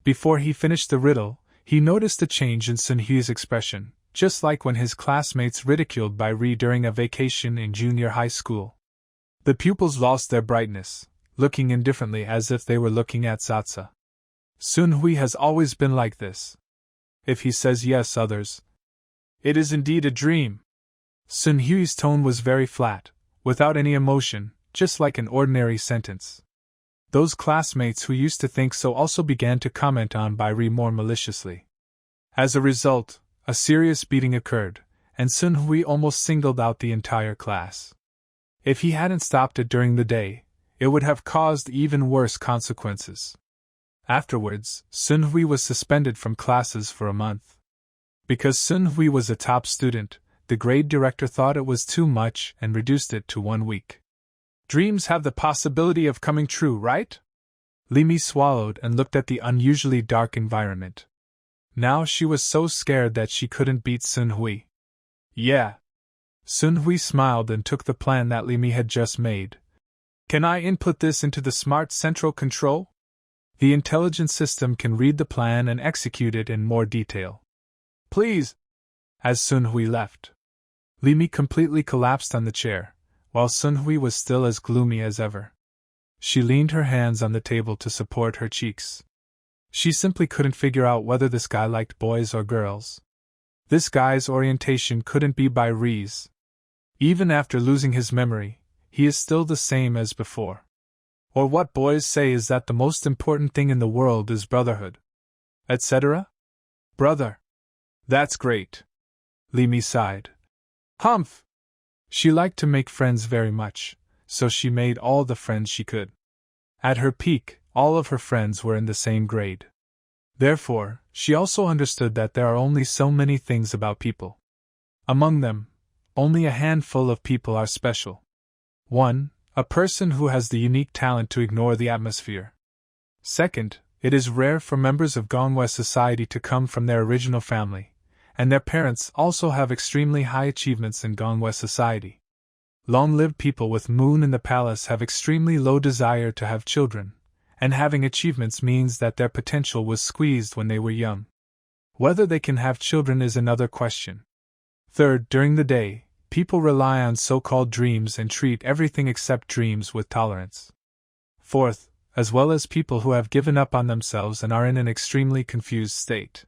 Before he finished the riddle, he noticed a change in Sun Hui's expression, just like when his classmates ridiculed Bai Ri during a vacation in junior high school. The pupils lost their brightness, looking indifferently as if they were looking at Zatsa. Sun Hui has always been like this. If he says yes, others. It is indeed a dream. Sun Hui's tone was very flat, without any emotion, just like an ordinary sentence. Those classmates who used to think so also began to comment on Bai Ri more maliciously. As a result, a serious beating occurred, and Sun Hui almost singled out the entire class. If he hadn't stopped it during the day, it would have caused even worse consequences. Afterwards, Sun Hui was suspended from classes for a month. Because Sun Hui was a top student, the grade director thought it was too much and reduced it to 1 week. Dreams have the possibility of coming true, right? Li Mi swallowed and looked at the unusually dark environment. Now she was so scared that she couldn't beat Sun Hui. Yeah. Sun Hui smiled and took the plan that Li Mi had just made. Can I input this into the smart central control? The intelligence system can read the plan and execute it in more detail. Please. As Sun Hui left, Li Mi completely collapsed on the chair, while Sun Hui was still as gloomy as ever. She leaned her hands on the table to support her cheeks. She simply couldn't figure out whether this guy liked boys or girls. This guy's orientation couldn't be Bai Ri's. Even after losing his memory, he is still the same as before. Or what boys say is that the most important thing in the world is brotherhood. Etc.? Brother. That's great. Li Mi sighed. Humph! She liked to make friends very much, so she made all the friends she could. At her peak, all of her friends were in the same grade. Therefore, she also understood that there are only so many things about people. Among them, only a handful of people are special. 1. A person who has the unique talent to ignore the atmosphere. Second, it is rare for members of Gongwei society to come from their original family, and their parents also have extremely high achievements in Gongwei society. Long-lived people with moon in the palace have extremely low desire to have children, and having achievements means that their potential was squeezed when they were young. Whether they can have children is another question. Third, during the day, people rely on so-called dreams and treat everything except dreams with tolerance. Fourth, as well as people who have given up on themselves and are in an extremely confused state.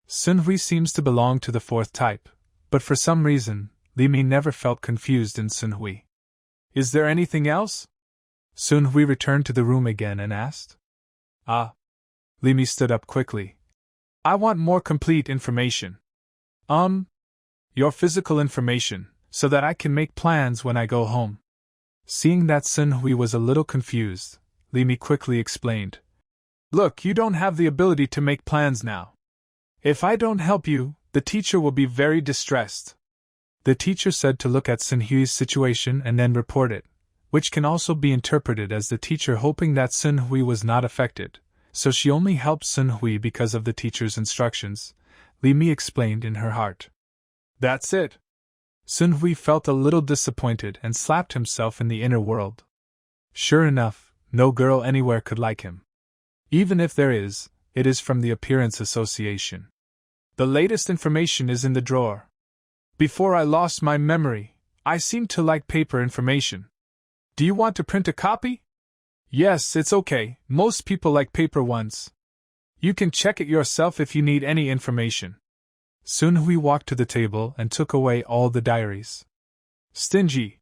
Sun Hui seems to belong to the fourth type, but for some reason, Li Mi never felt confused in Sun Hui. Is there anything else? Sun Hui returned to the room again and asked. Ah. Li Mi stood up quickly. I want more complete information. Your physical information, so that I can make plans when I go home. Seeing that Sun Hui was a little confused, Li Mi quickly explained. Look, you don't have the ability to make plans now. If I don't help you, the teacher will be very distressed. The teacher said to look at Sun Hui's situation and then report it, which can also be interpreted as the teacher hoping that Sun Hui was not affected, so she only helped Sun Hui because of the teacher's instructions, Li Mi explained in her heart. That's it. Sun Hui felt a little disappointed and slapped himself in the inner world. Sure enough, no girl anywhere could like him. Even if there is, it is from the appearance association. The latest information is in the drawer. Before I lost my memory, I seemed to like paper information. Do you want to print a copy? Yes, it's okay, most people like paper ones. You can check it yourself if you need any information. Sun Hui walked to the table and took away all the diaries. Stingy.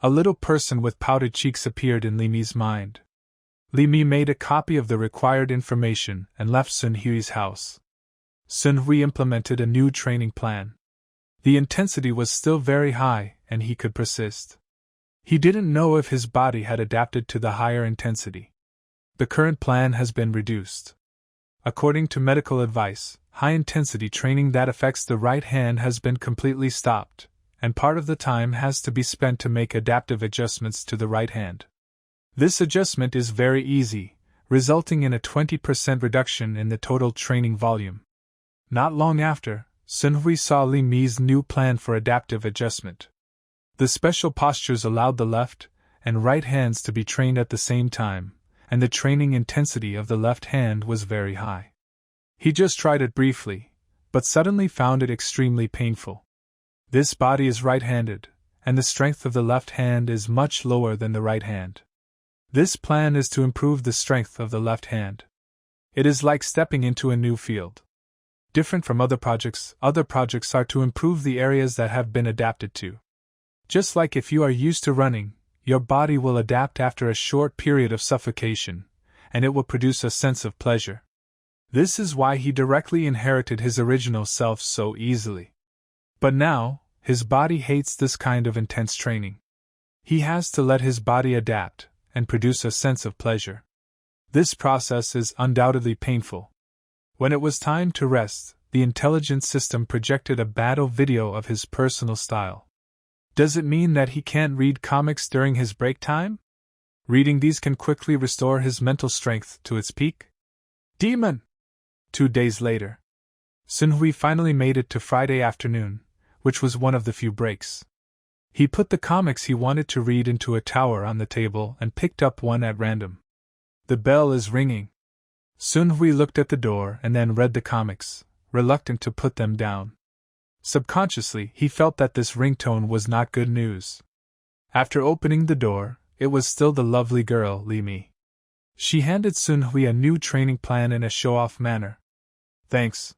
A little person with pouted cheeks appeared in Li Mi's mind. Li Mi made a copy of the required information and left Sun Hui's house. Sun Hui implemented a new training plan. The intensity was still very high, and he could persist. He didn't know if his body had adapted to the higher intensity. The current plan has been reduced. According to medical advice, high-intensity training that affects the right hand has been completely stopped, and part of the time has to be spent to make adaptive adjustments to the right hand. This adjustment is very easy, resulting in a 20% reduction in the total training volume. Not long after, Sun Hui saw Li Mi's new plan for adaptive adjustment. The special postures allowed the left and right hands to be trained at the same time, and the training intensity of the left hand was very high. He just tried it briefly, but suddenly found it extremely painful. This body is right-handed, and the strength of the left hand is much lower than the right hand. This plan is to improve the strength of the left hand. It is like stepping into a new field. Different from other projects are to improve the areas that have been adapted to. Just like if you are used to running, your body will adapt after a short period of suffocation, and it will produce a sense of pleasure. This is why he directly inherited his original self so easily. But now, his body hates this kind of intense training. He has to let his body adapt and produce a sense of pleasure. This process is undoubtedly painful. When it was time to rest, the intelligence system projected a battle video of his personal style. Does it mean that he can't read comics during his break time? Reading these can quickly restore his mental strength to its peak? Demon! 2 days later, Sun Hui finally made it to Friday afternoon, which was one of the few breaks. He put the comics he wanted to read into a tower on the table and picked up one at random. The bell is ringing. Sun Hui looked at the door and then read the comics, reluctant to put them down. Subconsciously, he felt that this ringtone was not good news. After opening the door, it was still the lovely girl, Li Mi. She handed Sun Hui a new training plan in a show-off manner. Thanks.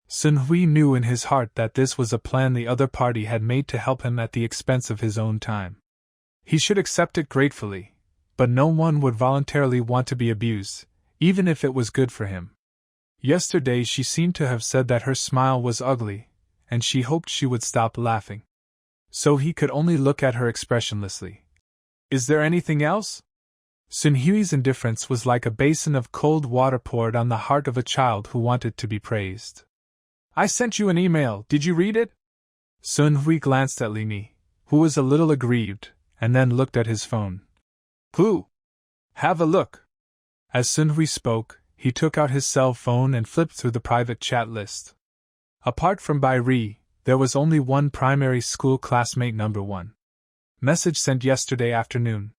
Sun Hui knew in his heart that this was a plan the other party had made to help him at the expense of his own time. He should accept it gratefully, but no one would voluntarily want to be abused, even if it was good for him. Yesterday she seemed to have said that her smile was ugly, and she hoped she would stop laughing. So he could only look at her expressionlessly. Is there anything else? Sun Hui's indifference was like a basin of cold water poured on the heart of a child who wanted to be praised. I sent you an email, did you read it? Sun Hui glanced at Li Mi, who was a little aggrieved, and then looked at his phone. Who? Have a look. As Sun Hui spoke, he took out his cell phone and flipped through the private chat list. Apart from Bai Ri, there was only one primary school classmate number 1. Message sent yesterday afternoon.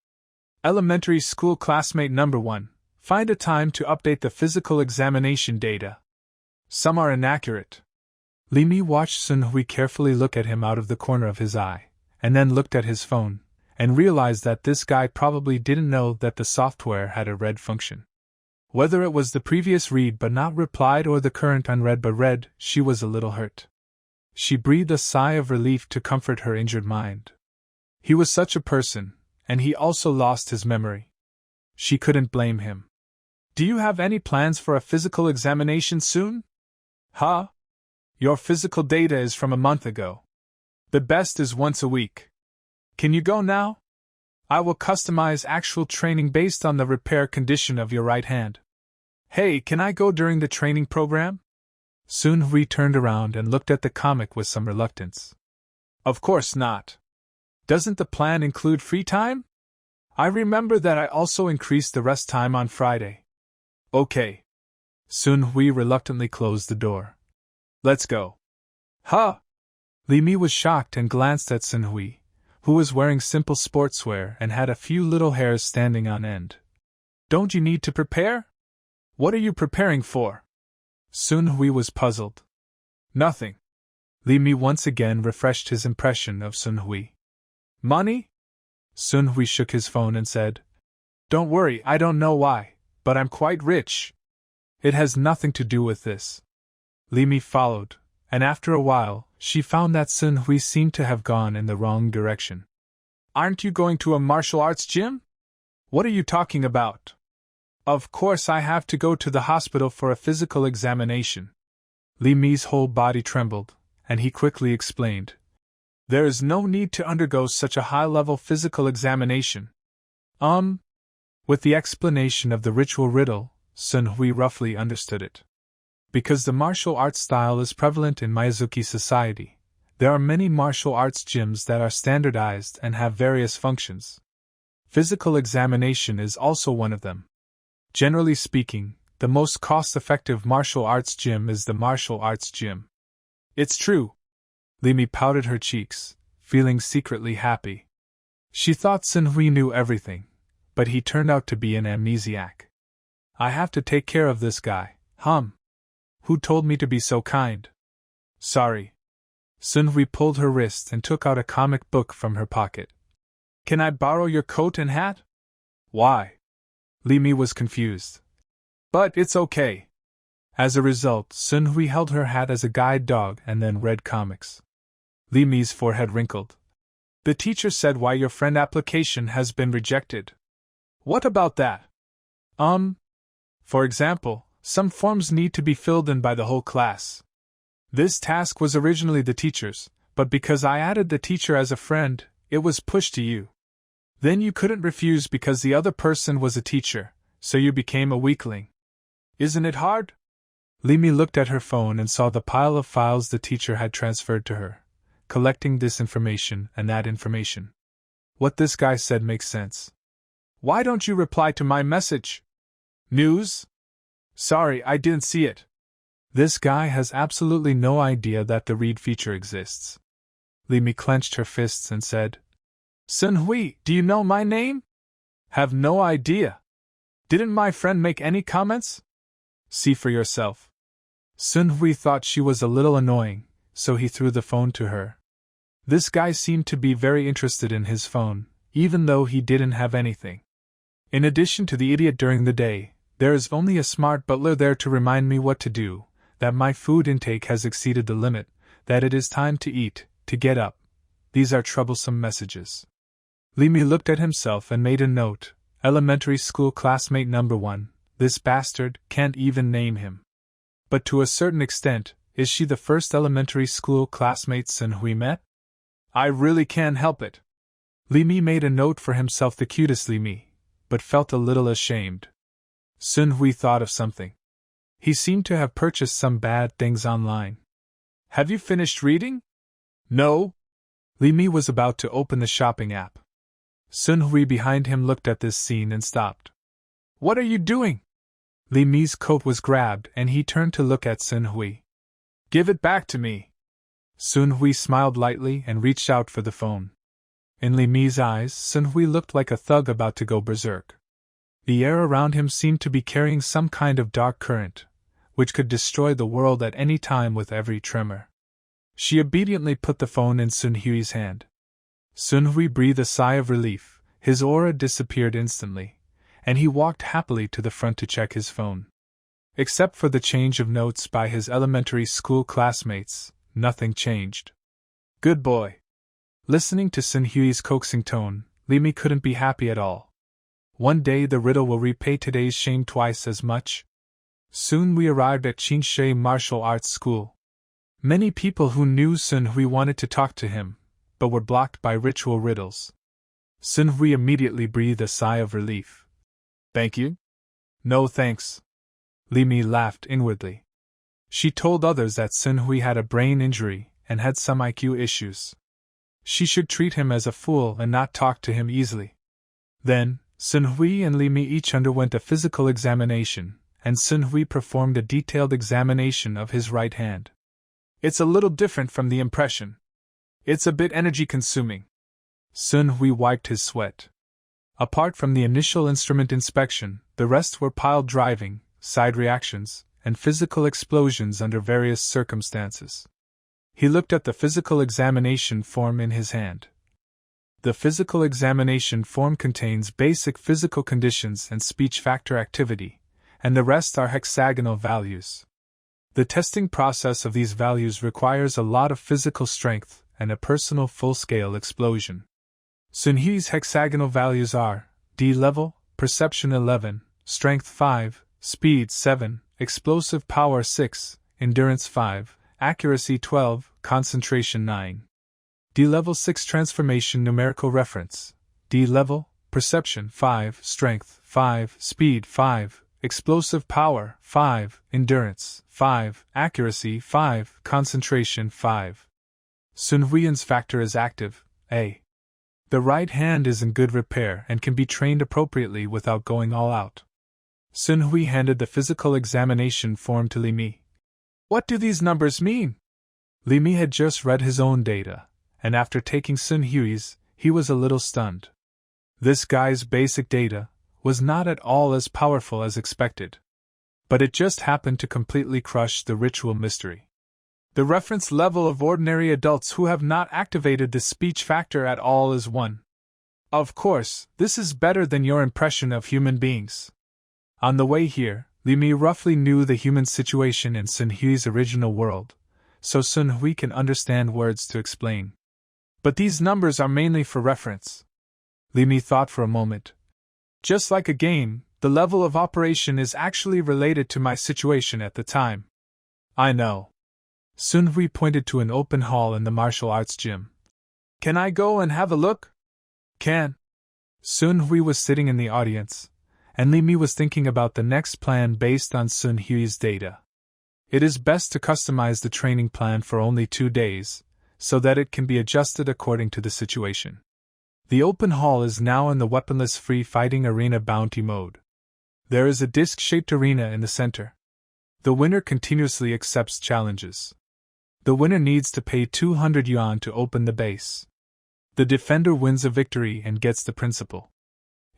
Elementary school classmate number 1, find a time to update the physical examination data. Some are inaccurate. Li Mi watched Sun Hui carefully look at him out of the corner of his eye, and then looked at his phone, and realized that this guy probably didn't know that the software had a read function. Whether it was the previous read but not replied or the current unread but read, she was a little hurt. She breathed a sigh of relief to comfort her injured mind. He was such a person, and he also lost his memory. She couldn't blame him. Do you have any plans for a physical examination soon? Huh? Your physical data is from a month ago. The best is once a week. Can you go now? I will customize actual training based on the repair condition of your right hand. Hey, can I go during the training program? Sun Hui turned around and looked at the comic with some reluctance. Of course not. Doesn't the plan include free time? I remember that I also increased the rest time on Friday. Okay. Sun Hui reluctantly closed the door. Let's go. Huh? Li Mi was shocked and glanced at Sun Hui, who was wearing simple sportswear and had a few little hairs standing on end. Don't you need to prepare? What are you preparing for? Sun Hui was puzzled. Nothing. Li Mi once again refreshed his impression of Sun Hui. Money? Sun Hui shook his phone and said, Don't worry, I don't know why, but I'm quite rich. It has nothing to do with this. Li Mi followed, and after a while, she found that Sun Hui seemed to have gone in the wrong direction. Aren't you going to a martial arts gym? What are you talking about? Of course I have to go to the hospital for a physical examination. Li Mi's whole body trembled, and he quickly explained. There is no need to undergo such a high-level physical examination. With the explanation of the ritual riddle, Sun Hui roughly understood it. Because the martial arts style is prevalent in Miyazuki society, there are many martial arts gyms that are standardized and have various functions. Physical examination is also one of them. Generally speaking, the most cost-effective martial arts gym is the martial arts gym. It's true. Limi pouted her cheeks, feeling secretly happy. She thought Sun Hui knew everything, but he turned out to be an amnesiac. I have to take care of this guy, Who told me to be so kind? Sorry. Sun Hui pulled her wrist and took out a comic book from her pocket. Can I borrow your coat and hat? Why? Limi was confused. But it's okay. As a result, Sun Hui held her hat as a guide dog and then read comics. Limi's forehead wrinkled. The teacher said why your friend application has been rejected. What about that? For example, some forms need to be filled in by the whole class. This task was originally the teacher's, but because I added the teacher as a friend, it was pushed to you. Then you couldn't refuse because the other person was a teacher, so you became a weakling. Isn't it hard? Limi looked at her phone and saw the pile of files the teacher had transferred to her, collecting this information and that information. What this guy said makes sense. Why don't you reply to my message? News? Sorry, I didn't see it. This guy has absolutely no idea that the read feature exists. Limi clenched her fists and said, Sun Hui, do you know my name? Have no idea. Didn't my friend make any comments? See for yourself. Sun Hui thought she was a little annoying, so he threw the phone to her. This guy seemed to be very interested in his phone, even though he didn't have anything. In addition to the idiot during the day, there is only a smart butler there to remind me what to do, that my food intake has exceeded the limit, that it is time to eat, to get up. These are troublesome messages. Limi looked at himself and made a note. Elementary school classmate number 1, this bastard can't even name him. But to a certain extent, is she the first elementary school classmate Sun Hui met? I really can't help it. Limi made a note for himself, the cutest Limi, but felt a little ashamed. Sun Hui thought of something. He seemed to have purchased some bad things online. Have you finished reading? No. Limi was about to open the shopping app. Sun Hui behind him looked at this scene and stopped. What are you doing? Limi's coat was grabbed and he turned to look at Sun Hui. Give it back to me. Sun Hui smiled lightly and reached out for the phone. In Limi's eyes, Sun Hui looked like a thug about to go berserk. The air around him seemed to be carrying some kind of dark current, which could destroy the world at any time with every tremor. She obediently put the phone in Sun Hui's hand. Sun Hui breathed a sigh of relief, his aura disappeared instantly, and he walked happily to the front to check his phone. Except for the change of notes by his elementary school classmates, nothing changed. Good boy. Listening to Sun Hui's coaxing tone, Limi couldn't be happy at all. One day the riddle will repay today's shame twice as much. Soon we arrived at Qingshe Martial Arts School. Many people who knew Sun Hui wanted to talk to him, but were blocked by ritual riddles. Sun Hui immediately breathed a sigh of relief. Thank you? No thanks. Limi laughed inwardly. She told others that Sun Hui had a brain injury and had some IQ issues. She should treat him as a fool and not talk to him easily. Then, Sun Hui and Limi each underwent a physical examination, and Sun Hui performed a detailed examination of his right hand. It's a little different from the impression. It's a bit energy-consuming. Sun Hui wiped his sweat. Apart from the initial instrument inspection, the rest were pile driving, side reactions, and physical explosions under various circumstances. He looked at the physical examination form in his hand. The physical examination form contains basic physical conditions and speech factor activity, and the rest are hexagonal values. The testing process of these values requires a lot of physical strength and a personal full-scale explosion. Sun Hui's hexagonal values are D level, perception 11, strength 5, speed 7, explosive power 6, endurance 5, accuracy 12, concentration 9. D level 6 transformation numerical reference. D level, perception 5, strength 5, speed 5, explosive power 5, endurance 5, accuracy 5, concentration 5. Sun Hui's factor is active, A. The right hand is in good repair and can be trained appropriately without going all out. Sun Hui handed the physical examination form to Li Mi. What do these numbers mean? Li Mi had just read his own data, and after taking Sun Hui's, he was a little stunned. This guy's basic data was not at all as powerful as expected. But it just happened to completely crush the ritual mystery. The reference level of ordinary adults who have not activated the speech factor at all is 1. Of course, this is better than your impression of human beings. On the way here, Li Mi roughly knew the human situation in Sun Hui's original world, so Sun Hui can understand words to explain. But these numbers are mainly for reference. Li Mi thought for a moment. Just like a game, the level of operation is actually related to my situation at the time. I know. Sun Hui pointed to an open hall in the martial arts gym. Can I go and have a look? Can. Sun Hui was sitting in the audience, and Li Mi was thinking about the next plan based on Sun Hui's data. It is best to customize the training plan for only 2 days, so that it can be adjusted according to the situation. The open hall is now in the weaponless free fighting arena bounty mode. There is a disc-shaped arena in the center. The winner continuously accepts challenges. The winner needs to pay 200 yuan to open the base. The defender wins a victory and gets the principal.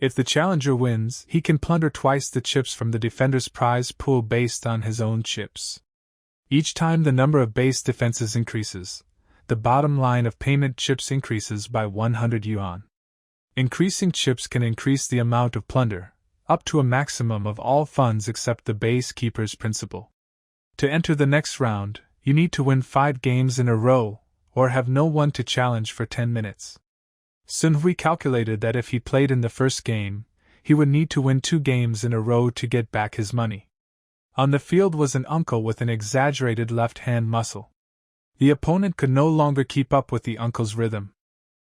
If the challenger wins, he can plunder twice the chips from the defender's prize pool based on his own chips. Each time the number of base defenses increases, the bottom line of payment chips increases by 100 yuan. Increasing chips can increase the amount of plunder, up to a maximum of all funds except the base keeper's principal. To enter the next round, you need to win 5 games in a row, or have no one to challenge for 10 minutes. Sun Hui calculated that if he played in the first game, he would need to win 2 games in a row to get back his money. On the field was an uncle with an exaggerated left-hand muscle. The opponent could no longer keep up with the uncle's rhythm.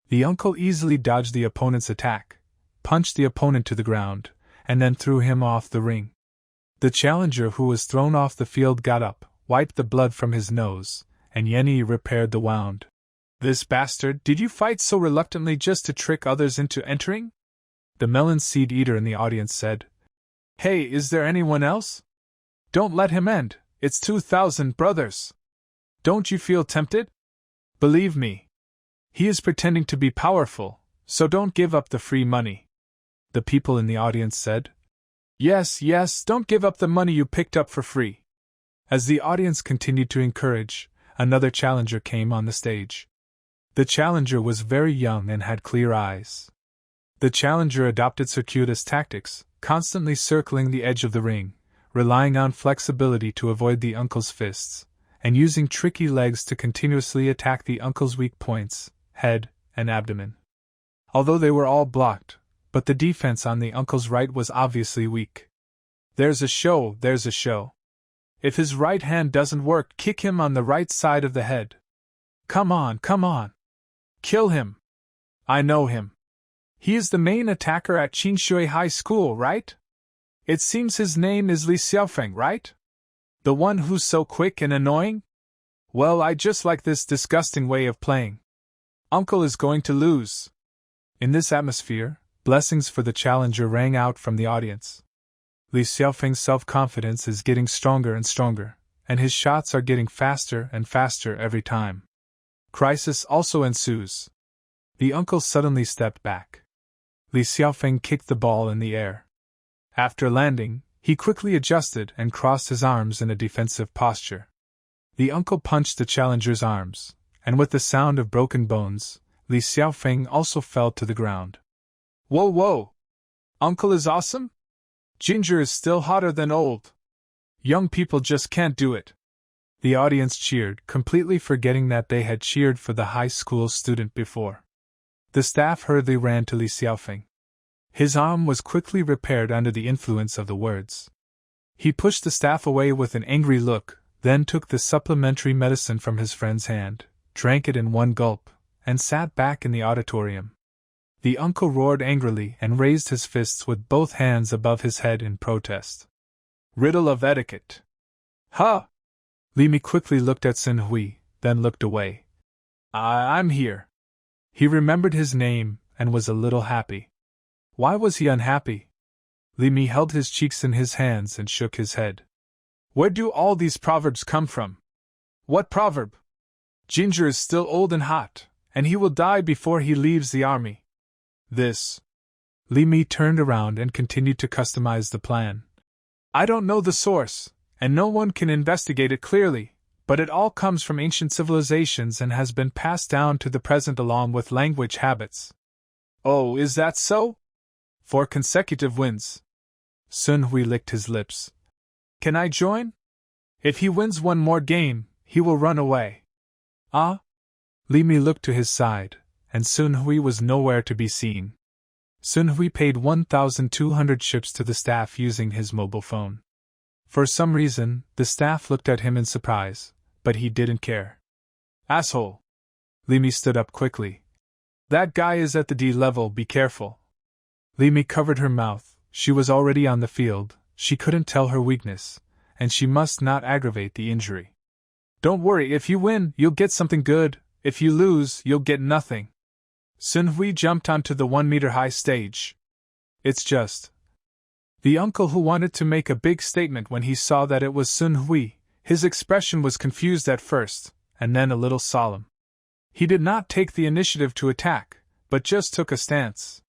The uncle easily dodged the opponent's attack, punched the opponent to the ground, and then threw him off the ring. The challenger who was thrown off the field got up, wiped the blood from his nose, and Yenny repaired the wound. This bastard, did you fight so reluctantly just to trick others into entering? The melon seed eater in the audience said. Hey, is there anyone else? Don't let him end, it's 2,000 brothers. Don't you feel tempted? Believe me. He is pretending to be powerful, so don't give up the free money. The people in the audience said. Yes, don't give up the money you picked up for free. As the audience continued to encourage, another challenger came on the stage. The challenger was very young and had clear eyes. The challenger adopted circuitous tactics, constantly circling the edge of the ring, relying on flexibility to avoid the uncle's fists, and using tricky legs to continuously attack the uncle's weak points, head, and abdomen. Although they were all blocked, but the defense on the uncle's right was obviously weak. There's a show. If his right hand doesn't work, kick him on the right side of the head. Come on. Kill him. I know him. He is the main attacker at Qingshui High School, right? It seems his name is Li Xiaofeng, right? The one who's so quick and annoying? Well, I just like this disgusting way of playing. Uncle is going to lose. In this atmosphere, blessings for the challenger rang out from the audience. Li Xiaofeng's self-confidence is getting stronger and stronger, and his shots are getting faster and faster every time. Crisis also ensues. The uncle suddenly stepped back. Li Xiaofeng kicked the ball in the air. After landing, he quickly adjusted and crossed his arms in a defensive posture. The uncle punched the challenger's arms, and with the sound of broken bones, Li Xiaofeng also fell to the ground. Whoa! Uncle is awesome? Ginger is still hotter than old. Young people just can't do it. The audience cheered, completely forgetting that they had cheered for the high school student before. The staff hurriedly ran to Li Xiaofeng. His arm was quickly repaired under the influence of the words. He pushed the staff away with an angry look, then took the supplementary medicine from his friend's hand, drank it in one gulp, and sat back in the auditorium. The uncle roared angrily and raised his fists with both hands above his head in protest. Riddle of etiquette. Ha! Li Mi quickly looked at Sun Hui, then looked away. I'm here. He remembered his name, and was a little happy. Why was he unhappy? Li Mi held his cheeks in his hands and shook his head. Where do all these proverbs come from? What proverb? Ginger is still old and hot, and he will die before he leaves the army. This. Li Mi turned around and continued to customize the plan. I don't know the source, and no one can investigate it clearly, but it all comes from ancient civilizations and has been passed down to the present along with language habits. Oh, is that so? 4 consecutive wins. Sun Hui licked his lips. Can I join? If he wins one more game, he will run away. Ah? Li Mi looked to his side, and Sun Hui was nowhere to be seen. Sun Hui paid 1,200 chips to the staff using his mobile phone. For some reason, the staff looked at him in surprise, but he didn't care. Asshole! Li Mi stood up quickly. That guy is at the D level, be careful. Li Mi covered her mouth. She was already on the field, she couldn't tell her weakness, and she must not aggravate the injury. Don't worry, if you win, you'll get something good, if you lose, you'll get nothing. Sun Hui jumped onto the 1-meter-high stage. It's just. The uncle who wanted to make a big statement when he saw that it was Sun Hui, his expression was confused at first, and then a little solemn. He did not take the initiative to attack, but just took a stance.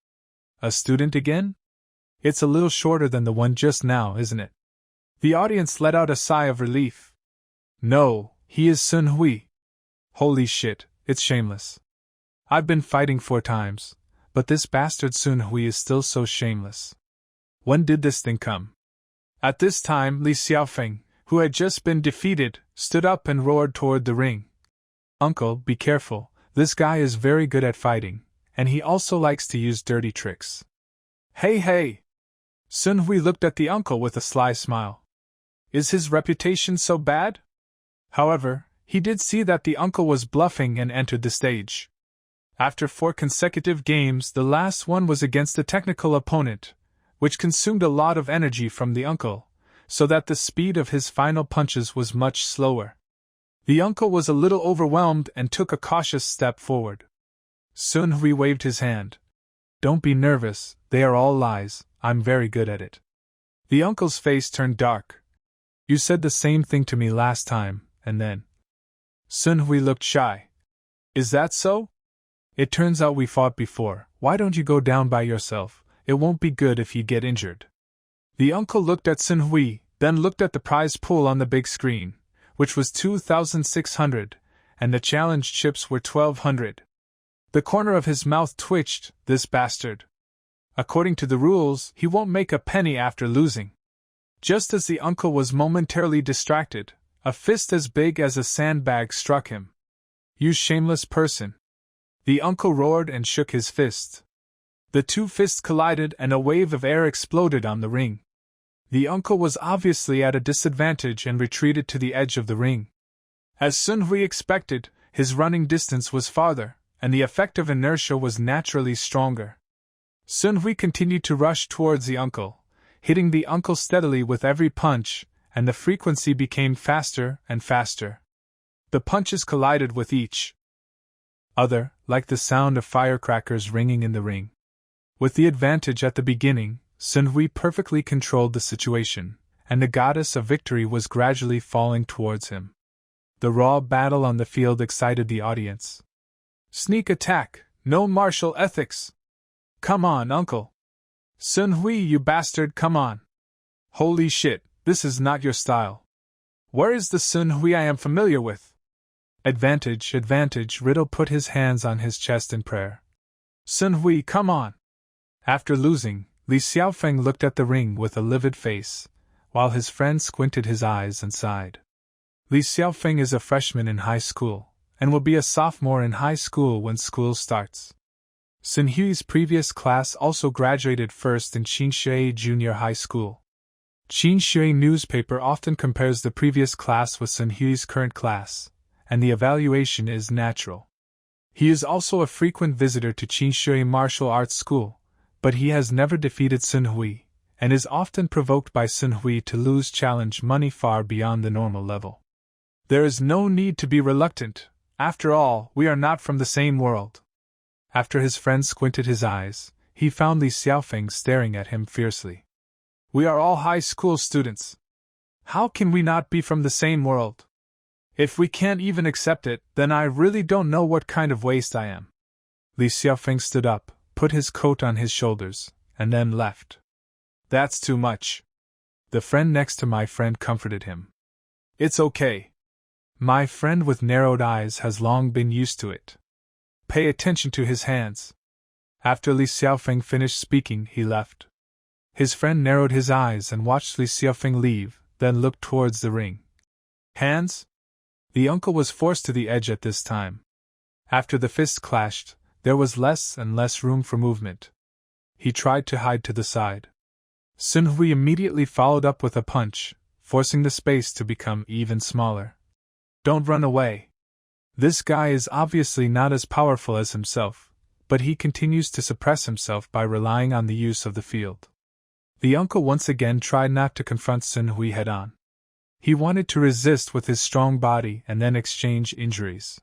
A student again? It's a little shorter than the one just now, isn't it? The audience let out a sigh of relief. No, he is Sun Hui. Holy shit, it's shameless. I've been fighting 4 times, but this bastard Sun Hui is still so shameless. When did this thing come? At this time, Li Xiaofeng, who had just been defeated, stood up and roared toward the ring. Uncle, be careful, this guy is very good at fighting, and he also likes to use dirty tricks. Hey hey! Sun Hui looked at the uncle with a sly smile. Is his reputation so bad? However, he did see that the uncle was bluffing and entered the stage. After 4 consecutive games, the last one was against a technical opponent, which consumed a lot of energy from the uncle, so that the speed of his final punches was much slower. The uncle was a little overwhelmed and took a cautious step forward. Sun Hui waved his hand. Don't be nervous, they are all lies, I'm very good at it. The uncle's face turned dark. You said the same thing to me last time, and then. Sun Hui looked shy. Is that so? It turns out we fought before, why don't you go down by yourself, it won't be good if you get injured. The uncle looked at Sun Hui, then looked at the prize pool on the big screen, which was 2,600, and the challenge chips were 1,200. The corner of his mouth twitched, this bastard. According to the rules, he won't make a penny after losing. Just as the uncle was momentarily distracted, a fist as big as a sandbag struck him. You shameless person! The uncle roared and shook his fist. The 2 fists collided and a wave of air exploded on the ring. The uncle was obviously at a disadvantage and retreated to the edge of the ring. As Sun Hui expected, his running distance was farther, and the effect of inertia was naturally stronger. Sun Hui continued to rush towards the uncle, hitting the uncle steadily with every punch, and the frequency became faster and faster. The punches collided with each other, like the sound of firecrackers ringing in the ring. With the advantage at the beginning, Sun Hui perfectly controlled the situation, and the goddess of victory was gradually falling towards him. The raw battle on the field excited the audience. Sneak attack, no martial ethics! Come on, uncle! Sun Hui, you bastard, come on! Holy shit, this is not your style. Where is the Sun Hui I am familiar with? Advantage, advantage, Riddle put his hands on his chest in prayer. Sun Hui, come on! After losing, Li Xiaofeng looked at the ring with a livid face, while his friend squinted his eyes and sighed. Li Xiaofeng is a freshman in high school, and will be a sophomore in high school when school starts. Sun Hui's previous class also graduated first in Qingshui Junior High School. Qingshui newspaper often compares the previous class with Sun Hui's current class, and the evaluation is natural. He is also a frequent visitor to Qingshui Martial Arts School, but he has never defeated Sun Hui, and is often provoked by Sun Hui to lose challenge money far beyond the normal level. There is no need to be reluctant, after all, we are not from the same world. After his friend squinted his eyes, he found Li Xiaofeng staring at him fiercely. We are all high school students. How can we not be from the same world? If we can't even accept it, then I really don't know what kind of waste I am. Li Xiaofeng stood up, put his coat on his shoulders, and then left. That's too much. The friend next to my friend comforted him. It's okay. My friend with narrowed eyes has long been used to it. Pay attention to his hands. After Li Xiaofeng finished speaking, he left. His friend narrowed his eyes and watched Li Xiaofeng leave, then looked towards the ring. Hands? The uncle was forced to the edge at this time. After the fists clashed, there was less and less room for movement. He tried to hide to the side. Sun Hui immediately followed up with a punch, forcing the space to become even smaller. Don't run away. This guy is obviously not as powerful as himself, but he continues to suppress himself by relying on the use of the field. The uncle once again tried not to confront Sun Hui head-on. He wanted to resist with his strong body and then exchange injuries.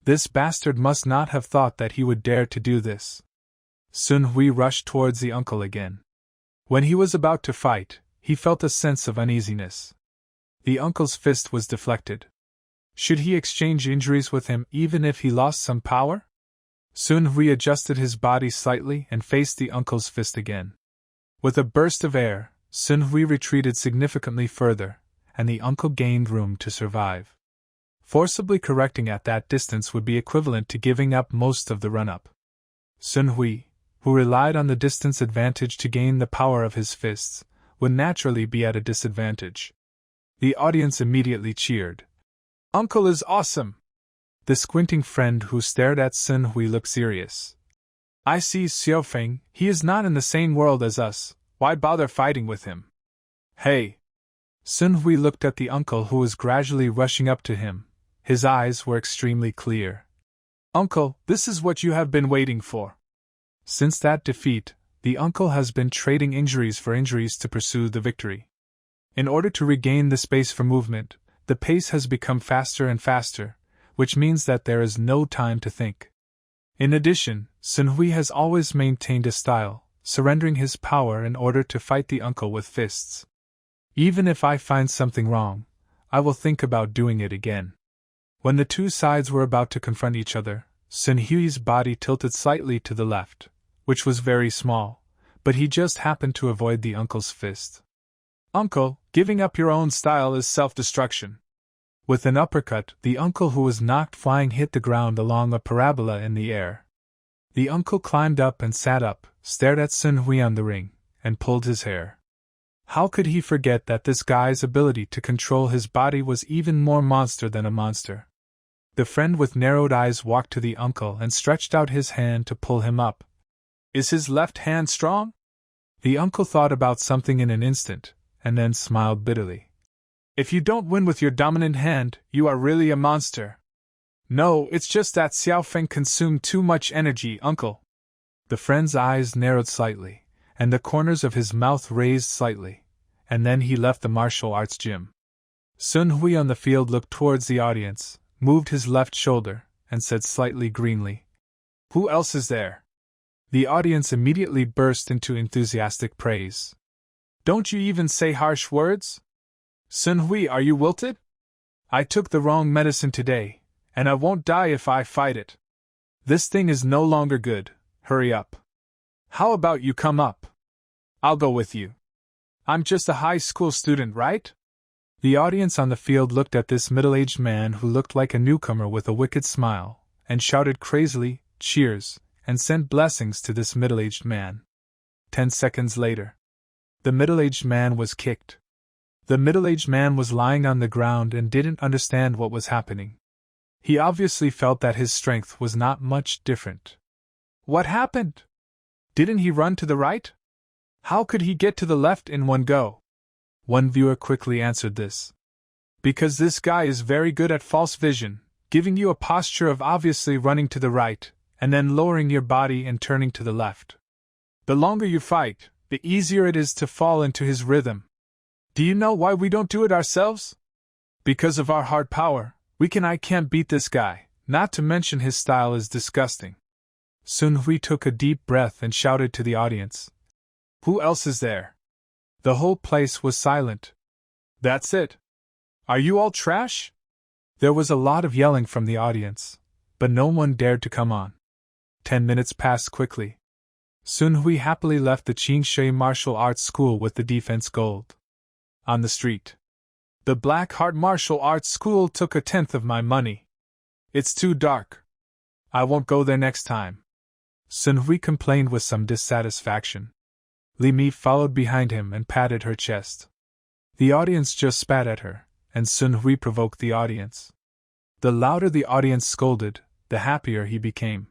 This bastard must not have thought that he would dare to do this. Sun Hui rushed towards the uncle again. When he was about to fight, he felt a sense of uneasiness. The uncle's fist was deflected. Should he exchange injuries with him even if he lost some power? Sun Hui adjusted his body slightly and faced the uncle's fist again. With a burst of air, Sun Hui retreated significantly further, and the uncle gained room to survive. Forcibly correcting at that distance would be equivalent to giving up most of the run-up. Sun Hui, who relied on the distance advantage to gain the power of his fists, would naturally be at a disadvantage. The audience immediately cheered. Uncle is awesome! The squinting friend who stared at Sun Hui looked serious. I see Xiaofeng, he is not in the same world as us, why bother fighting with him? Hey! Sun Hui looked at the uncle who was gradually rushing up to him. His eyes were extremely clear. Uncle, this is what you have been waiting for. Since that defeat, the uncle has been trading injuries for injuries to pursue the victory. In order to regain the space for movement, the pace has become faster and faster, which means that there is no time to think. In addition, Sun Hui has always maintained a style, surrendering his power in order to fight the uncle with fists. Even if I find something wrong, I will think about doing it again. When the two sides were about to confront each other, Sun Hui's body tilted slightly to the left, which was very small, but he just happened to avoid the uncle's fist. Uncle, giving up your own style is self-destruction. With an uppercut, the uncle who was knocked flying hit the ground along a parabola in the air. The uncle climbed up and sat up, stared at Sun Hui on the ring, and pulled his hair. How could he forget that this guy's ability to control his body was even more monster than a monster? The friend with narrowed eyes walked to the uncle and stretched out his hand to pull him up. Is his left hand strong? The uncle thought about something in an instant, and then smiled bitterly. If you don't win with your dominant hand, you are really a monster. No, it's just that Xiaofeng consumed too much energy, uncle. The friend's eyes narrowed slightly, and the corners of his mouth raised slightly, and then he left the martial arts gym. Sun Hui on the field looked towards the audience, moved his left shoulder, and said slightly greenly, Who else is there? The audience immediately burst into enthusiastic praise. Don't you even say harsh words? Sun Hui, are you wilted? I took the wrong medicine today, and I won't die if I fight it. This thing is no longer good, hurry up. How about you come up? I'll go with you. I'm just a high school student, right? The audience on the field looked at this middle-aged man who looked like a newcomer with a wicked smile, and shouted crazily, cheers, and sent blessings to this middle-aged man. 10 seconds later, the middle-aged man was kicked. The middle-aged man was lying on the ground and didn't understand what was happening. He obviously felt that his strength was not much different. What happened? Didn't he run to the right? How could he get to the left in one go? One viewer quickly answered this. Because this guy is very good at false vision, giving you a posture of obviously running to the right, and then lowering your body and turning to the left. The longer you fight, the easier it is to fall into his rhythm. Do you know why we don't do it ourselves? Because of our hard power, I can't beat this guy, not to mention his style is disgusting. Sun Hui took a deep breath and shouted to the audience. Who else is there? The whole place was silent. That's it. Are you all trash? There was a lot of yelling from the audience, but no one dared to come on. 10 minutes passed quickly. Sun Hui happily left the Qingshui Martial Arts School with the defense gold. On the street. The Black Heart Martial Arts School took 1/10 of my money. It's too dark. I won't go there next time. Sun Hui complained with some dissatisfaction. Li Mi followed behind him and patted her chest. The audience just spat at her, and Sun Hui provoked the audience. The louder the audience scolded, the happier he became.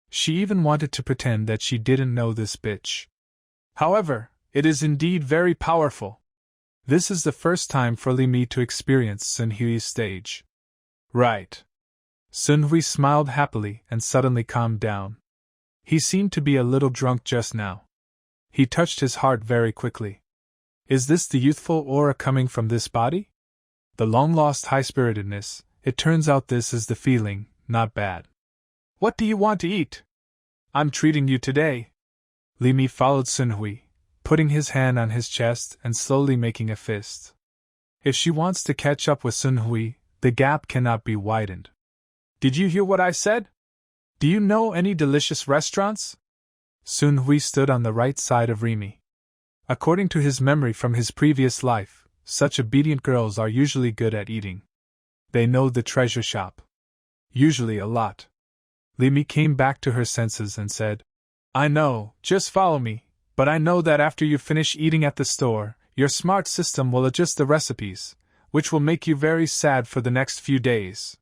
She even wanted to pretend that she didn't know this bitch. However, it is indeed very powerful. This is the first time for Li Mi to experience Sun Hui's stage. Right. Sun Hui smiled happily and suddenly calmed down. He seemed to be a little drunk just now. He touched his heart very quickly. Is this the youthful aura coming from this body? The long-lost high-spiritedness, it turns out this is the feeling, not bad. What do you want to eat? I'm treating you today. Li Mi followed Sun Hui, putting his hand on his chest and slowly making a fist. If she wants to catch up with Sun Hui, the gap cannot be widened. Did you hear what I said? Do you know any delicious restaurants? Sun Hui stood on the right side of Rimi. According to his memory from his previous life, such obedient girls are usually good at eating. They know the treasure shop. Usually a lot. Li Mi came back to her senses and said, I know, just follow me, but I know that after you finish eating at the store, your smart system will adjust the recipes, which will make you very sad for the next few days.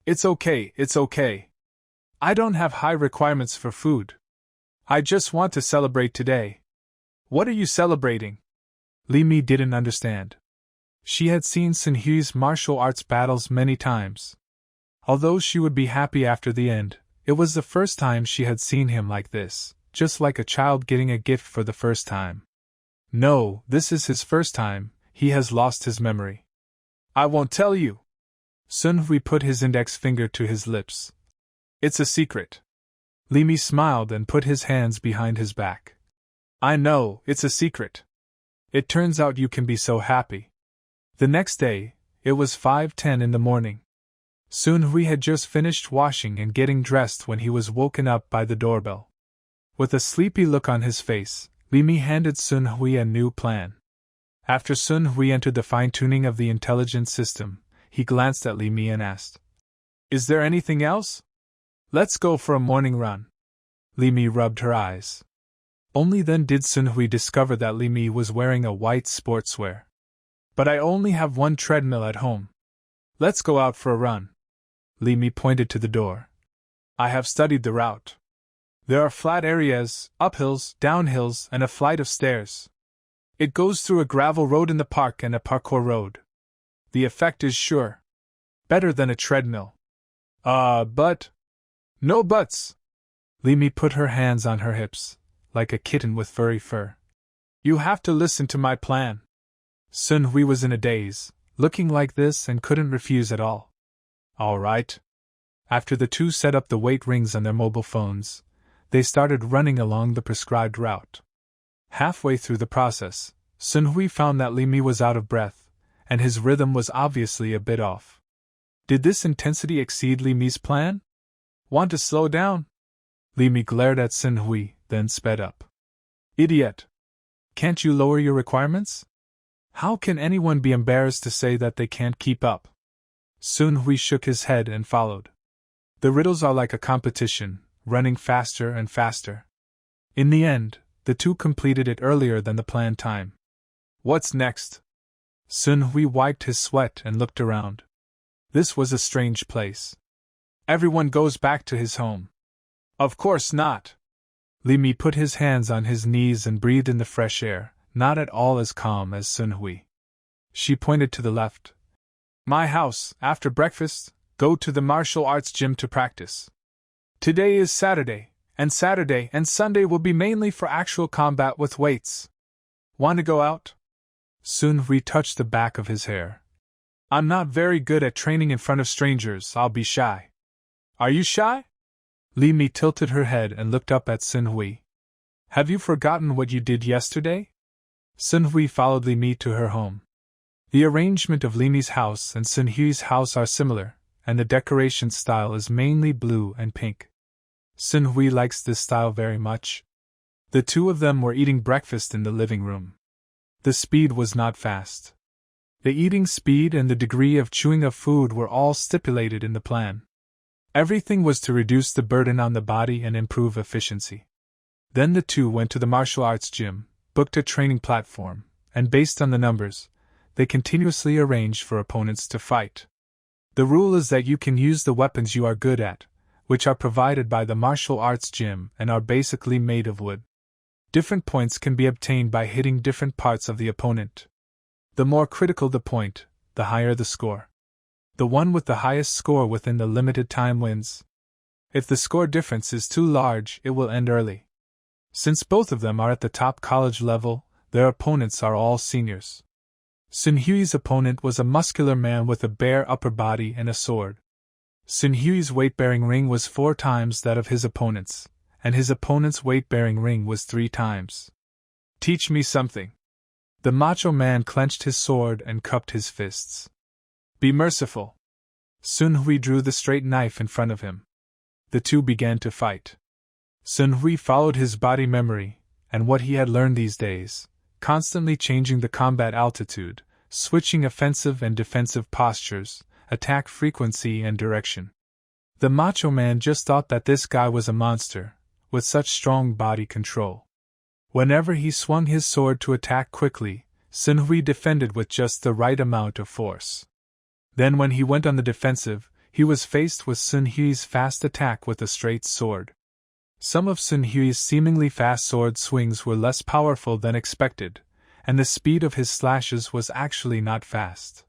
It's okay, it's okay. I don't have high requirements for food. I just want to celebrate today. What are you celebrating? Li Mi didn't understand. She had seen Sun Hui's martial arts battles many times. Although she would be happy after the end, it was the first time she had seen him like this, just like a child getting a gift for the first time. No, this is his first time, he has lost his memory. I won't tell you. Sun Hui put his index finger to his lips. It's a secret. Li Mi smiled and put his hands behind his back. I know, it's a secret. It turns out you can be so happy. The next day, it was 5:10 in the morning. Sun Hui had just finished washing and getting dressed when he was woken up by the doorbell. With a sleepy look on his face, Li Mi handed Sun Hui a new plan. After Sun Hui entered the fine-tuning of the intelligence system, he glanced at Li Mi and asked, Is there anything else? Let's go for a morning run. Li Mi rubbed her eyes. Only then did Sun Hui discover that Li Mi was wearing a white sportswear. But I only have one treadmill at home. Let's go out for a run. Li Mi pointed to the door. I have studied the route. There are flat areas, uphills, downhills, and a flight of stairs. It goes through a gravel road in the park and a parkour road. The effect is sure. Better than a treadmill. But... No buts! Li Mi put her hands on her hips, like a kitten with furry fur. You have to listen to my plan. Sun Hui was in a daze, looking like this and couldn't refuse at all. All right. After the two set up the weight rings on their mobile phones, they started running along the prescribed route. Halfway through the process, Sun Hui found that Li Mi was out of breath, and his rhythm was obviously a bit off. Did this intensity exceed Li Mi's plan? Want to slow down? Li Mi glared at Sun Hui, then sped up. Idiot! Can't you lower your requirements? How can anyone be embarrassed to say that they can't keep up? Sun Hui shook his head and followed. The riddles are like a competition, running faster and faster. In the end, the two completed it earlier than the planned time. What's next? Sun Hui wiped his sweat and looked around. This was a strange place. Everyone goes back to his home. Of course not. Li Mi put his hands on his knees and breathed in the fresh air, not at all as calm as Sun Hui. She pointed to the left. My house, after breakfast, go to the martial arts gym to practice. Today is Saturday and Sunday will be mainly for actual combat with weights. Want to go out? Sun Hui touched the back of his hair. I'm not very good at training in front of strangers, I'll be shy. Are you shy? Li Mi tilted her head and looked up at Sun Hui. Have you forgotten what you did yesterday? Sun Hui followed Li Mi to her home. The arrangement of Li Mi's house and Sun Hui's house are similar, and the decoration style is mainly blue and pink. Sun Hui likes this style very much. The two of them were eating breakfast in the living room. The speed was not fast. The eating speed and the degree of chewing of food were all stipulated in the plan. Everything was to reduce the burden on the body and improve efficiency. Then the two went to the martial arts gym, booked a training platform, and based on the numbers, they continuously arranged for opponents to fight. The rule is that you can use the weapons you are good at, which are provided by the martial arts gym and are basically made of wood. Different points can be obtained by hitting different parts of the opponent. The more critical the point, the higher the score. The one with the highest score within the limited time wins. If the score difference is too large, it will end early. Since both of them are at the top college level, their opponents are all seniors. Sun Hui's opponent was a muscular man with a bare upper body and a sword. Sun Hui's weight-bearing ring was 4 times that of his opponent's, and his opponent's weight-bearing ring was 3 times. Teach me something. The macho man clenched his sword and cupped his fists. Be merciful. Sun Hui drew the straight knife in front of him. The two began to fight. Sun Hui followed his body memory, and what he had learned these days, constantly changing the combat altitude, switching offensive and defensive postures, attack frequency and direction. The macho man just thought that this guy was a monster, with such strong body control. Whenever he swung his sword to attack quickly, Sun Hui defended with just the right amount of force. Then when he went on the defensive, he was faced with Sun Hui's fast attack with a straight sword. Some of Sun Hui's seemingly fast sword swings were less powerful than expected, and the speed of his slashes was actually not fast.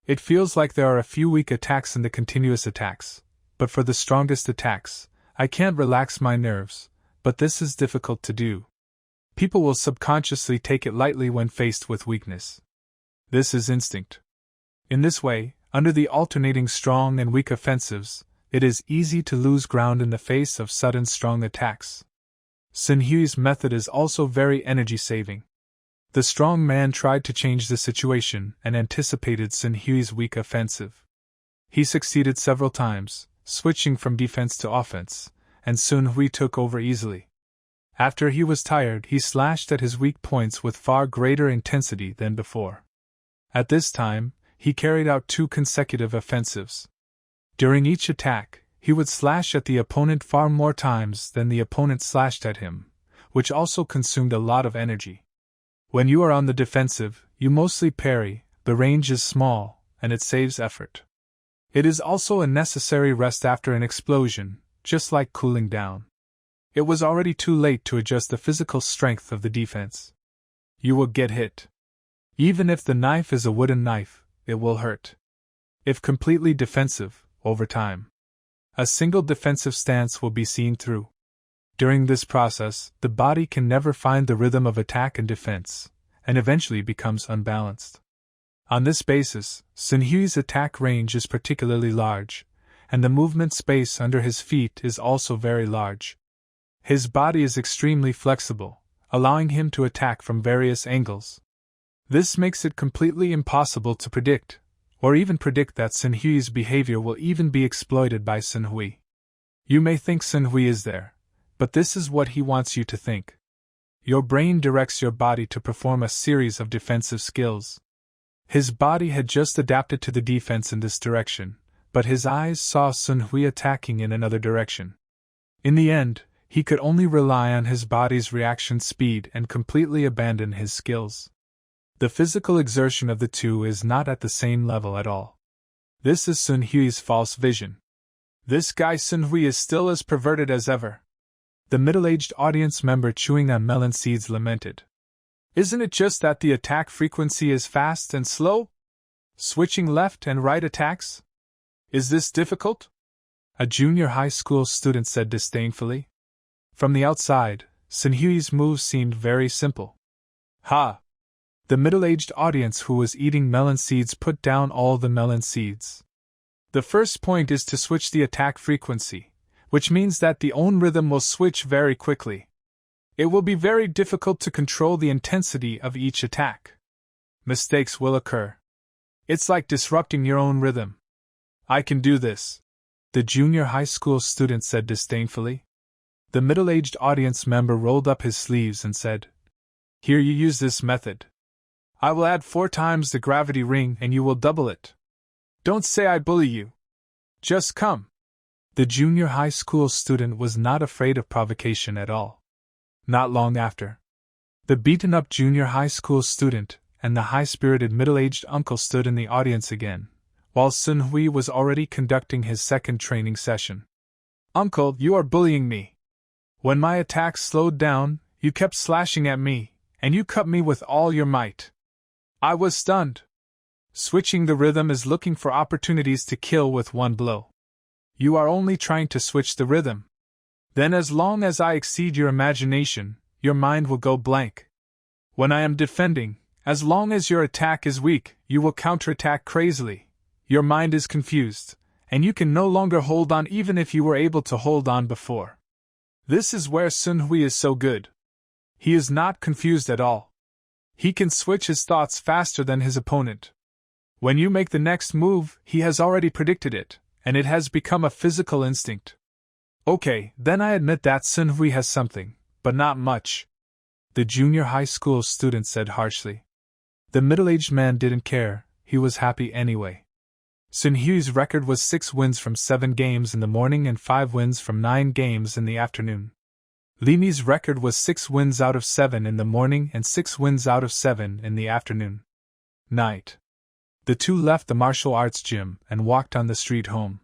It feels like there are a few weak attacks in the continuous attacks, but for the strongest attacks, I can't relax my nerves, but this is difficult to do. People will subconsciously take it lightly when faced with weakness. This is instinct. In this way, under the alternating strong and weak offensives, it is easy to lose ground in the face of sudden strong attacks. Sun Hui's method is also very energy-saving. The strong man tried to change the situation and anticipated Sun Hui's weak offensive. He succeeded several times, switching from defense to offense, and Sun Hui took over easily. After he was tired, he slashed at his weak points with far greater intensity than before. At this time, he carried out 2 consecutive offensives. During each attack, he would slash at the opponent far more times than the opponent slashed at him, which also consumed a lot of energy. When you are on the defensive, you mostly parry, the range is small, and it saves effort. It is also a necessary rest after an explosion, just like cooling down. It was already too late to adjust the physical strength of the defense. You will get hit. Even if the knife is a wooden knife, it will hurt. If completely defensive, over time, a single defensive stance will be seen through. During this process, the body can never find the rhythm of attack and defense, and eventually becomes unbalanced. On this basis, Sun Hui's attack range is particularly large, and the movement space under his feet is also very large. His body is extremely flexible, allowing him to attack from various angles. This makes it completely impossible to predict, or even predict that Sun Hui's behavior will even be exploited by Sun Hui. You may think Sun Hui is there, but this is what he wants you to think. Your brain directs your body to perform a series of defensive skills. His body had just adapted to the defense in this direction, but his eyes saw Sun Hui attacking in another direction. In the end, he could only rely on his body's reaction speed and completely abandon his skills. The physical exertion of the two is not at the same level at all. This is Sun Hui's false vision. This guy Sun Hui is still as perverted as ever. The middle-aged audience member chewing on melon seeds lamented. Isn't it just that the attack frequency is fast and slow? Switching left and right attacks? Is this difficult? A junior high school student said disdainfully. From the outside, Sun Hui's moves seemed very simple. Ha! The middle-aged audience who was eating melon seeds put down all the melon seeds. The first point is to switch the attack frequency, which means that the own rhythm will switch very quickly. It will be very difficult to control the intensity of each attack. Mistakes will occur. It's like disrupting your own rhythm. I can do this, the junior high school student said disdainfully. The middle-aged audience member rolled up his sleeves and said, Here, you use this method. I will add 4 times the gravity ring and you will double it. Don't say I bully you. Just come. The junior high school student was not afraid of provocation at all. Not long after, the beaten-up junior high school student and the high-spirited middle-aged uncle stood in the audience again, while Sun Hui was already conducting his second training session. Uncle, you are bullying me. When my attacks slowed down, you kept slashing at me, and you cut me with all your might. I was stunned. Switching the rhythm is looking for opportunities to kill with one blow. You are only trying to switch the rhythm. Then as long as I exceed your imagination, your mind will go blank. When I am defending, as long as your attack is weak, you will counterattack crazily. Your mind is confused, and you can no longer hold on even if you were able to hold on before. This is where Sun Hui is so good. He is not confused at all. He can switch his thoughts faster than his opponent. When you make the next move, he has already predicted it, and it has become a physical instinct. Okay, then I admit that Sun Hui has something, but not much, the junior high school student said harshly. The middle-aged man didn't care, he was happy anyway. Sun Hui's record was 6 wins from 7 games in the morning and 5 wins from 9 games in the afternoon. Li Mi's record was 6 wins out of 7 in the morning and 6 wins out of 7 in the afternoon. Night. The two left the martial arts gym and walked on the street home.